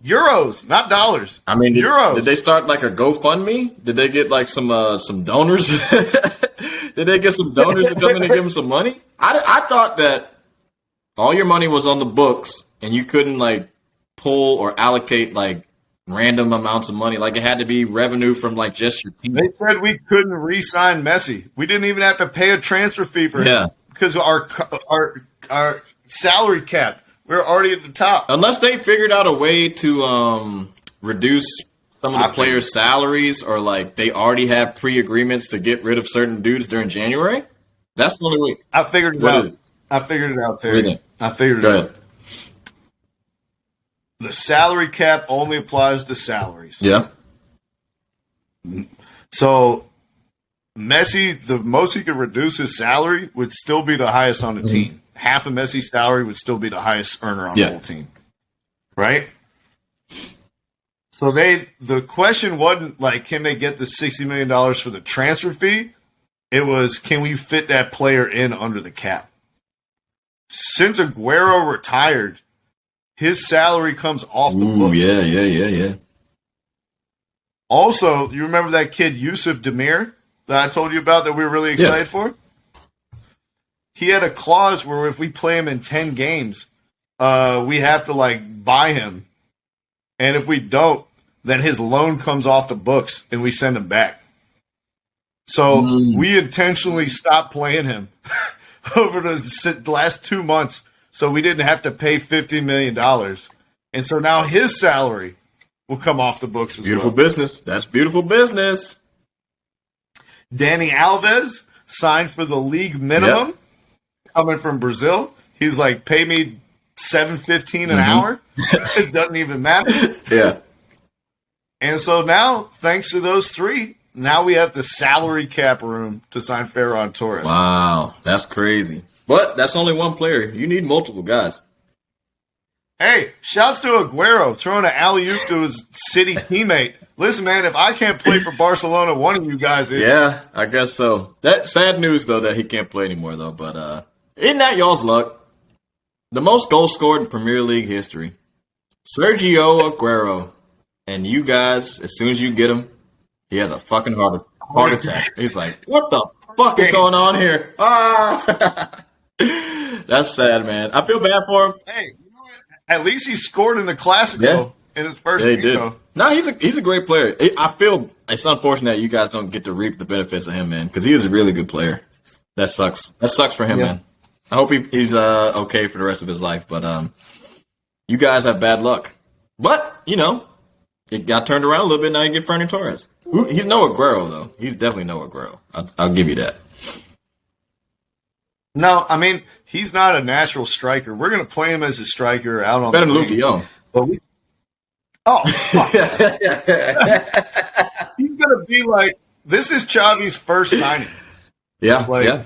Euros, not dollars. I mean, euros. Did they start a GoFundMe? Did they get some donors? Did they get some donors to come in and give them some money? I thought that all your money was on the books and you couldn't pull or allocate random amounts of money. It had to be revenue from just your team. They said we couldn't re-sign Messi. We didn't even have to pay a transfer fee for him because our salary cap. We're already at the top. Unless they figured out a way to reduce some of the players' salaries, or they already have pre-agreements to get rid of certain dudes during January. That's the only way. I figured it out. I figured it out, Terry. I figured it out. The salary cap only applies to salaries. Yeah. So Messi, the most he could reduce his salary would still be the highest on the team. Half of Messi's salary would still be the highest earner on the whole team. Right? So the question wasn't can they get the $60 million for the transfer fee? It was, can we fit that player in under the cap? Since Aguero retired, his salary comes off the books. Yeah. Also, you remember that kid Yusuf Demir that I told you about that we were really excited for? He had a clause where if we play him in 10 games, we have to buy him. And if we don't, then his loan comes off the books and we send him back. So we intentionally stopped playing him over the last 2 months so we didn't have to pay $50 million. And so now his salary will come off the books as beautiful well. Business. That's beautiful business. Danny Alves signed for the league minimum. Yep. Coming from Brazil, he's pay me $7.15 an hour. It doesn't even matter. Yeah. And so now, thanks to those three, now we have the salary cap room to sign Ferran Torres. Wow, that's crazy. But that's only one player. You need multiple guys. Hey, shouts to Aguero throwing an alley-oop to his City teammate. Listen, man, if I can't play for Barcelona, one of you guys is. Yeah, I guess so. That sad news though that he can't play anymore though. But isn't that y'all's luck? The most goals scored in Premier League history, Sergio Aguero, and you guys, as soon as you get him, he has a fucking heart attack. He's like, "What the fuck is going on here?" Ah, that's sad, man. I feel bad for him. Hey, you know what? At least he scored in the Clasico in his first game. He did. No, he's a great player. I feel it's unfortunate that you guys don't get to reap the benefits of him, man, because he is a really good player. That sucks. That sucks for him, man. I hope he's okay for the rest of his life. But you guys have bad luck. But it got turned around a little bit. Now you get Ferran Torres. He's no Aguero though. He's definitely no Aguero. I'll give you that. No, I mean he's not a natural striker. We're gonna play him as a striker out on better the than Luke de Jong. But fuck. He's gonna be this is Xavi's first signing. Yeah,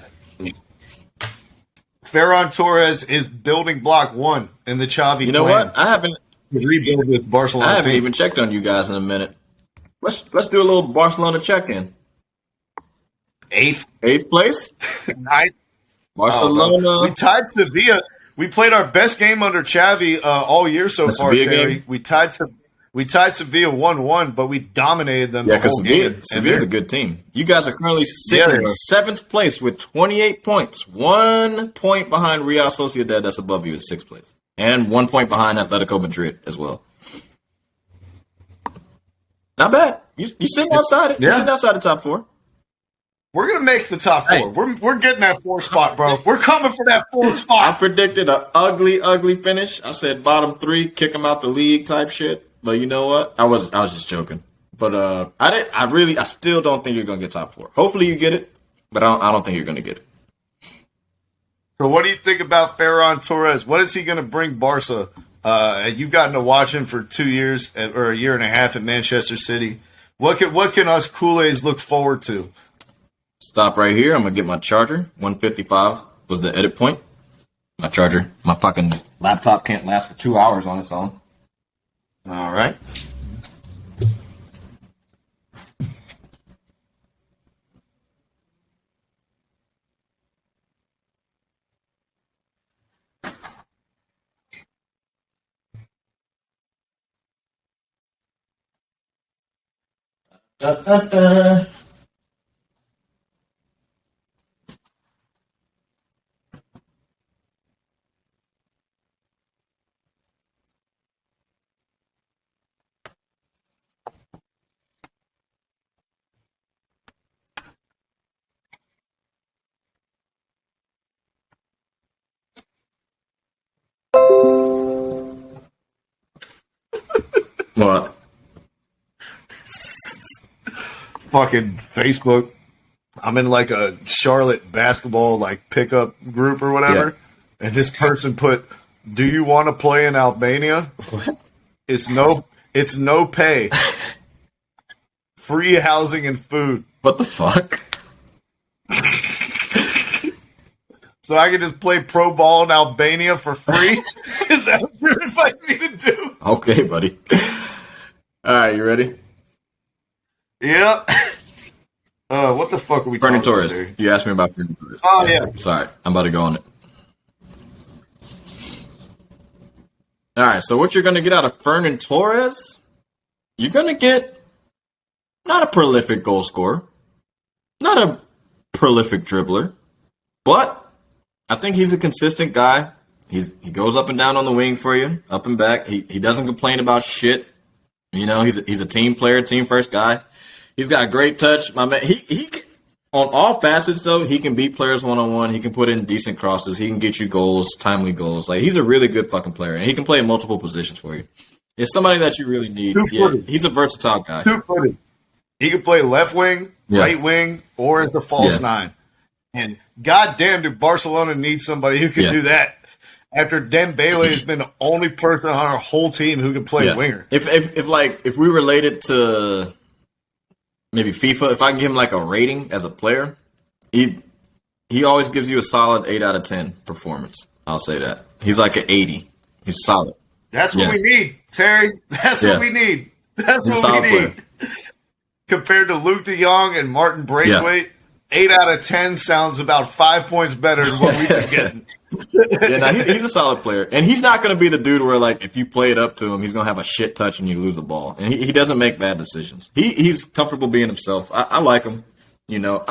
Ferran Torres is building block one in the Xavi. You know plan. what? I haven't rebuild with Barcelona. I haven't even checked on you guys in a minute. Let's do a little Barcelona check-in. Eighth place. Ninth. Barcelona. We tied Sevilla. We played our best game under Xavi all year so far, Terry. Game? We tied Sevilla 1-1, but we dominated them. Yeah, because Sevilla's a good team. You guys are currently sitting in seventh place with 28 points. 1 point behind Real Sociedad, that's above you, at sixth place. And 1 point behind Atletico Madrid as well. Not bad. You're sitting outside it. You're sitting outside the top four. We're gonna make the top 4. We're getting that 4 spot, bro. We're coming for that 4 I spot. predicted an ugly, ugly finish. I said bottom 3, kick him out the league type shit. But you know what? I was just joking. But I still don't think you're gonna get top 4. Hopefully you get it, but I don't think you're gonna get it. So what do you think about Ferran Torres? What is he gonna bring Barca? You've gotten to watch him for 2 years or a year and a half at Manchester City. What can us Kool-Aids look forward to? Stop right here. I'm going to get my charger. 155 was the edit point. My charger. My fucking laptop can't last for 2 hours on its own. All right. Da, da, da. What? Fucking Facebook. I'm in like a Charlotte basketball like pickup group or whatever, and this person put, "Do you want to play in Albania? What? It's no pay, free housing and food. What the fuck? So I can just play pro ball in Albania for free? Is that what you're inviting me to do?" Okay, buddy. All right, you ready? Yep. What the fuck are we Ferran talking Torres. about, Terry? You asked me about Ferran Torres. Oh, yeah. Sorry, I'm about to go on it. All right, so what you're going to get out of Ferran Torres, you're going to get not a prolific goal scorer, not a prolific dribbler, but I think he's a consistent guy. He goes up and down on the wing for you, up and back. He doesn't complain about shit. You know, he's a team player, team first guy. He's got great touch. My man, he on all facets though, he can beat players one-on-one. He can put in decent crosses. He can get you goals, timely goals. Like, he's a really good fucking player, and he can play in multiple positions for you. It's somebody that you really need. Yeah, he's a versatile guy. 2-footed. He can play left wing, right wing, or as the false 9. And goddamn, do Barcelona need somebody who can do that? After Dembele has been the only person on our whole team who can play winger. If we related to maybe FIFA, if I can give him like a rating as a player, he always gives you a solid 8 out of 10 performance. I'll say that. He's like an 80. He's solid. That's what we need, Terry. That's what we need. That's what we need. Compared to Luke de Jong and Martin Braithwaite, 8 out of 10 sounds about 5 points better than what we've been getting. He's a solid player. And he's not going to be the dude where, like, if you play it up to him, he's going to have a shit touch and you lose the ball. And he doesn't make bad decisions. He's comfortable being himself. I like him. You know,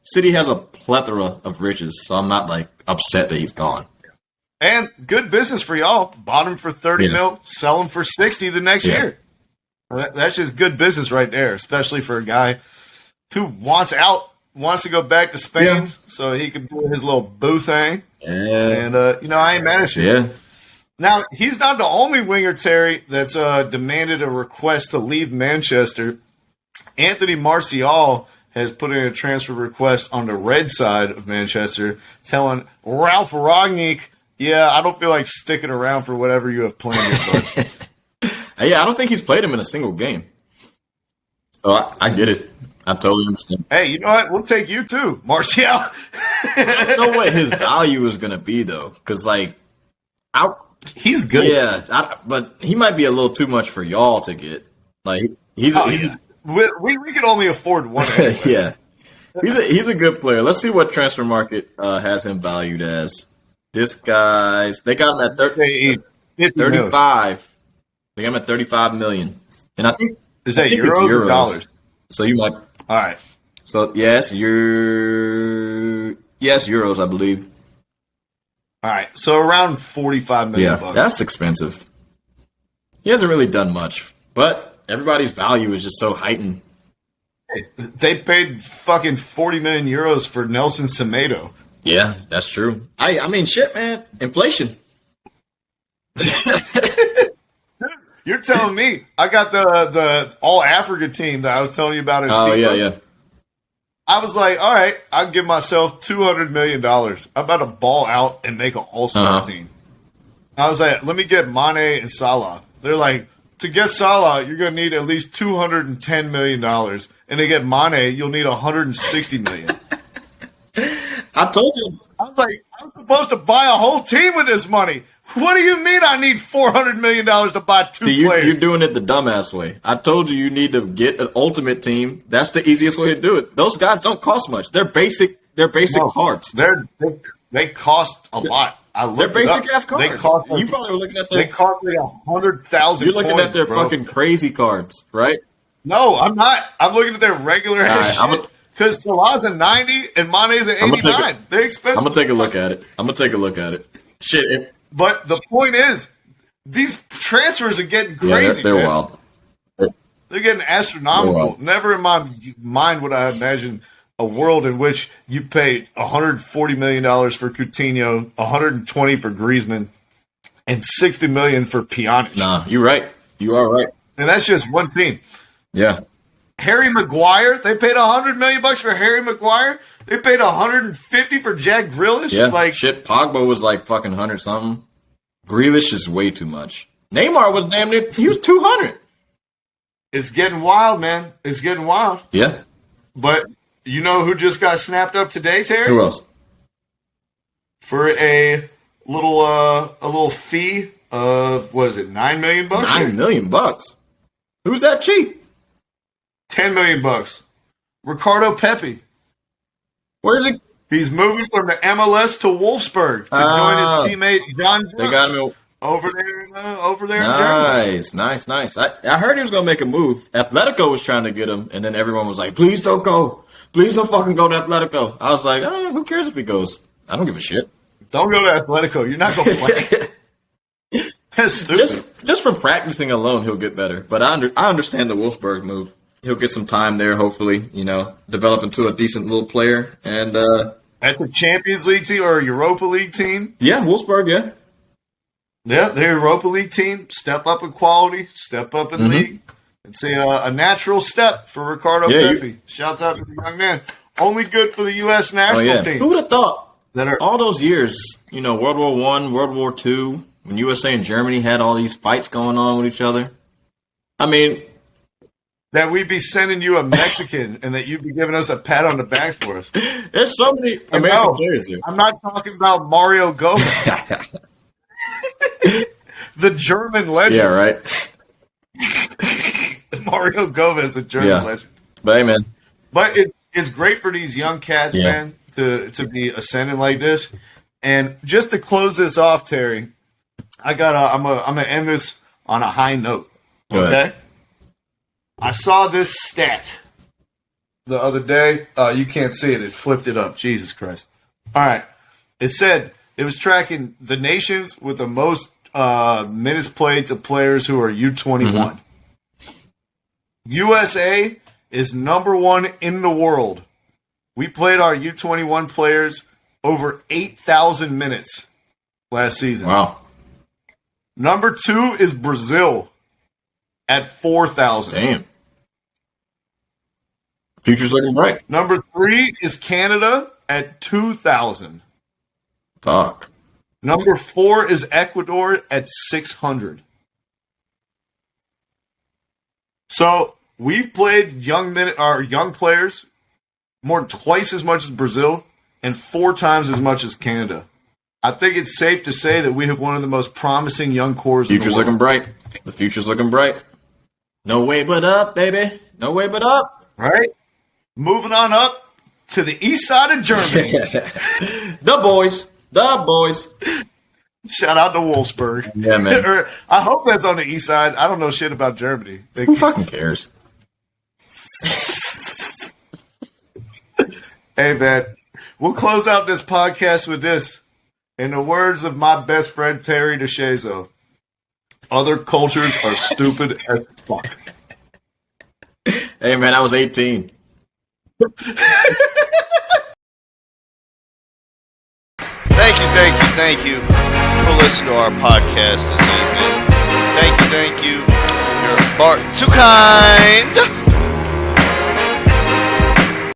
City has a plethora of riches, so I'm not, like, upset that he's gone. And good business for y'all. Bought him for 30 mil, sell him for 60 the next year. That's just good business right there, especially for a guy who wants to go back to Spain so he can do his little boo thing. And, I ain't mad at you. Yeah. Now, he's not the only winger, Terry, that's demanded a request to leave Manchester. Anthony Martial has put in a transfer request on the red side of Manchester, telling Ralph Rangnick, I don't feel like sticking around for whatever you have planned here, bud. I don't think he's played him in a single game. So I get it. I totally understand. Hey, you know what? We'll take you too, Martial. I don't know what his value is going to be, though, because, like, he's good. Yeah, but he might be a little too much for y'all to get. Like, we can only afford one. Anyway. Yeah, he's a good player. Let's see what transfer market has him valued as. This guy's they got him at 35. They got him at 35 million, and I think euros or dollars? So you might. All right. So yes, euros, I believe. All right. So around 45 million bucks. That's expensive. He hasn't really done much, but everybody's value is just so heightened. They paid fucking 40 million euros for Nelson Semedo. Yeah, that's true. I mean, shit, man. Inflation. You're telling me I got the All Africa team that I was telling you about in FIFA. Yeah. I was like, all right, I'll give myself $200 million. I'm about to ball out and make an all-star team. I was like, let me get Mane and Salah. They're like, to get Salah, you're going to need at least $210 million. And to get Mane, you'll need $160 million. I told you. I was like, I'm supposed to buy a whole team with this money. What do you mean I need $400 million to buy two players? You're doing it the dumbass way. I told you need to get an ultimate team. That's the easiest way to do it. Those guys don't cost much. They're basic cards. They cost a lot. They're basic ass cards. They cost you probably were looking at their. They cost like 100,000. You're looking at their fucking crazy cards, right? No, I'm not. I'm looking at their regular ass shit. Because Salah's a 90 and Mane's an 89. They're expensive. I'm gonna take a look at it. Shit. But the point is, these transfers are getting crazy. They're wild. They're getting astronomical. Never in my mind would I imagine a world in which you pay $140 million for Coutinho, $120 million for Griezmann, and $60 million for Pjanic. Nah, you're right. You are right. And that's just one team. Yeah. Harry Maguire, they paid $100 million for Harry Maguire. They paid $150 for Jack Grealish. Yeah, shit. Pogba was like fucking 100 something. Grealish is way too much. Neymar was damn near. He was 200. It's getting wild, man. It's getting wild. Yeah. But you know who just got snapped up today, Terry? Who else? For a little fee of $9 million? $9 million. Who's that cheap? $10 million. Ricardo Pepi. Where did he? He's moving from the MLS to Wolfsburg to join his teammate John Brooks. They got him over there in Germany. Nice. I heard he was gonna make a move. Atletico was trying to get him, and then everyone was like, "Please don't go. Please don't fucking go to Atletico." I was like, "Who cares if he goes? I don't give a shit. Don't go to Atletico. You're not gonna play." That's stupid. Just from practicing alone, he'll get better. But I understand the Wolfsburg move. He'll get some time there, hopefully, develop into a decent little player. And that's a Champions League team or a Europa League team? Yeah, Wolfsburg, yeah. Yeah, they're a Europa League team. Step up in quality, step up in league. It's a natural step for Ricardo Pepi. Shouts out to the young man. Only good for the U.S. national team. Who would have thought that all those years, World War I, World War II, when USA and Germany had all these fights going on with each other? I mean... that we'd be sending you a Mexican and that you'd be giving us a pat on the back for us. There's so many American players here. I'm not talking about Mario Gomez. The German legend. Yeah, right. Mario Gomez, the German legend. But hey, man. But it's great for these young cats, man, to be ascending like this. And just to close this off, Terry, I'm gonna end this on a high note. Okay? I saw this stat the other day. You can't see it. It flipped it up. Jesus Christ. All right. It said it was tracking the nations with the most minutes played to players who are U21. USA is number one in the world. We played our U21 players over 8,000 minutes last season. Wow. Number two is Brazil at 4,000. Damn. Future's looking bright. Number three is Canada at 2,000. Fuck. Number four is Ecuador at 600. So we've played young players more than twice as much as Brazil and 4 times as much as Canada. I think it's safe to say that we have one of the most promising young cores in the world. Future's looking bright. The future's looking bright. No way but up, baby. No way but up. Right? Moving on up to the east side of Germany. The boys. Shout out to Wolfsburg. Yeah, man. I hope that's on the east side. I don't know shit about Germany. Who fucking cares? Hey, man. We'll close out this podcast with this. In the words of my best friend, Terry DeShazo, other cultures are stupid as fuck. Hey, man, I was 18. Thank you for listening to our podcast this evening. Thank you. You're far too kind.